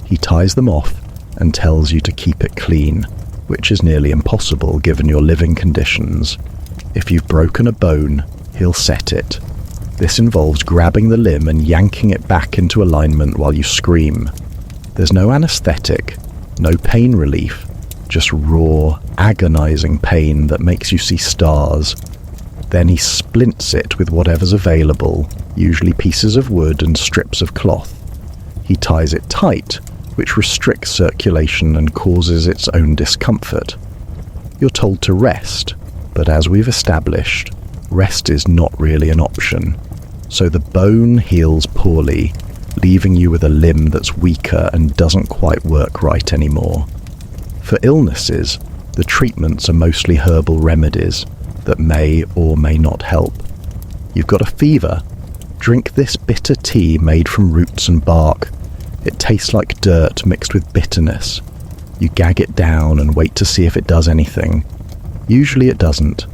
He ties them off and tells you to keep it clean, which is nearly impossible given your living conditions. If you've broken a bone, he'll set it. This involves grabbing the limb and yanking it back into alignment while you scream. There's no anesthetic, no pain relief, just raw, agonizing pain that makes you see stars. Then he splints it with whatever's available, usually pieces of wood and strips of cloth. He ties it tight, which restricts circulation and causes its own discomfort. You're told to rest, but as we've established, rest is not really an option. So the bone heals poorly, leaving you with a limb that's weaker and doesn't quite work right anymore. For illnesses, the treatments are mostly herbal remedies that may or may not help. You've got a fever? Drink this bitter tea made from roots and bark. It tastes like dirt mixed with bitterness. You gag it down and wait to see if it does anything. Usually it doesn't.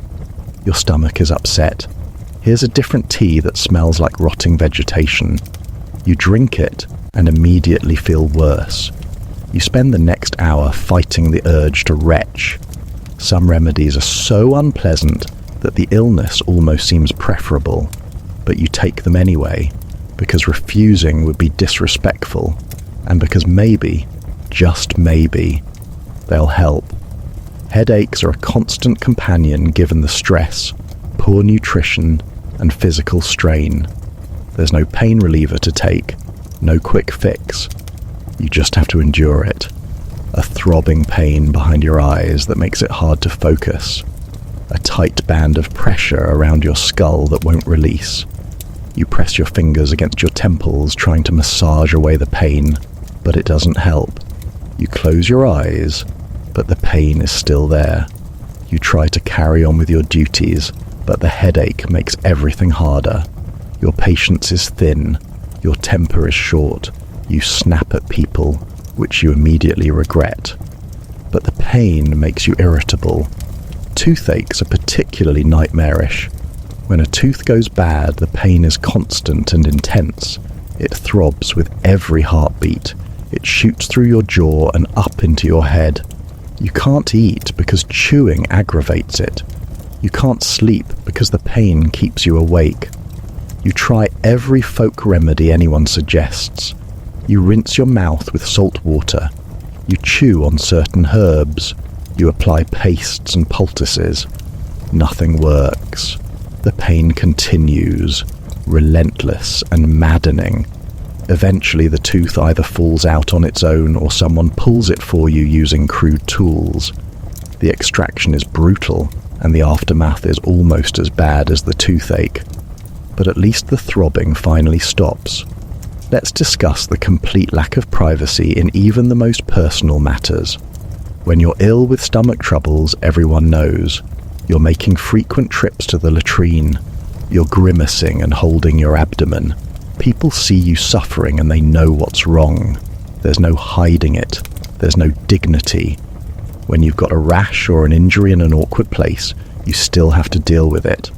Your stomach is upset. Here's a different tea that smells like rotting vegetation. You drink it and immediately feel worse. You spend the next hour fighting the urge to retch. Some remedies are so unpleasant that the illness almost seems preferable, but you take them anyway, because refusing would be disrespectful, and because maybe, just maybe, they'll help. Headaches are a constant companion given the stress, poor nutrition, and physical strain. There's no pain reliever to take, no quick fix. You just have to endure it. A throbbing pain behind your eyes that makes it hard to focus. A tight band of pressure around your skull that won't release. You press your fingers against your temples trying to massage away the pain, but it doesn't help. You close your eyes, but the pain is still there. You try to carry on with your duties, but the headache makes everything harder. Your patience is thin, your temper is short, you snap at people, which you immediately regret. But the pain makes you irritable. Toothaches are particularly nightmarish. When a tooth goes bad, the pain is constant and intense. It throbs with every heartbeat. It shoots through your jaw and up into your head. You can't eat because chewing aggravates it. You can't sleep because the pain keeps you awake. You try every folk remedy anyone suggests. You rinse your mouth with salt water. You chew on certain herbs. You apply pastes and poultices. Nothing works. The pain continues, relentless and maddening. Eventually the tooth either falls out on its own or someone pulls it for you using crude tools. The extraction is brutal, and the aftermath is almost as bad as the toothache. But at least the throbbing finally stops. Let's discuss the complete lack of privacy in even the most personal matters. When you're ill with stomach troubles, everyone knows. You're making frequent trips to the latrine. You're grimacing and holding your abdomen. People see you suffering and they know what's wrong. There's no hiding it. There's no dignity. When you've got a rash or an injury in an awkward place, you still have to deal with it.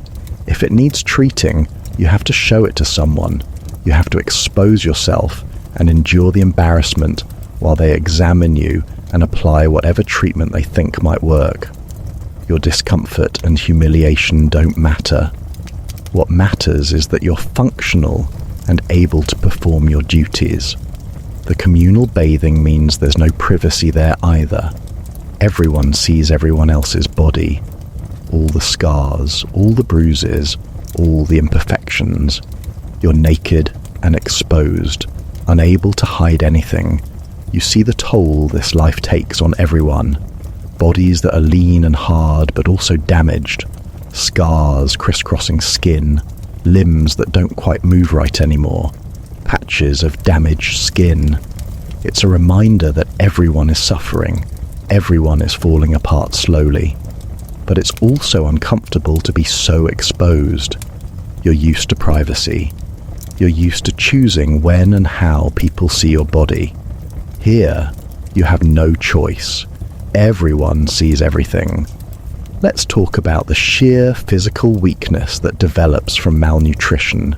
If it needs treating, you have to show it to someone. You have to expose yourself and endure the embarrassment while they examine you and apply whatever treatment they think might work. Your discomfort and humiliation don't matter. What matters is that you're functional and able to perform your duties. The communal bathing means there's no privacy there either. Everyone sees everyone else's body. All the scars, all the bruises, all the imperfections. You're naked and exposed, unable to hide anything. You see the toll this life takes on everyone. Bodies that are lean and hard but also damaged. Scars crisscrossing skin. Limbs that don't quite move right anymore. Patches of damaged skin. It's a reminder that everyone is suffering. Everyone is falling apart slowly. But it's also uncomfortable to be so exposed. You're used to privacy. You're used to choosing when and how people see your body. Here, you have no choice. Everyone sees everything. Let's talk about the sheer physical weakness that develops from malnutrition.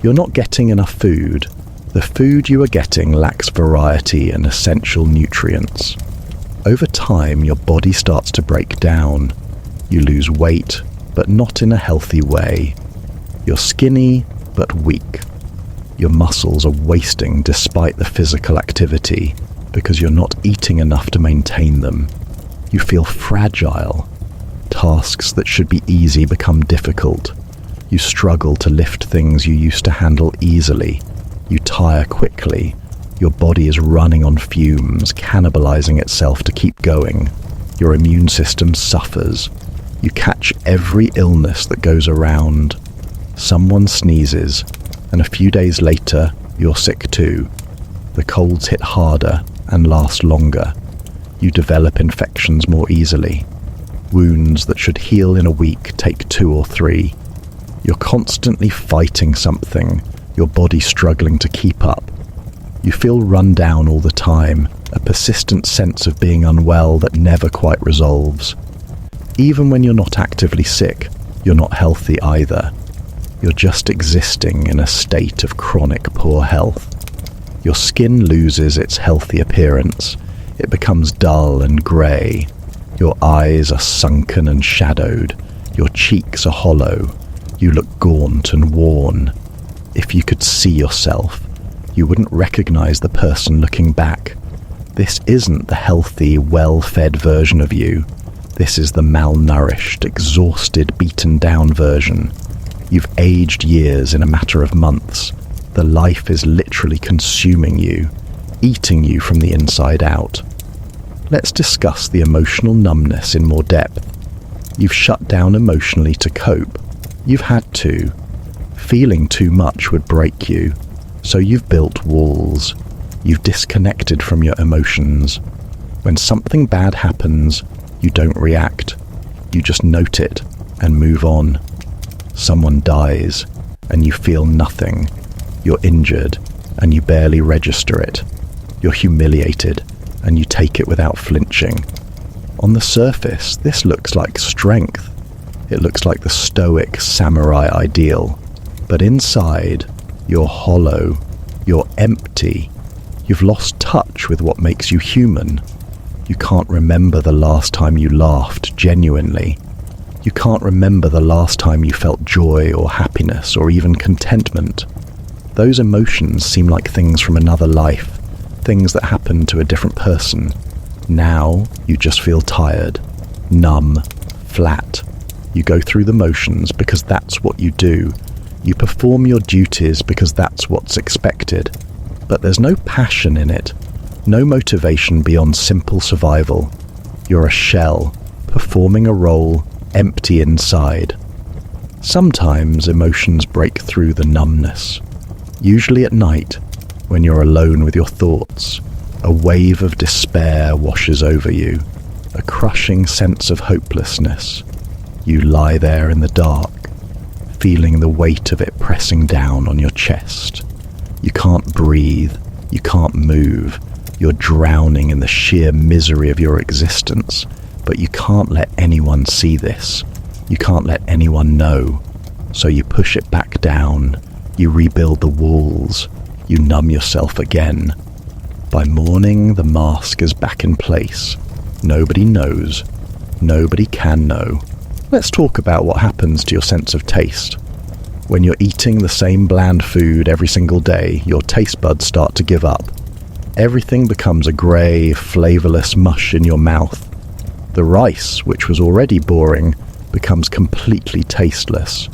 You're not getting enough food. The food you are getting lacks variety and essential nutrients. Over time, your body starts to break down. You lose weight, but not in a healthy way. You're skinny, but weak. Your muscles are wasting despite the physical activity because you're not eating enough to maintain them. You feel fragile. Tasks that should be easy become difficult. You struggle to lift things you used to handle easily. You tire quickly. Your body is running on fumes, cannibalizing itself to keep going. Your immune system suffers. You catch every illness that goes around. Someone sneezes, and a few days later, you're sick too. The colds hit harder and last longer. You develop infections more easily. Wounds that should heal in a week take 2 or 3. You're constantly fighting something, your body struggling to keep up. You feel run down all the time, a persistent sense of being unwell that never quite resolves. Even when you're not actively sick, you're not healthy either. You're just existing in a state of chronic poor health. Your skin loses its healthy appearance. It becomes dull and grey. Your eyes are sunken and shadowed. Your cheeks are hollow. You look gaunt and worn. If you could see yourself, you wouldn't recognize the person looking back. This isn't the healthy, well-fed version of you. This is the malnourished, exhausted, beaten-down version. You've aged years in a matter of months. The life is literally consuming you, eating you from the inside out. Let's discuss the emotional numbness in more depth. You've shut down emotionally to cope. You've had to. Feeling too much would break you, so you've built walls. You've disconnected from your emotions. When something bad happens, you don't react. You just note it and move on. Someone dies, and you feel nothing. You're injured, and you barely register it. You're humiliated, and you take it without flinching. On the surface, this looks like strength. It looks like the stoic samurai ideal. But inside, you're hollow. You're empty. You've lost touch with what makes you human. You can't remember the last time you laughed genuinely. You can't remember the last time you felt joy or happiness or even contentment. Those emotions seem like things from another life, things that happened to a different person. Now, you just feel tired, numb, flat. You go through the motions because that's what you do. You perform your duties because that's what's expected. But there's no passion in it, no motivation beyond simple survival. You're a shell, performing a role, empty inside. Sometimes emotions break through the numbness. Usually at night, when you're alone with your thoughts, a wave of despair washes over you, a crushing sense of hopelessness. You lie there in the dark, feeling the weight of it pressing down on your chest. You can't breathe, you can't move, You're drowning in the sheer misery of your existence, but you can't let anyone see this. You can't let anyone know. So you push it back down, you rebuild the walls, you numb yourself again. By morning, the mask is back in place. Nobody knows. Nobody can know. Let's talk about what happens to your sense of taste. When you're eating the same bland food every single day, your taste buds start to give up. Everything becomes a grey, flavourless mush in your mouth. The rice, which was already boring, becomes completely tasteless.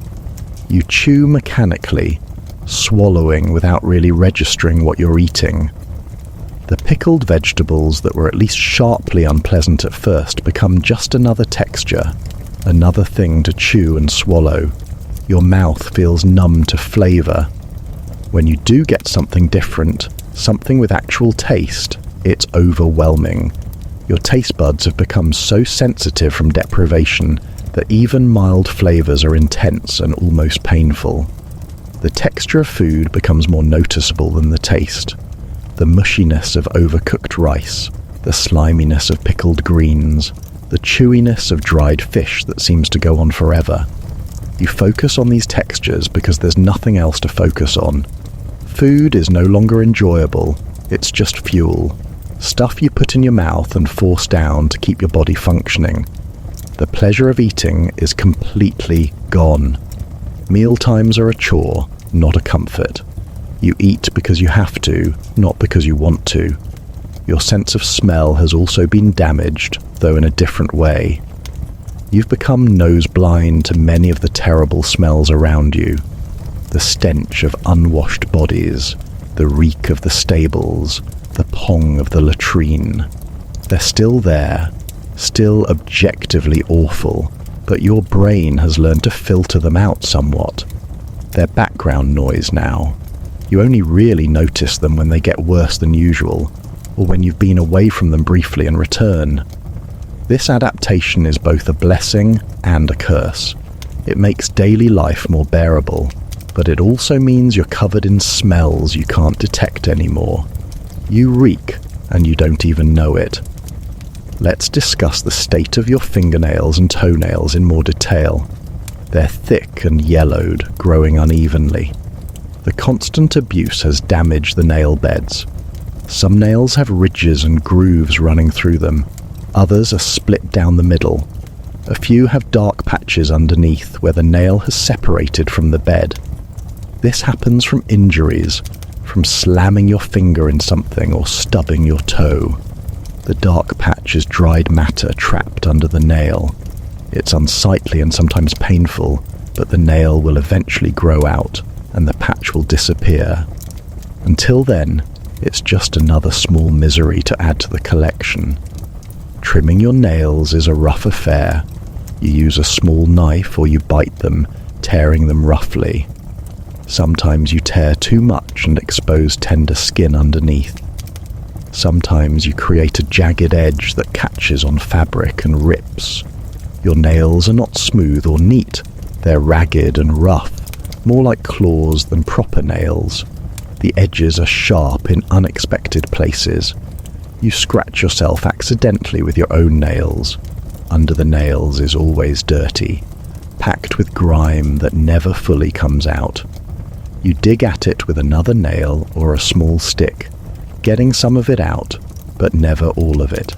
You chew mechanically, swallowing without really registering what you're eating. The pickled vegetables that were at least sharply unpleasant at first become just another texture, another thing to chew and swallow. Your mouth feels numb to flavour. When you do get something different, something with actual taste, it's overwhelming. Your taste buds have become so sensitive from deprivation that even mild flavours are intense and almost painful. The texture of food becomes more noticeable than the taste. The mushiness of overcooked rice, the sliminess of pickled greens, the chewiness of dried fish that seems to go on forever. You focus on these textures because there's nothing else to focus on. Food is no longer enjoyable, it's just fuel. Stuff you put in your mouth and force down to keep your body functioning. The pleasure of eating is completely gone. Mealtimes are a chore, not a comfort. You eat because you have to, not because you want to. Your sense of smell has also been damaged, though in a different way. You've become nose blind to many of the terrible smells around you. The stench of unwashed bodies, the reek of the stables, the pong of the latrine. They're still there, still objectively awful, but your brain has learned to filter them out somewhat. They're background noise now. You only really notice them when they get worse than usual, or when you've been away from them briefly and return. This adaptation is both a blessing and a curse. It makes daily life more bearable, but it also means you're covered in smells you can't detect anymore. You reek, and you don't even know it. Let's discuss the state of your fingernails and toenails in more detail. They're thick and yellowed, growing unevenly. The constant abuse has damaged the nail beds. Some nails have ridges and grooves running through them. Others are split down the middle. A few have dark patches underneath where the nail has separated from the bed. This happens from injuries, from slamming your finger in something or stubbing your toe. The dark patch is dried matter trapped under the nail. It's unsightly and sometimes painful, but the nail will eventually grow out and the patch will disappear. Until then, it's just another small misery to add to the collection. Trimming your nails is a rough affair. You use a small knife or you bite them, tearing them roughly. Sometimes you tear too much and expose tender skin underneath. Sometimes you create a jagged edge that catches on fabric and rips. Your nails are not smooth or neat. They're ragged and rough, more like claws than proper nails. The edges are sharp in unexpected places. You scratch yourself accidentally with your own nails. Under the nails is always dirty, packed with grime that never fully comes out. You dig at it with another nail or a small stick, getting some of it out, but never all of it.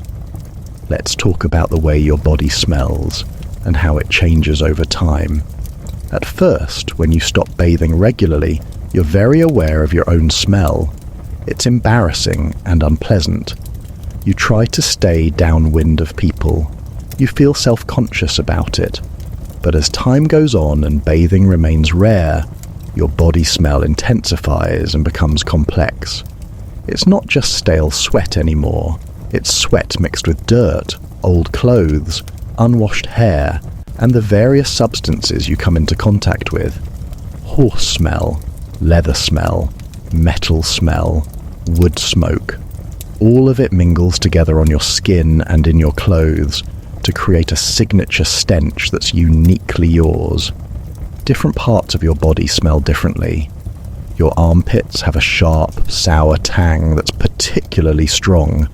Let's talk about the way your body smells and how it changes over time. At first, when you stop bathing regularly, you're very aware of your own smell. It's embarrassing and unpleasant. You try to stay downwind of people. You feel self-conscious about it. But as time goes on and bathing remains rare, your body smell intensifies and becomes complex. It's not just stale sweat anymore. It's sweat mixed with dirt, old clothes, unwashed hair, and the various substances you come into contact with. Horse smell, leather smell, metal smell, wood smoke. All of it mingles together on your skin and in your clothes to create a signature stench that's uniquely yours. Different parts of your body smell differently. Your armpits have a sharp, sour tang that's particularly strong.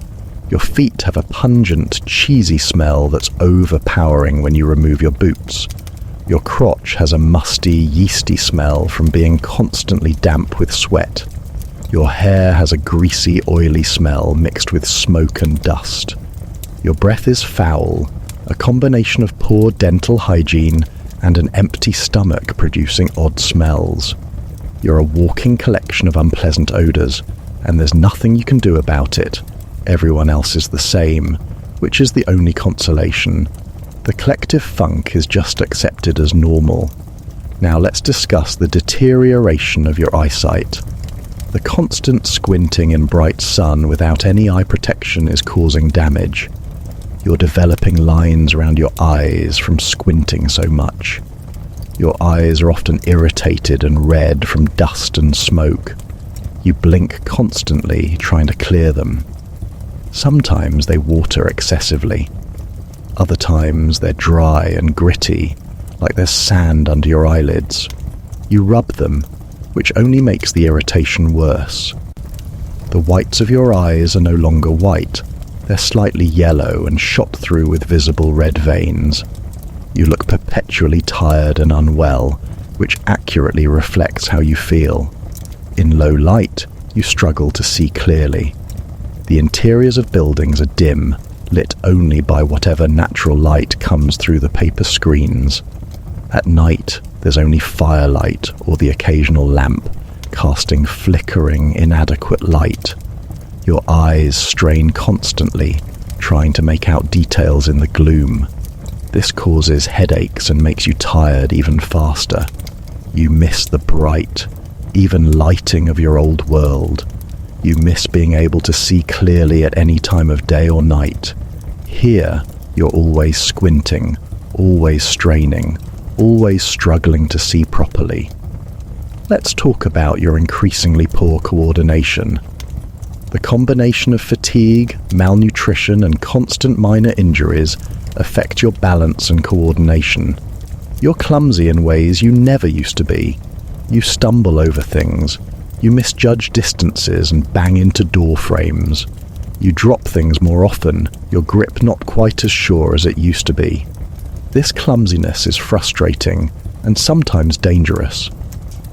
Your feet have a pungent, cheesy smell that's overpowering when you remove your boots. Your crotch has a musty, yeasty smell from being constantly damp with sweat. Your hair has a greasy, oily smell mixed with smoke and dust. Your breath is foul, a combination of poor dental hygiene and an empty stomach producing odd smells. You're a walking collection of unpleasant odours, and there's nothing you can do about it. Everyone else is the same, which is the only consolation. The collective funk is just accepted as normal. Now let's discuss the deterioration of your eyesight. The constant squinting in bright sun without any eye protection is causing damage. You're developing lines around your eyes from squinting so much. Your eyes are often irritated and red from dust and smoke. You blink constantly, trying to clear them. Sometimes they water excessively. Other times they're dry and gritty, like there's sand under your eyelids. You rub them, which only makes the irritation worse. The whites of your eyes are no longer white. They're slightly yellow and shot through with visible red veins. You look perpetually tired and unwell, which accurately reflects how you feel. In low light, you struggle to see clearly. The interiors of buildings are dim, lit only by whatever natural light comes through the paper screens. At night, there's only firelight or the occasional lamp, casting flickering, inadequate light. Your eyes strain constantly, trying to make out details in the gloom. This causes headaches and makes you tired even faster. You miss the bright, even lighting of your old world. You miss being able to see clearly at any time of day or night. Here, you're always squinting, always straining, always struggling to see properly. Let's talk about your increasingly poor coordination. The combination of fatigue, malnutrition, and constant minor injuries affect your balance and coordination. You're clumsy in ways you never used to be. You stumble over things. You misjudge distances and bang into door frames. You drop things more often, your grip not quite as sure as it used to be. This clumsiness is frustrating and sometimes dangerous.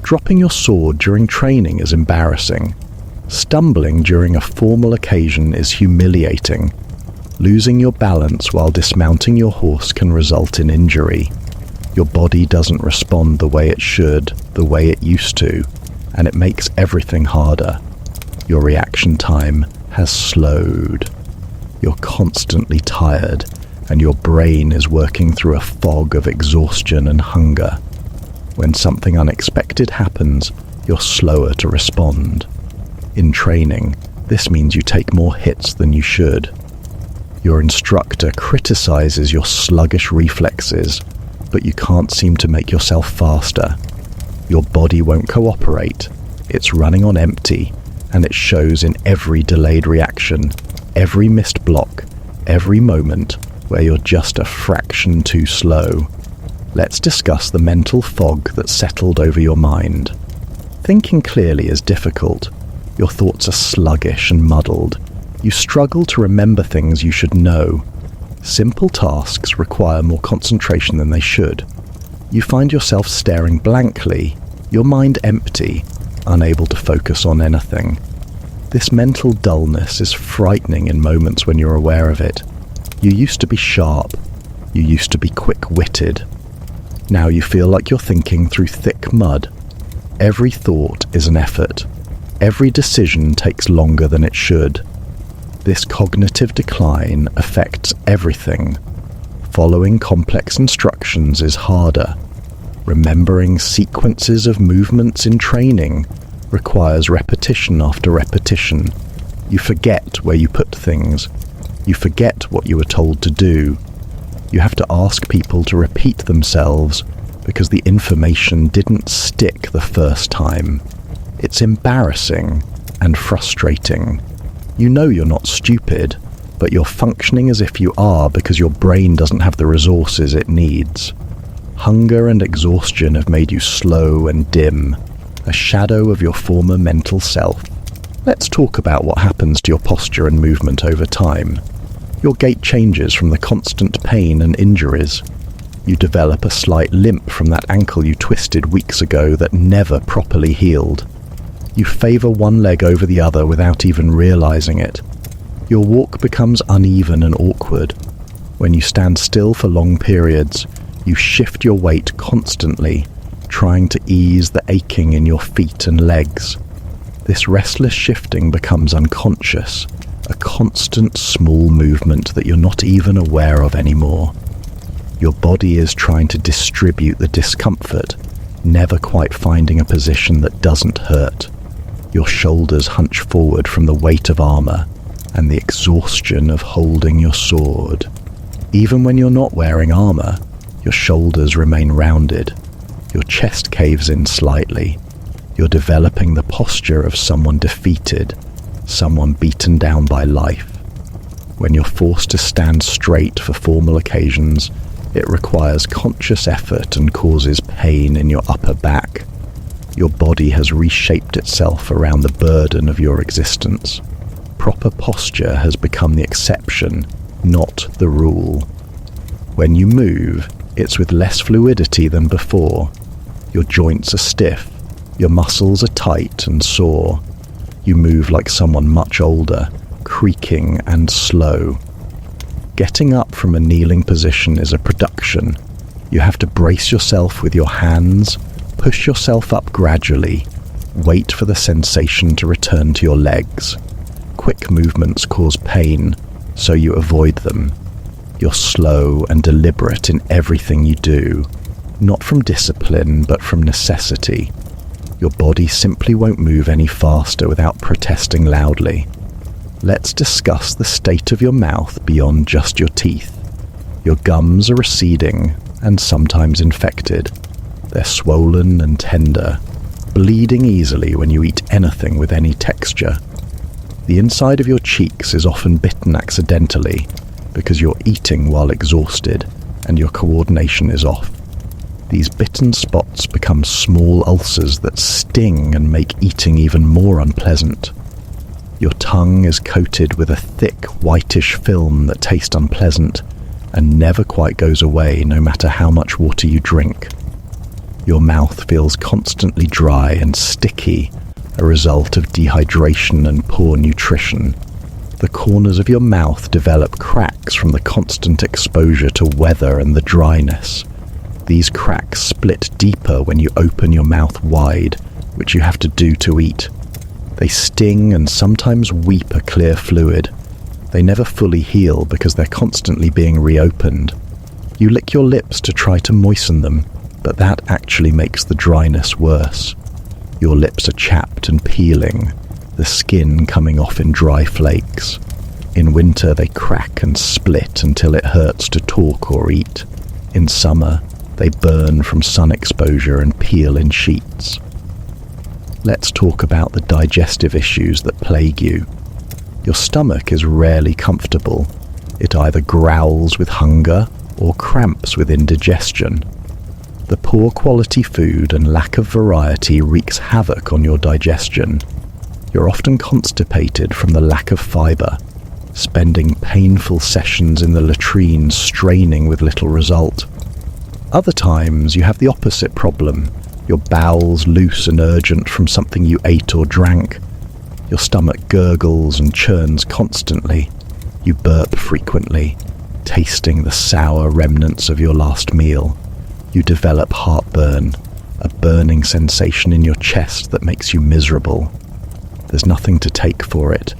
Dropping your sword during training is embarrassing. Stumbling during a formal occasion is humiliating. Losing your balance while dismounting your horse can result in injury. Your body doesn't respond the way it should, the way it used to, and it makes everything harder. Your reaction time has slowed. You're constantly tired, and your brain is working through a fog of exhaustion and hunger. When something unexpected happens, you're slower to respond. In training, this means you take more hits than you should. Your instructor criticizes your sluggish reflexes, but you can't seem to make yourself faster. Your body won't cooperate. It's running on empty, and it shows in every delayed reaction, every missed block, every moment where you're just a fraction too slow. Let's discuss the mental fog that's settled over your mind. Thinking clearly is difficult. Your thoughts are sluggish and muddled. You struggle to remember things you should know. Simple tasks require more concentration than they should. You find yourself staring blankly, your mind empty, unable to focus on anything. This mental dullness is frightening in moments when you're aware of it. You used to be sharp. You used to be quick-witted. Now you feel like you're thinking through thick mud. Every thought is an effort. Every decision takes longer than it should. This cognitive decline affects everything. Following complex instructions is harder. Remembering sequences of movements in training requires repetition after repetition. You forget where you put things. You forget what you were told to do. You have to ask people to repeat themselves because the information didn't stick the first time. It's embarrassing and frustrating. You know you're not stupid, but you're functioning as if you are because your brain doesn't have the resources it needs. Hunger and exhaustion have made you slow and dim, a shadow of your former mental self. Let's talk about what happens to your posture and movement over time. Your gait changes from the constant pain and injuries. You develop a slight limp from that ankle you twisted weeks ago that never properly healed. You favor one leg over the other without even realizing it. Your walk becomes uneven and awkward. When you stand still for long periods, you shift your weight constantly, trying to ease the aching in your feet and legs. This restless shifting becomes unconscious, a constant small movement that you're not even aware of anymore. Your body is trying to distribute the discomfort, never quite finding a position that doesn't hurt. Your shoulders hunch forward from the weight of armor and the exhaustion of holding your sword. Even when you're not wearing armor, your shoulders remain rounded. Your chest caves in slightly. You're developing the posture of someone defeated, someone beaten down by life. When you're forced to stand straight for formal occasions, it requires conscious effort and causes pain in your upper back. Your body has reshaped itself around the burden of your existence. Proper posture has become the exception, not the rule. When you move, it's with less fluidity than before. Your joints are stiff, your muscles are tight and sore. You move like someone much older, creaking and slow. Getting up from a kneeling position is a production. You have to brace yourself with your hands, push yourself up gradually, wait for the sensation to return to your legs. Quick movements cause pain, so you avoid them. You're slow and deliberate in everything you do, not from discipline, but from necessity. Your body simply won't move any faster without protesting loudly. Let's discuss the state of your mouth beyond just your teeth. Your gums are receding and sometimes infected. They're swollen and tender, bleeding easily when you eat anything with any texture. The inside of your cheeks is often bitten accidentally because you're eating while exhausted and your coordination is off. These bitten spots become small ulcers that sting and make eating even more unpleasant. Your tongue is coated with a thick, whitish film that tastes unpleasant and never quite goes away no matter how much water you drink. Your mouth feels constantly dry and sticky, a result of dehydration and poor nutrition. The corners of your mouth develop cracks from the constant exposure to weather and the dryness. These cracks split deeper when you open your mouth wide, which you have to do to eat. They sting and sometimes weep a clear fluid. They never fully heal because they're constantly being reopened. You lick your lips to try to moisten them, but that actually makes the dryness worse. Your lips are chapped and peeling, the skin coming off in dry flakes. In winter they crack and split until it hurts to talk or eat. In summer, they burn from sun exposure and peel in sheets. Let's talk about the digestive issues that plague you. Your stomach is rarely comfortable. It either growls with hunger or cramps with indigestion. The poor quality food and lack of variety wreaks havoc on your digestion. You're often constipated from the lack of fiber, spending painful sessions in the latrine straining with little result. Other times you have the opposite problem. Your bowels loose and urgent from something you ate or drank. Your stomach gurgles and churns constantly. You burp frequently, tasting the sour remnants of your last meal. You develop heartburn, a burning sensation in your chest that makes you miserable. There's nothing to take for it.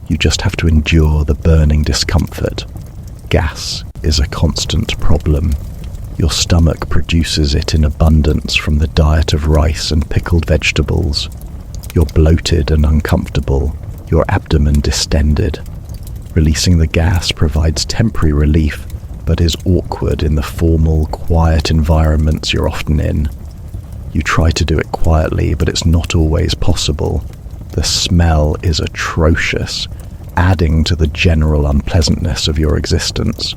You just have to endure the burning discomfort. Gas is a constant problem. Your stomach produces it in abundance from the diet of rice and pickled vegetables. You're bloated and uncomfortable, your abdomen distended. Releasing the gas provides temporary relief, but is awkward in the formal, quiet environments you're often in. You try to do it quietly, but it's not always possible. The smell is atrocious, adding to the general unpleasantness of your existence.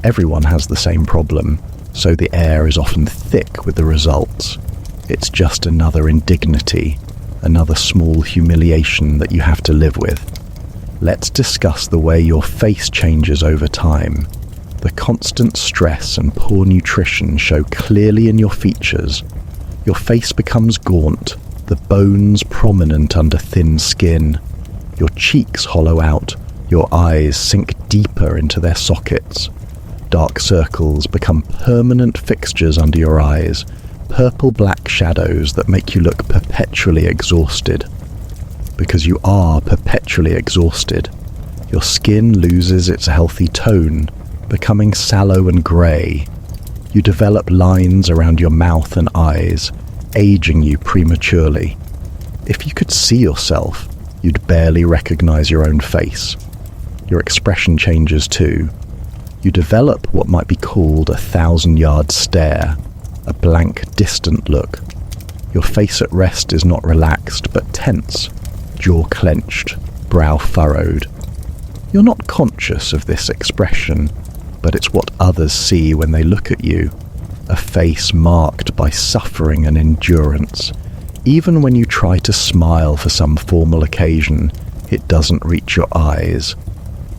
Everyone has the same problem, so the air is often thick with the results. It's just another indignity, another small humiliation that you have to live with. Let's discuss the way your face changes over time. The constant stress and poor nutrition show clearly in your features. Your face becomes gaunt, the bones prominent under thin skin. Your cheeks hollow out, your eyes sink deeper into their sockets. Dark circles become permanent fixtures under your eyes, purple-black shadows that make you look perpetually exhausted. Because you are perpetually exhausted, your skin loses its healthy tone, becoming sallow and grey. You develop lines around your mouth and eyes, aging you prematurely. If you could see yourself, you'd barely recognize your own face. Your expression changes too. You develop what might be called a 1,000-yard stare, a blank, distant look. Your face at rest is not relaxed, but tense, jaw clenched, brow furrowed. You're not conscious of this expression, but it's what others see when they look at you. A face marked by suffering and endurance. Even when you try to smile for some formal occasion, it doesn't reach your eyes.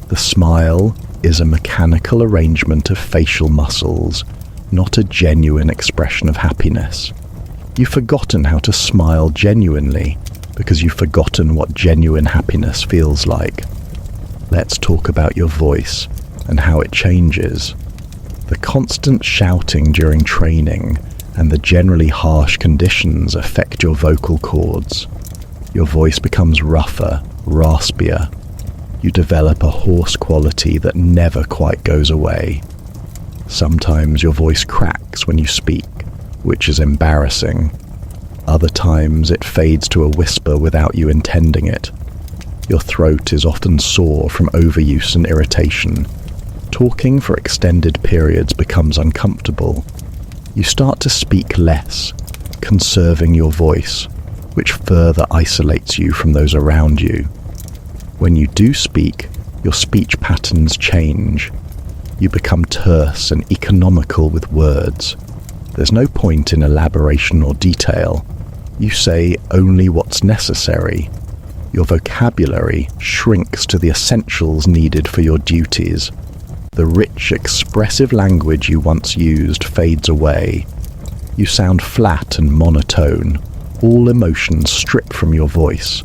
The smile is a mechanical arrangement of facial muscles, not a genuine expression of happiness. You've forgotten how to smile genuinely because you've forgotten what genuine happiness feels like. Let's talk about your voice and how it changes. The constant shouting during training and the generally harsh conditions affect your vocal cords. Your voice becomes rougher, raspier. You develop a hoarse quality that never quite goes away. Sometimes your voice cracks when you speak, which is embarrassing. Other times it fades to a whisper without you intending it. Your throat is often sore from overuse and irritation. Talking for extended periods becomes uncomfortable. You start to speak less, conserving your voice, which further isolates you from those around you. When you do speak, your speech patterns change. You become terse and economical with words. There's no point in elaboration or detail. You say only what's necessary. Your vocabulary shrinks to the essentials needed for your duties. The rich, expressive language you once used fades away. You sound flat and monotone, all emotions stripped from your voice.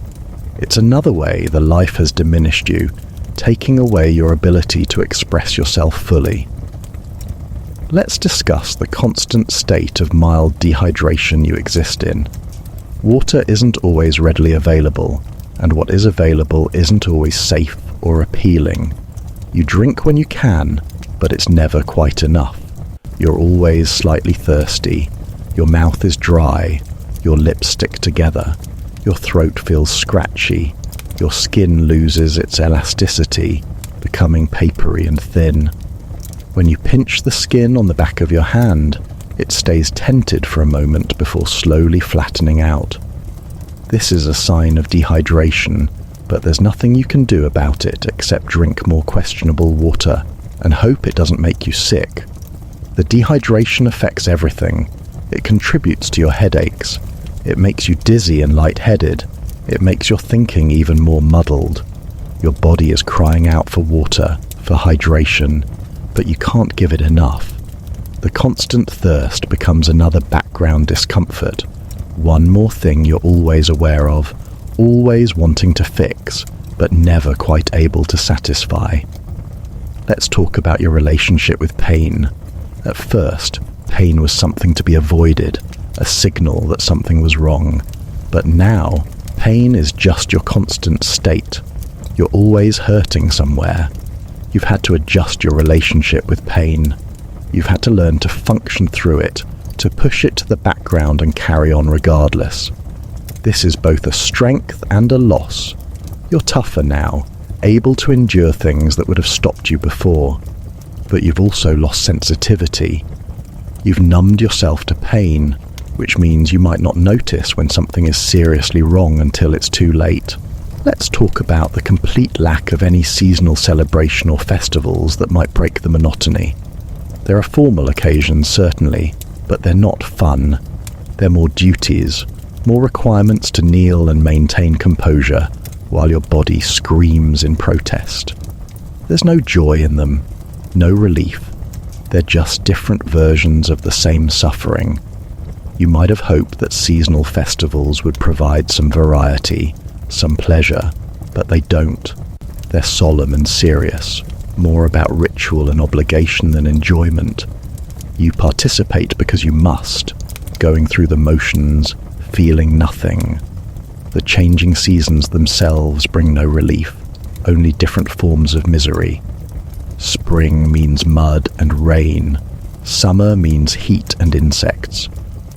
It's another way the life has diminished you, taking away your ability to express yourself fully. Let's discuss the constant state of mild dehydration you exist in. Water isn't always readily available, and what is available isn't always safe or appealing. You drink when you can, but it's never quite enough. You're always slightly thirsty. Your mouth is dry. Your lips stick together. Your throat feels scratchy. Your skin loses its elasticity, becoming papery and thin. When you pinch the skin on the back of your hand, it stays tented for a moment before slowly flattening out. This is a sign of dehydration, but there's nothing you can do about it except drink more questionable water and hope it doesn't make you sick. The dehydration affects everything. It contributes to your headaches. It makes you dizzy and lightheaded. It makes your thinking even more muddled. Your body is crying out for water, for hydration, but you can't give it enough. The constant thirst becomes another background discomfort. One more thing you're always aware of, always wanting to fix, but never quite able to satisfy. Let's talk about your relationship with pain. At first, pain was something to be avoided, a signal that something was wrong. But now, pain is just your constant state. You're always hurting somewhere. You've had to adjust your relationship with pain. You've had to learn to function through it, to push it to the background and carry on regardless. This is both a strength and a loss. You're tougher now, able to endure things that would have stopped you before. But you've also lost sensitivity. You've numbed yourself to pain, which means you might not notice when something is seriously wrong until it's too late. Let's talk about the complete lack of any seasonal celebration or festivals that might break the monotony. There are formal occasions, certainly, but they're not fun. They're more duties, more requirements to kneel and maintain composure while your body screams in protest. There's no joy in them, no relief. They're just different versions of the same suffering. You might have hoped that seasonal festivals would provide some variety, some pleasure, but they don't. They're solemn and serious, more about ritual and obligation than enjoyment. You participate because you must, going through the motions, feeling nothing. The changing seasons themselves bring no relief, only different forms of misery. Spring means mud and rain. Summer means heat and insects.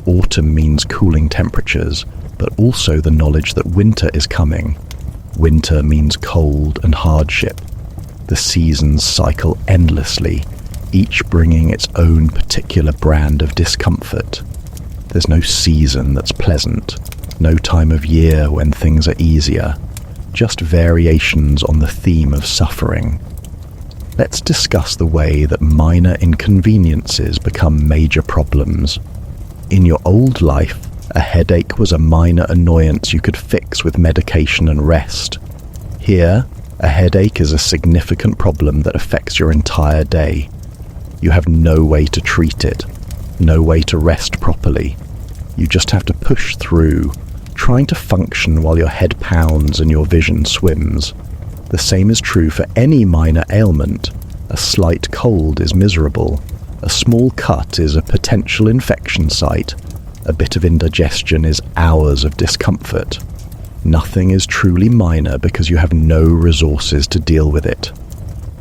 Autumn means cooling temperatures, but also the knowledge that winter is coming. Winter means cold and hardship. The seasons cycle endlessly, each bringing its own particular brand of discomfort. There's no season that's pleasant, no time of year when things are easier, just variations on the theme of suffering. Let's discuss the way that minor inconveniences become major problems. In your old life, a headache was a minor annoyance you could fix with medication and rest. Here, a headache is a significant problem that affects your entire day. You have no way to treat it, no way to rest properly. You just have to push through, trying to function while your head pounds and your vision swims. The same is true for any minor ailment. A slight cold is miserable. A small cut is a potential infection site. A bit of indigestion is hours of discomfort. Nothing is truly minor because you have no resources to deal with it.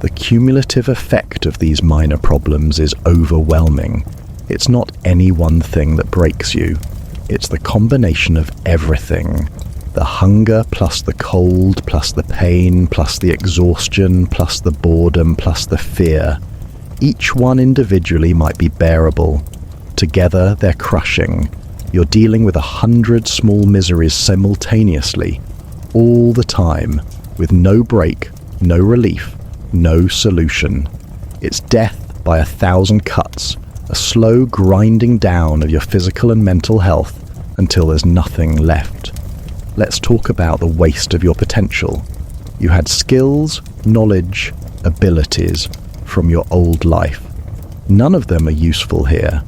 The cumulative effect of these minor problems is overwhelming. It's not any one thing that breaks you. It's the combination of everything. The hunger plus the cold plus the pain plus the exhaustion plus the boredom plus the fear. Each one individually might be bearable. Together they're crushing. You're dealing with 100 small miseries simultaneously, all the time, with no break, no relief, no solution. It's death by 1,000 cuts, a slow grinding down of your physical and mental health until there's nothing left. Let's talk about the waste of your potential. You had skills, knowledge, abilities from your old life. None of them are useful here.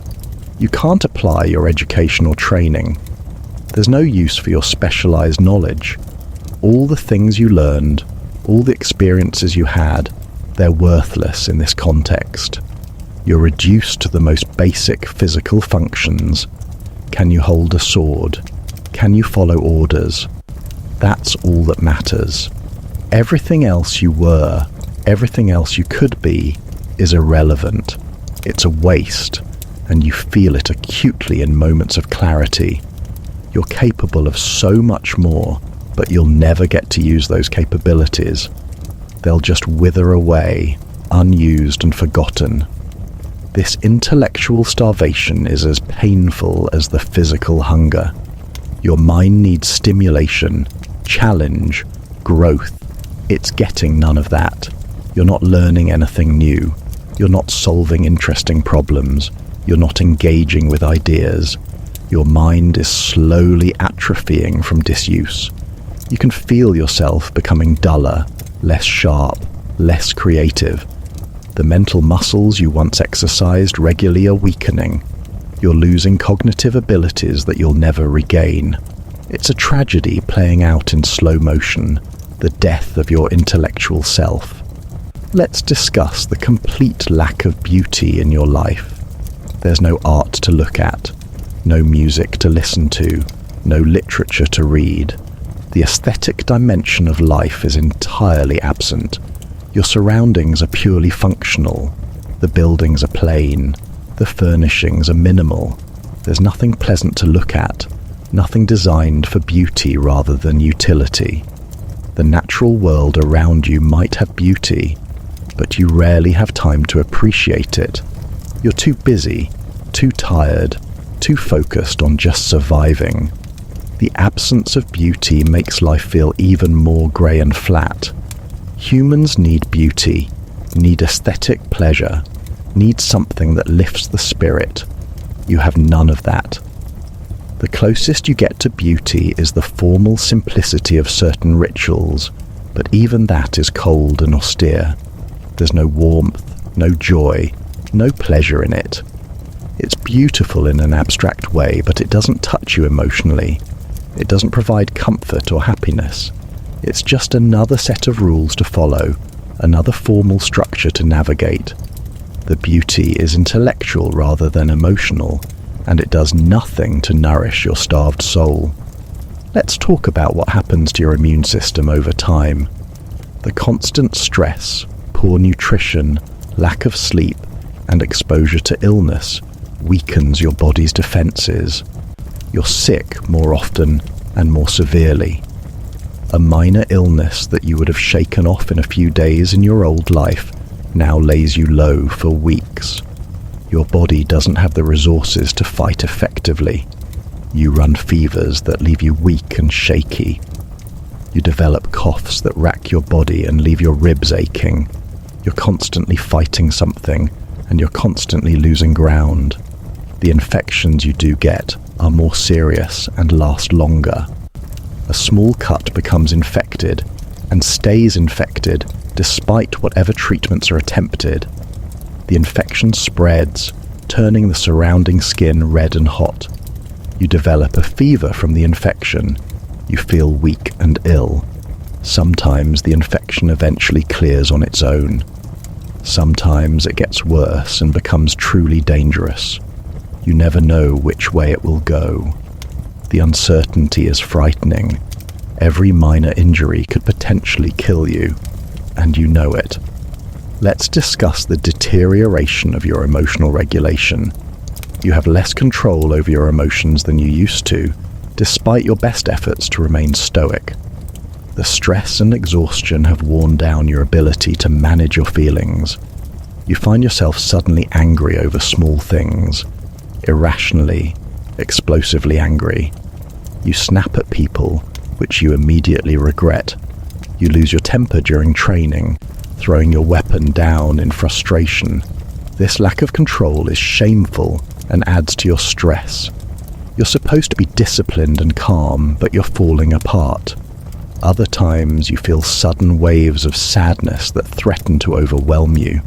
You can't apply your education or training. There's no use for your specialized knowledge. All the things you learned, all the experiences you had, they're worthless in this context. You're reduced to the most basic physical functions. Can you hold a sword? Can you follow orders? That's all that matters. Everything else you were, everything else you could be, is irrelevant. It's a waste, and you feel it acutely in moments of clarity. You're capable of so much more, but you'll never get to use those capabilities. They'll just wither away, unused and forgotten. This intellectual starvation is as painful as the physical hunger. Your mind needs stimulation, challenge, growth. It's getting none of that. You're not learning anything new. You're not solving interesting problems. You're not engaging with ideas. Your mind is slowly atrophying from disuse. You can feel yourself becoming duller, less sharp, less creative. The mental muscles you once exercised regularly are weakening. You're losing cognitive abilities that you'll never regain. It's a tragedy playing out in slow motion, the death of your intellectual self. Let's discuss the complete lack of beauty in your life. There's no art to look at, no music to listen to, no literature to read. The aesthetic dimension of life is entirely absent. Your surroundings are purely functional. The buildings are plain. The furnishings are minimal. There's nothing pleasant to look at, nothing designed for beauty rather than utility. The natural world around you might have beauty, but you rarely have time to appreciate it. You're too busy, too tired, too focused on just surviving. The absence of beauty makes life feel even more grey and flat. Humans need beauty, need aesthetic pleasure, need something that lifts the spirit. You have none of that. The closest you get to beauty is the formal simplicity of certain rituals, but even that is cold and austere. There's no warmth, no joy, no pleasure in it. It's beautiful in an abstract way, but it doesn't touch you emotionally. It doesn't provide comfort or happiness. It's just another set of rules to follow, another formal structure to navigate. The beauty is intellectual rather than emotional, and it does nothing to nourish your starved soul. Let's talk about what happens to your immune system over time. The constant stress, poor nutrition, lack of sleep, and exposure to illness weakens your body's defenses. You're sick more often and more severely. A minor illness that you would have shaken off in a few days in your old life now lays you low for weeks. Your body doesn't have the resources to fight effectively. You run fevers that leave you weak and shaky. You develop coughs that rack your body and leave your ribs aching. You're constantly fighting something, and you're constantly losing ground. The infections you do get are more serious and last longer. A small cut becomes infected and stays infected despite whatever treatments are attempted. The infection spreads, turning the surrounding skin red and hot. You develop a fever from the infection. You feel weak and ill. Sometimes the infection eventually clears on its own. Sometimes it gets worse and becomes truly dangerous. You never know which way it will go. The uncertainty is frightening. Every minor injury could potentially kill you, and you know it. Let's discuss the deterioration of your emotional regulation. You have less control over your emotions than you used to, despite your best efforts to remain stoic. The stress and exhaustion have worn down your ability to manage your feelings. You find yourself suddenly angry over small things, irrationally, explosively angry. You snap at people, which you immediately regret. You lose your temper during training, throwing your weapon down in frustration. This lack of control is shameful and adds to your stress. You're supposed to be disciplined and calm, but you're falling apart. Other times you feel sudden waves of sadness that threaten to overwhelm you.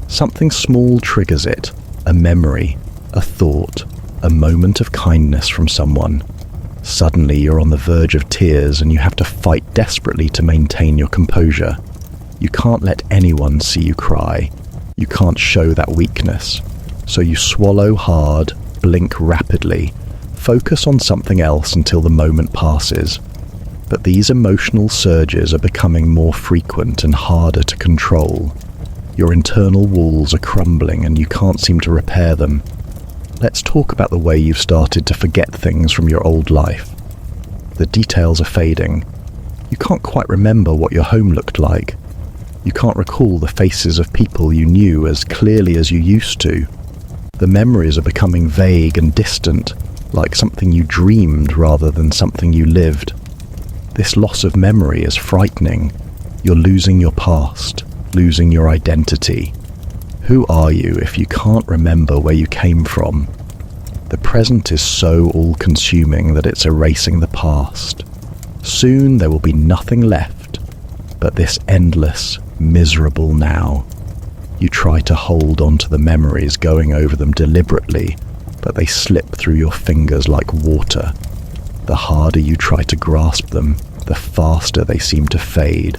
Something small triggers it, a memory, a thought, a moment of kindness from someone. Suddenly you're on the verge of tears and you have to fight desperately to maintain your composure. You can't let anyone see you cry. You can't show that weakness. So you swallow hard, blink rapidly, focus on something else until the moment passes. But these emotional surges are becoming more frequent and harder to control. Your internal walls are crumbling and you can't seem to repair them. Let's talk about the way you've started to forget things from your old life. The details are fading. You can't quite remember what your home looked like. You can't recall the faces of people you knew as clearly as you used to. The memories are becoming vague and distant, like something you dreamed rather than something you lived. This loss of memory is frightening. You're losing your past, losing your identity. Who are you if you can't remember where you came from? The present is so all-consuming that it's erasing the past. Soon there will be nothing left but this endless, miserable now. You try to hold on to the memories, going over them deliberately, but they slip through your fingers like water. The harder you try to grasp them, the faster they seem to fade.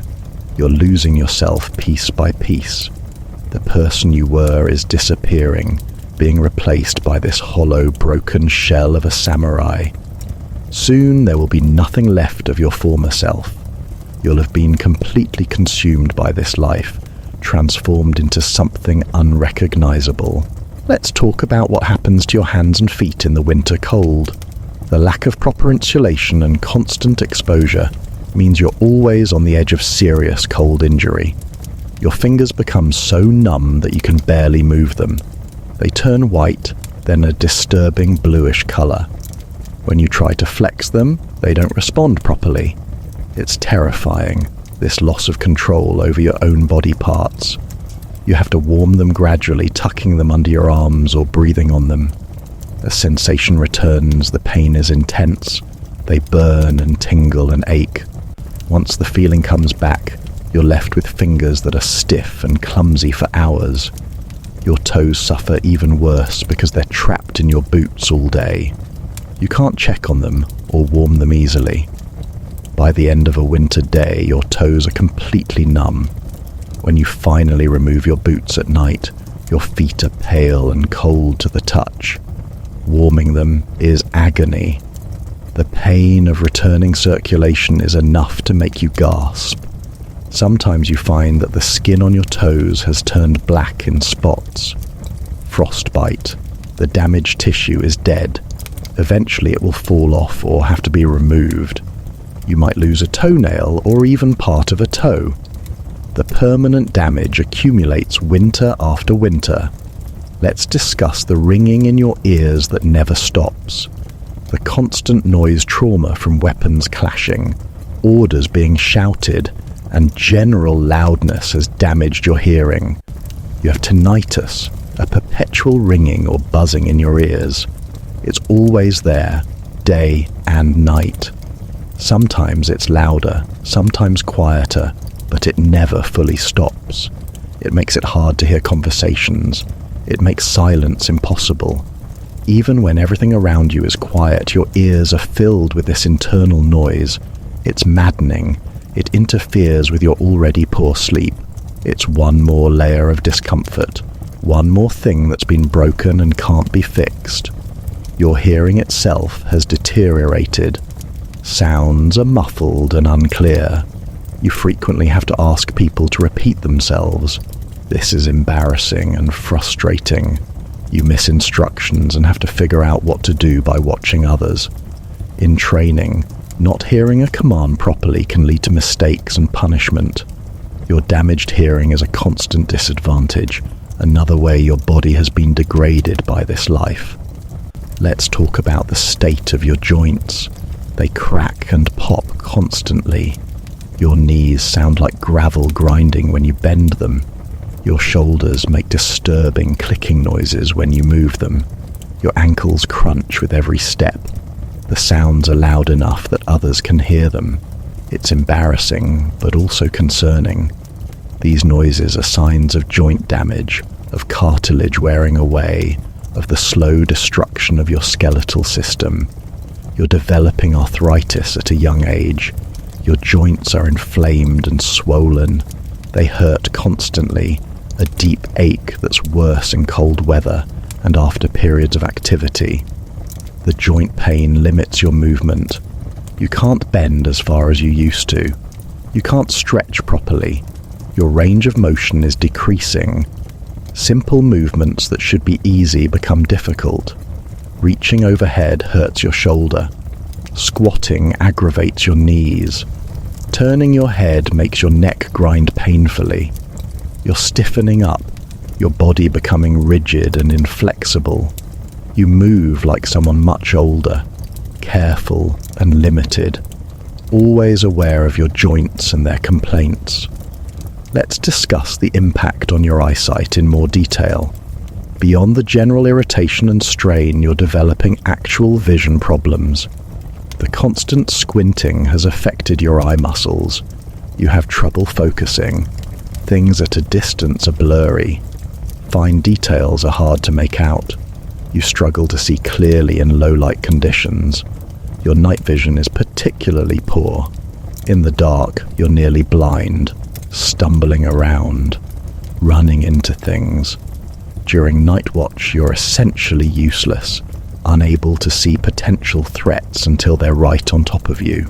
You're losing yourself piece by piece. The person you were is disappearing, being replaced by this hollow, broken shell of a samurai. Soon there will be nothing left of your former self. You'll have been completely consumed by this life, transformed into something unrecognizable. Let's talk about what happens to your hands and feet in the winter cold. The lack of proper insulation and constant exposure means you're always on the edge of serious cold injury. Your fingers become so numb that you can barely move them. They turn white, then a disturbing bluish color. When you try to flex them, they don't respond properly. It's terrifying, this loss of control over your own body parts. You have to warm them gradually, tucking them under your arms or breathing on them. As sensation returns, the pain is intense. They burn and tingle and ache. Once the feeling comes back, you're left with fingers that are stiff and clumsy for hours. Your toes suffer even worse because they're trapped in your boots all day. You can't check on them or warm them easily. By the end of a winter day, your toes are completely numb. When you finally remove your boots at night, your feet are pale and cold to the touch. Warming them is agony. The pain of returning circulation is enough to make you gasp. Sometimes you find that the skin on your toes has turned black in spots. Frostbite. The damaged tissue is dead. Eventually it will fall off or have to be removed. You might lose a toenail or even part of a toe. The permanent damage accumulates winter after winter. Let's discuss the ringing in your ears that never stops. The constant noise trauma from weapons clashing, orders being shouted, and general loudness has damaged your hearing. You have tinnitus, a perpetual ringing or buzzing in your ears. It's always there, day and night. Sometimes it's louder, sometimes quieter, but it never fully stops. It makes it hard to hear conversations. It makes silence impossible. Even when everything around you is quiet, your ears are filled with this internal noise. It's maddening. It interferes with your already poor sleep. It's one more layer of discomfort, one more thing that's been broken and can't be fixed. Your hearing itself has deteriorated. Sounds are muffled and unclear. You frequently have to ask people to repeat themselves. This is embarrassing and frustrating. You miss instructions and have to figure out what to do by watching others. In training, not hearing a command properly can lead to mistakes and punishment. Your damaged hearing is a constant disadvantage, another way your body has been degraded by this life. Let's talk about the state of your joints. They crack and pop constantly. Your knees sound like gravel grinding when you bend them. Your shoulders make disturbing clicking noises when you move them. Your ankles crunch with every step. The sounds are loud enough that others can hear them. It's embarrassing, but also concerning. These noises are signs of joint damage, of cartilage wearing away, of the slow destruction of your skeletal system. You're developing arthritis at a young age. Your joints are inflamed and swollen. They hurt constantly, a deep ache that's worse in cold weather and after periods of activity. The joint pain limits your movement. You can't bend as far as you used to. You can't stretch properly. Your range of motion is decreasing. Simple movements that should be easy become difficult. Reaching overhead hurts your shoulder. Squatting aggravates your knees. Turning your head makes your neck grind painfully. You're stiffening up, your body becoming rigid and inflexible. You move like someone much older, careful and limited, always aware of your joints and their complaints. Let's discuss the impact on your eyesight in more detail. Beyond the general irritation and strain, you're developing actual vision problems. The constant squinting has affected your eye muscles. You have trouble focusing. Things at a distance are blurry. Fine details are hard to make out. You struggle to see clearly in low-light conditions. Your night vision is particularly poor. In the dark, you're nearly blind, stumbling around, running into things. During night watch, you're essentially useless, unable to see potential threats until they're right on top of you.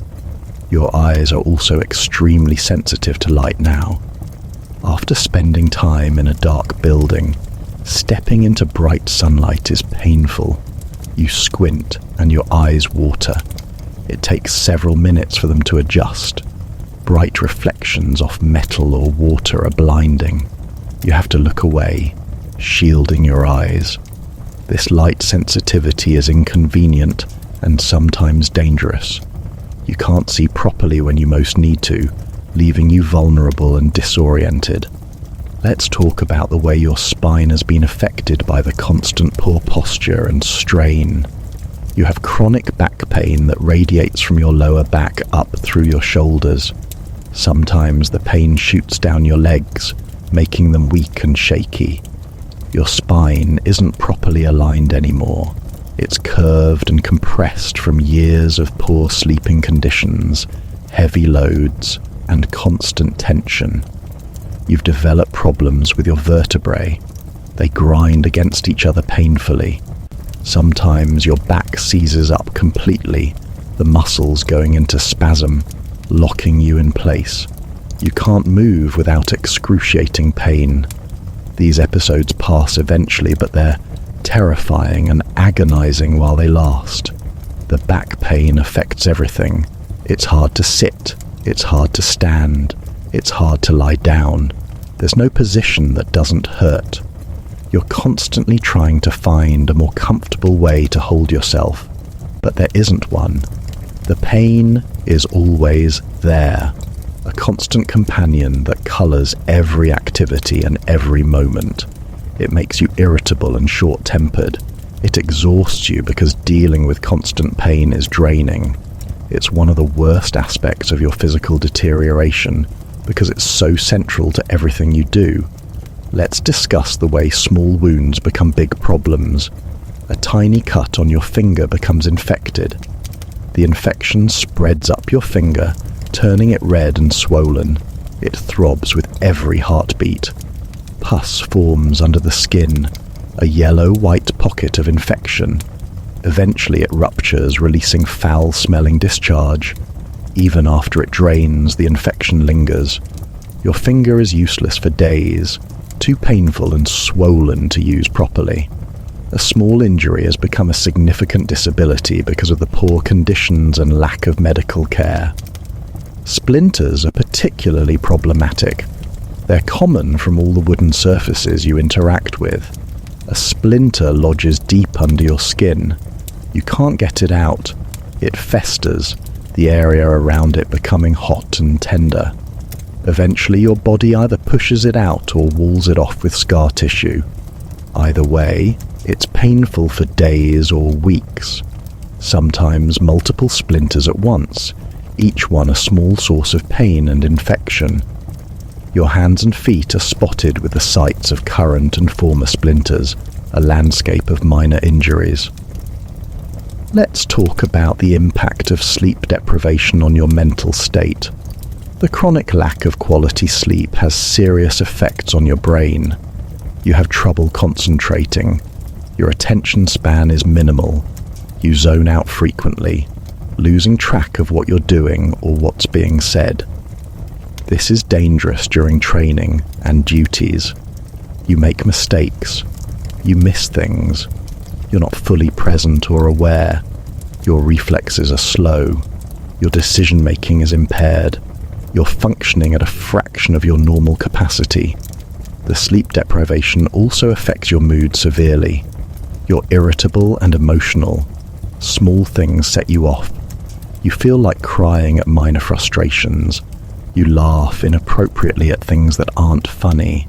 Your eyes are also extremely sensitive to light now. After spending time in a dark building, stepping into bright sunlight is painful. You squint and your eyes water. It takes several minutes for them to adjust. Bright reflections off metal or water are blinding. You have to look away, shielding your eyes. This light sensitivity is inconvenient and sometimes dangerous. You can't see properly when you most need to, leaving you vulnerable and disoriented. Let's talk about the way your spine has been affected by the constant poor posture and strain. You have chronic back pain that radiates from your lower back up through your shoulders. Sometimes the pain shoots down your legs, making them weak and shaky. Your spine isn't properly aligned anymore. It's curved and compressed from years of poor sleeping conditions, heavy loads, and constant tension. You've developed problems with your vertebrae. They grind against each other painfully. Sometimes your back seizes up completely, the muscles going into spasm, locking you in place. You can't move without excruciating pain. These episodes pass eventually, but they're terrifying and agonizing while they last. The back pain affects everything. It's hard to sit, it's hard to stand, it's hard to lie down. There's no position that doesn't hurt. You're constantly trying to find a more comfortable way to hold yourself, but there isn't one. The pain is always there, a constant companion that colors every activity and every moment. It makes you irritable and short-tempered. It exhausts you because dealing with constant pain is draining. It's one of the worst aspects of your physical deterioration because it's so central to everything you do. Let's discuss the way small wounds become big problems. A tiny cut on your finger becomes infected. The infection spreads up your finger, turning it red and swollen. It throbs with every heartbeat. Pus forms under the skin, a yellow-white pocket of infection. Eventually it ruptures, releasing foul-smelling discharge. Even after it drains, the infection lingers. Your finger is useless for days, too painful and swollen to use properly. A small injury has become a significant disability because of the poor conditions and lack of medical care. Splinters are particularly problematic. They're common from all the wooden surfaces you interact with. A splinter lodges deep under your skin. You can't get it out. It festers, the area around it becoming hot and tender. Eventually your body either pushes it out or walls it off with scar tissue. Either way, it's painful for days or weeks. Sometimes multiple splinters at once, each one a small source of pain and infection. Your hands and feet are spotted with the sites of current and former splinters, a landscape of minor injuries. Let's talk about the impact of sleep deprivation on your mental state. The chronic lack of quality sleep has serious effects on your brain. You have trouble concentrating. Your attention span is minimal. You zone out frequently, losing track of what you're doing or what's being said. This is dangerous during training and duties. You make mistakes. You miss things. You're not fully present or aware. Your reflexes are slow. Your decision-making is impaired. You're functioning at a fraction of your normal capacity. The sleep deprivation also affects your mood severely. You're irritable and emotional. Small things set you off. You feel like crying at minor frustrations. You laugh inappropriately at things that aren't funny.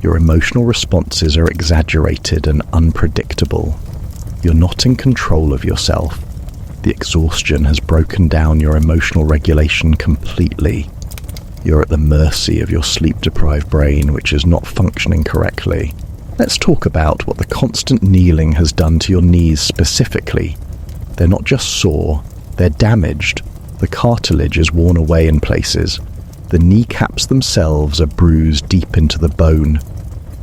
Your emotional responses are exaggerated and unpredictable. You're not in control of yourself. The exhaustion has broken down your emotional regulation completely. You're at the mercy of your sleep-deprived brain, which is not functioning correctly. Let's talk about what the constant kneeling has done to your knees specifically. They're not just sore, they're damaged. The cartilage is worn away in places. The kneecaps themselves are bruised deep into the bone.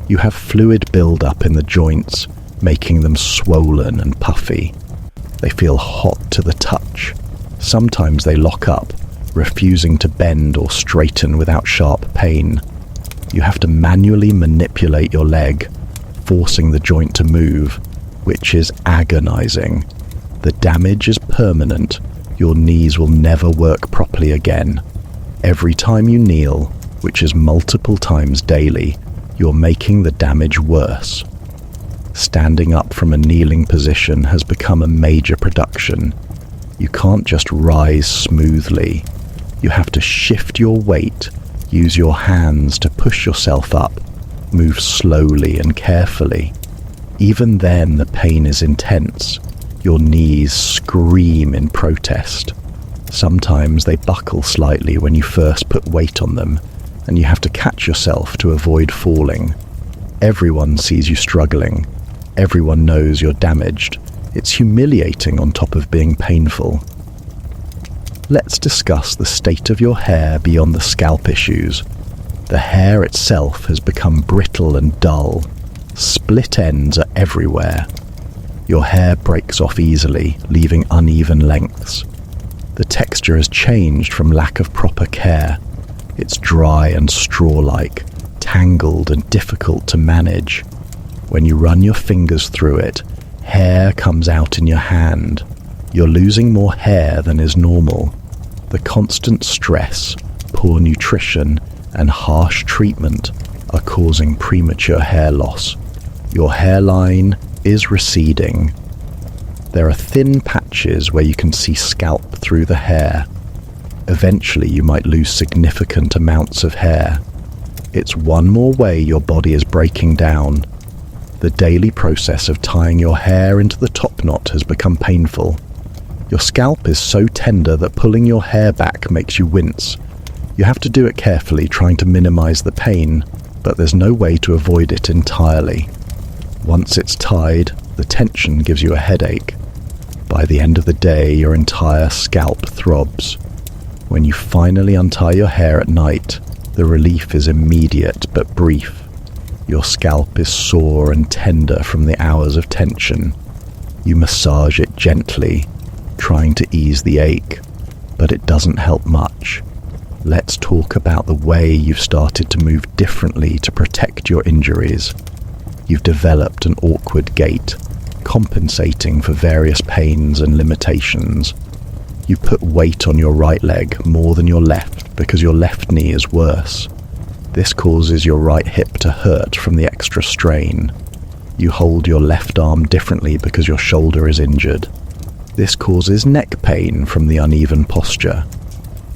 You have fluid build-up in the joints, making them swollen and puffy. They feel hot to the touch. Sometimes they lock up, refusing to bend or straighten without sharp pain. You have to manually manipulate your leg, forcing the joint to move, which is agonizing. The damage is permanent. Your knees will never work properly again. Every time you kneel, which is multiple times daily, you're making the damage worse. Standing up from a kneeling position has become a major production. You can't just rise smoothly. You have to shift your weight, use your hands to push yourself up, Move slowly and carefully. Even then, the pain is intense. Your knees scream in protest. Sometimes they buckle slightly when you first put weight on them, and you have to catch yourself to avoid falling. Everyone sees you struggling. Everyone knows you're damaged. It's humiliating on top of being painful. Let's discuss the state of your hair beyond the scalp issues. The hair itself has become brittle and dull. Split ends are everywhere. Your hair breaks off easily, leaving uneven lengths. The texture has changed from lack of proper care. It's dry and straw-like, tangled and difficult to manage. When you run your fingers through it, hair comes out in your hand. You're losing more hair than is normal. The constant stress, poor nutrition, and harsh treatment are causing premature hair loss. Your hairline is receding. There are thin patches where you can see scalp through the hair. Eventually, you might lose significant amounts of hair. It's one more way your body is breaking down. The daily process of tying your hair into the top knot has become painful. Your scalp is so tender that pulling your hair back makes you wince. You have to do it carefully, trying to minimize the pain, but there's no way to avoid it entirely. Once it's tied, the tension gives you a headache. By the end of the day, your entire scalp throbs. When you finally untie your hair at night, the relief is immediate but brief. Your scalp is sore and tender from the hours of tension. You massage it gently, trying to ease the ache, but it doesn't help much. Let's talk about the way you've started to move differently to protect your injuries. You've developed an awkward gait, compensating for various pains and limitations. You put weight on your right leg more than your left because your left knee is worse. This causes your right hip to hurt from the extra strain. You hold your left arm differently because your shoulder is injured. This causes neck pain from the uneven posture.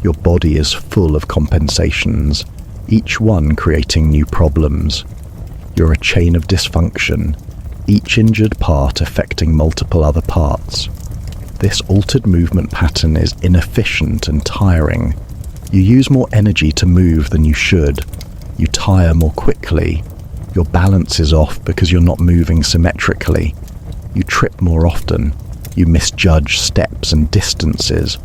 Your body is full of compensations, each one creating new problems. You're a chain of dysfunction, each injured part affecting multiple other parts. This altered movement pattern is inefficient and tiring. You use more energy to move than you should. You tire more quickly. Your balance is off because you're not moving symmetrically. You trip more often. You misjudge steps and distances.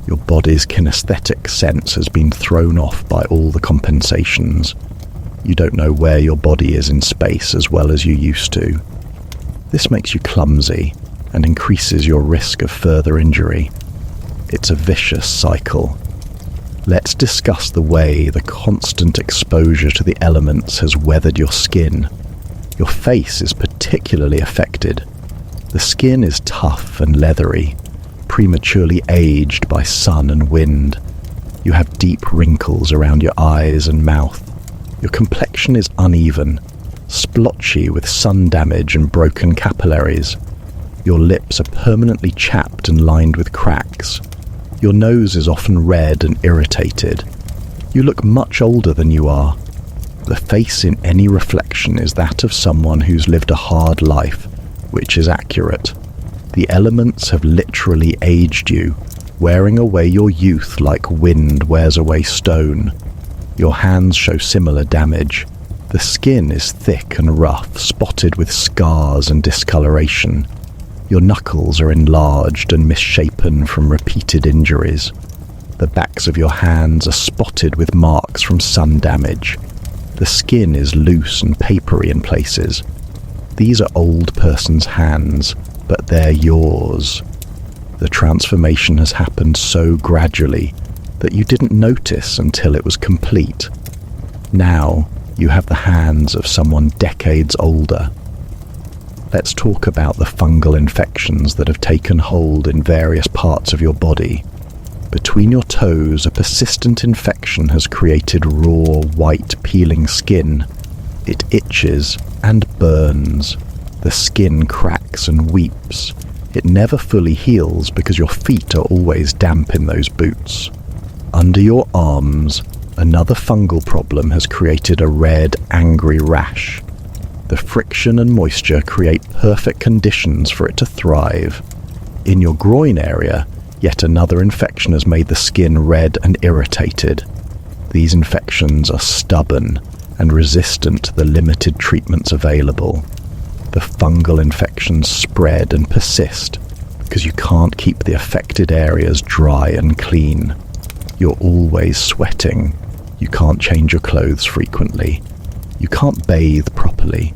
Your body's kinesthetic sense has been thrown off by all the compensations. You don't know where your body is in space as well as you used to. This makes you clumsy and increases your risk of further injury. It's a vicious cycle. Let's discuss the way the constant exposure to the elements has weathered your skin. Your face is particularly affected. The skin is tough and leathery, prematurely aged by sun and wind. You have deep wrinkles around your eyes and mouth. Your complexion is uneven, splotchy with sun damage and broken capillaries. Your lips are permanently chapped and lined with cracks. Your nose is often red and irritated. You look much older than you are. The face in any reflection is that of someone who's lived a hard life, which is accurate. The elements have literally aged you, wearing away your youth like wind wears away stone. Your hands show similar damage. The skin is thick and rough, spotted with scars and discoloration. Your knuckles are enlarged and misshapen from repeated injuries. The backs of your hands are spotted with marks from sun damage. The skin is loose and papery in places. These are old person's hands, but they're yours. The transformation has happened so gradually that you didn't notice until it was complete. Now, you have the hands of someone decades older. Let's talk about the fungal infections that have taken hold in various parts of your body. Between your toes, a persistent infection has created raw, white, peeling skin. It itches and burns. The skin cracks and weeps. It never fully heals because your feet are always damp in those boots. Under your arms, Another fungal problem has created a red, angry rash. The friction and moisture create perfect conditions for it to thrive. In your groin area, yet another infection has made the skin red and irritated. These infections are stubborn and resistant to the limited treatments available. The fungal infections spread and persist because you can't keep the affected areas dry and clean. You're always sweating. You can't change your clothes frequently. You can't bathe properly.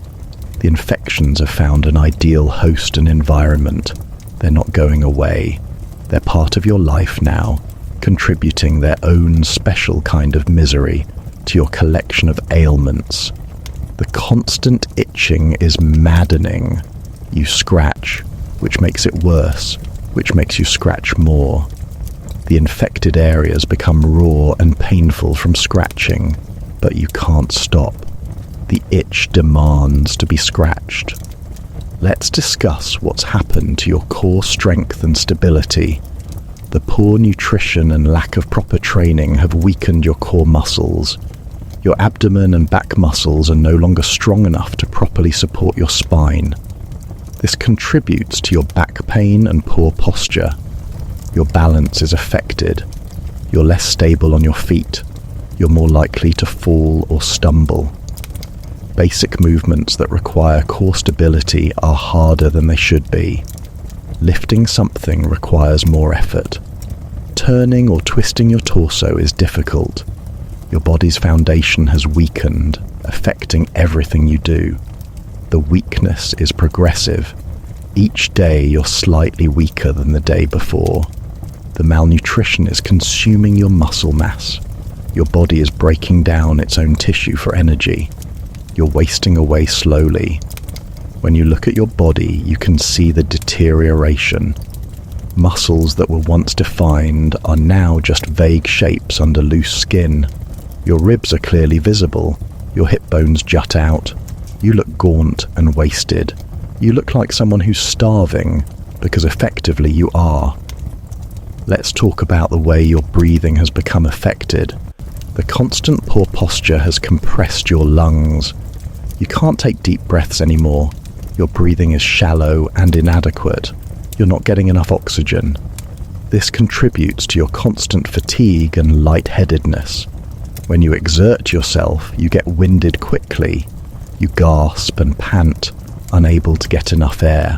The infections have found an ideal host and environment. They're not going away. They're part of your life now, contributing their own special kind of misery to your collection of ailments. The constant itching is maddening. You scratch, which makes it worse, which makes you scratch more. The infected areas become raw and painful from scratching, but you can't stop. The itch demands to be scratched. Let's discuss what's happened to your core strength and stability. The poor nutrition and lack of proper training have weakened your core muscles. Your abdomen and back muscles are no longer strong enough to properly support your spine. This contributes to your back pain and poor posture. Your balance is affected. You're less stable on your feet. You're more likely to fall or stumble. Basic movements that require core stability are harder than they should be. Lifting something requires more effort. Turning or twisting your torso is difficult. Your body's foundation has weakened, affecting everything you do. The weakness is progressive. Each day you're slightly weaker than the day before. The malnutrition is consuming your muscle mass. Your body is breaking down its own tissue for energy. You're wasting away slowly. When you look at your body, you can see the deterioration. Muscles that were once defined are now just vague shapes under loose skin. Your ribs are clearly visible. Your hip bones jut out. You look gaunt and wasted. You look like someone who's starving, because effectively you are. Let's talk about the way your breathing has become affected. The constant poor posture has compressed your lungs. You can't take deep breaths anymore. Your breathing is shallow and inadequate. You're not getting enough oxygen. This contributes to your constant fatigue and lightheadedness. When you exert yourself, you get winded quickly. You gasp and pant, unable to get enough air.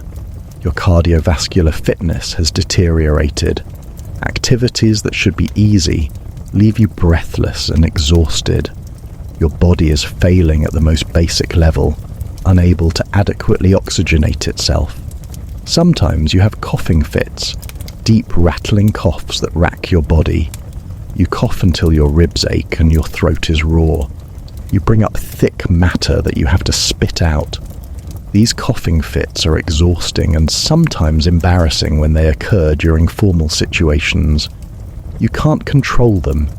Your cardiovascular fitness has deteriorated. Activities that should be easy leave you breathless and exhausted. Your body is failing at the most basic level, unable to adequately oxygenate itself. Sometimes you have coughing fits, deep rattling coughs that rack your body. You cough until your ribs ache and your throat is raw. You bring up thick matter that you have to spit out. These coughing fits are exhausting and sometimes embarrassing when they occur during formal situations. You can't control them.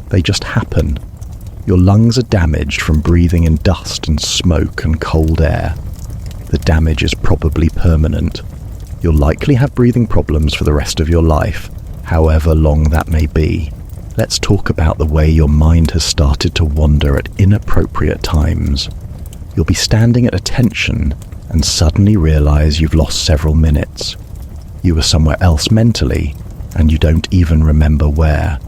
They just happen. Your lungs are damaged from breathing in dust and smoke and cold air. The damage is probably permanent. You'll likely have breathing problems for the rest of your life, however long that may be. Let's talk about the way your mind has started to wander at inappropriate times. You'll be standing at attention and suddenly realize you've lost several minutes. You were somewhere else mentally, and you don't even remember where.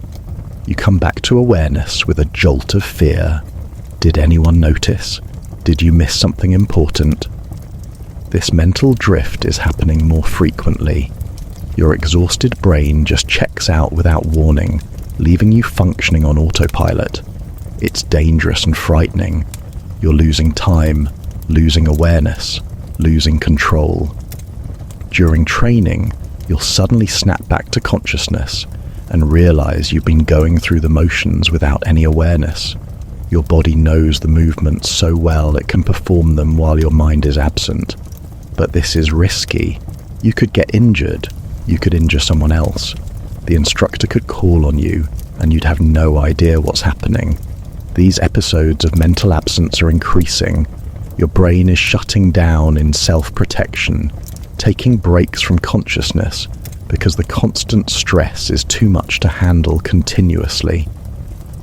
You come back to awareness with a jolt of fear. Did anyone notice? Did you miss something important? This mental drift is happening more frequently. Your exhausted brain just checks out without warning, leaving you functioning on autopilot. It's dangerous and frightening. You're losing time, losing awareness, losing control. During training, you'll suddenly snap back to consciousness and realize you've been going through the motions without any awareness. Your body knows the movements so well it can perform them while your mind is absent. But this is risky. You could get injured. You could injure someone else. The instructor could call on you, and you'd have no idea what's happening. These episodes of mental absence are increasing. Your brain is shutting down in self-protection, taking breaks from consciousness because the constant stress is too much to handle continuously.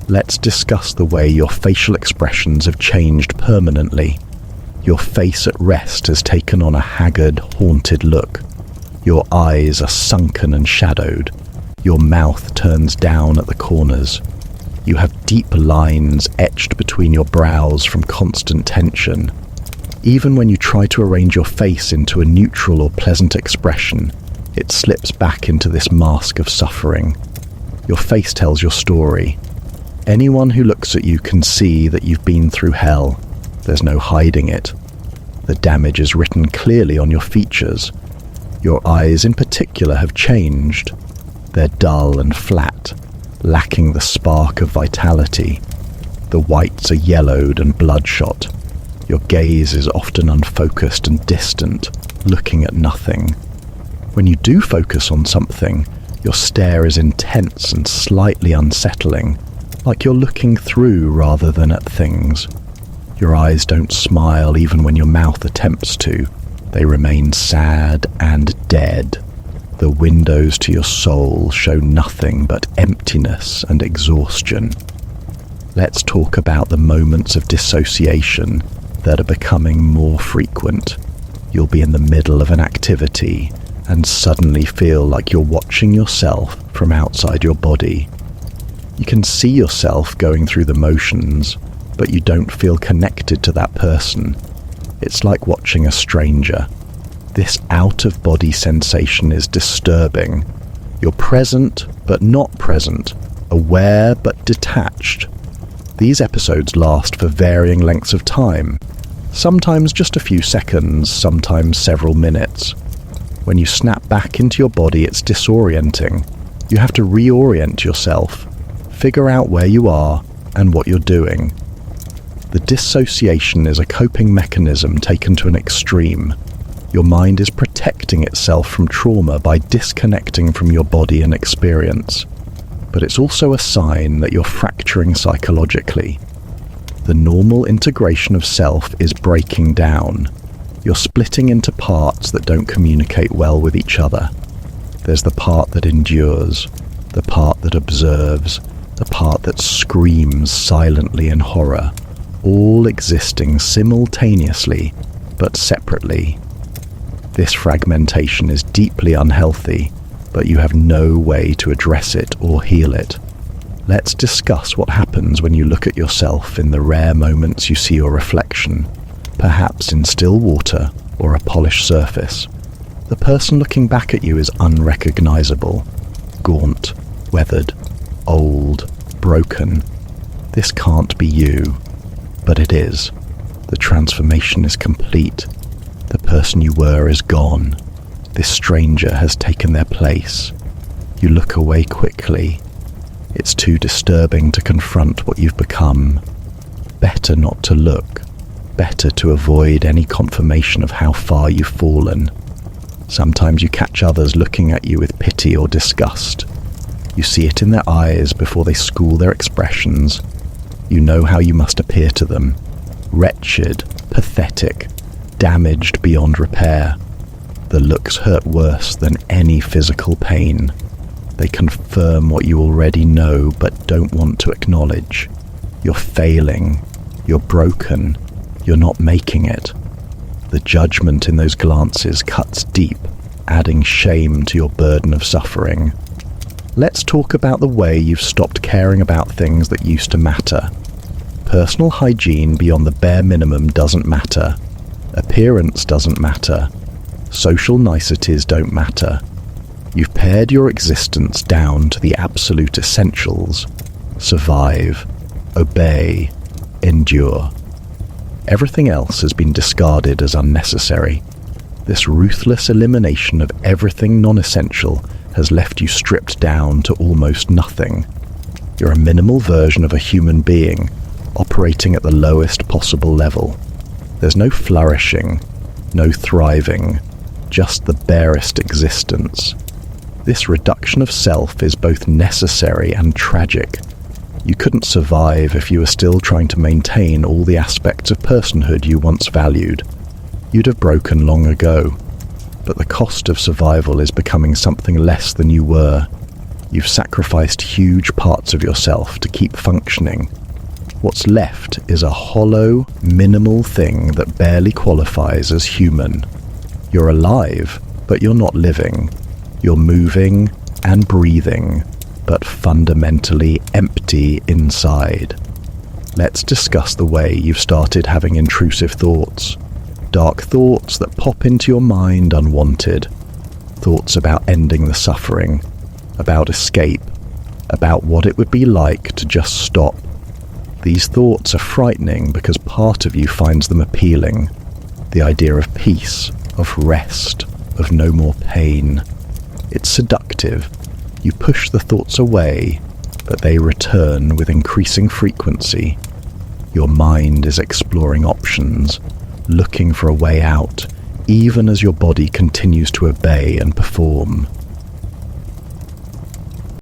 Let's discuss the way your facial expressions have changed permanently. Your face at rest has taken on a haggard, haunted look. Your eyes are sunken and shadowed. Your mouth turns down at the corners. You have deep lines etched between your brows from constant tension. Even when you try to arrange your face into a neutral or pleasant expression, it slips back into this mask of suffering. Your face tells your story. Anyone who looks at you can see that you've been through hell. There's no hiding it. The damage is written clearly on your features. Your eyes in particular have changed. They're dull and flat, lacking the spark of vitality. The whites are yellowed and bloodshot. Your gaze is often unfocused and distant, looking at nothing. When you do focus on something, your stare is intense and slightly unsettling, like you're looking through rather than at things. Your eyes don't smile even when your mouth attempts to. They remain sad and dead. The windows to your soul show nothing but emptiness and exhaustion. Let's talk about the moments of dissociation that are becoming more frequent. You'll be in the middle of an activity and suddenly feel like you're watching yourself from outside your body. You can see yourself going through the motions, but you don't feel connected to that person. It's like watching a stranger. This out-of-body sensation is disturbing. You're present, but not present, aware, but detached. These episodes last for varying lengths of time, sometimes just a few seconds, sometimes several minutes. When you snap back into your body, it's disorienting. You have to reorient yourself, figure out where you are and what you're doing. The dissociation is a coping mechanism taken to an extreme. Your mind is protecting itself from trauma by disconnecting from your body and experience. But it's also a sign that you're fracturing psychologically. The normal integration of self is breaking down. You're splitting into parts that don't communicate well with each other. There's the part that endures, the part that observes, the part that screams silently in horror, all existing simultaneously, but separately. This fragmentation is deeply unhealthy, but you have no way to address it or heal it. Let's discuss what happens when you look at yourself in the rare moments you see your reflection, perhaps in still water or a polished surface. The person looking back at you is unrecognizable, gaunt, weathered, old, broken. This can't be you, but it is. The transformation is complete. The person you were is gone. This stranger has taken their place. You look away quickly. It's too disturbing to confront what you've become. Better not to look. Better to avoid any confirmation of how far you've fallen. Sometimes you catch others looking at you with pity or disgust. You see it in their eyes before they school their expressions. You know how you must appear to them. Wretched, pathetic, damaged beyond repair. The looks hurt worse than any physical pain. They confirm what you already know but don't want to acknowledge. You're failing. You're broken. You're not making it. The judgment in those glances cuts deep, adding shame to your burden of suffering. Let's talk about the way you've stopped caring about things that used to matter. Personal hygiene beyond the bare minimum doesn't matter. Appearance doesn't matter. Social niceties don't matter. You've pared your existence down to the absolute essentials. Survive, obey, endure. Everything else has been discarded as unnecessary. This ruthless elimination of everything non-essential has left you stripped down to almost nothing. You're a minimal version of a human being, operating at the lowest possible level. There's no flourishing, no thriving, just the barest existence. This reduction of self is both necessary and tragic. You couldn't survive if you were still trying to maintain all the aspects of personhood you once valued. You'd have broken long ago. But the cost of survival is becoming something less than you were. You've sacrificed huge parts of yourself to keep functioning. What's left is a hollow, minimal thing that barely qualifies as human. You're alive, but you're not living. You're moving and breathing, but fundamentally empty inside. Let's discuss the way you've started having intrusive thoughts. Dark thoughts that pop into your mind unwanted. Thoughts about ending the suffering, about escape, about what it would be like to just stop. These thoughts are frightening because part of you finds them appealing. The idea of peace, of rest, of no more pain. It's seductive. You push the thoughts away, but they return with increasing frequency. Your mind is exploring options, looking for a way out, even as your body continues to obey and perform.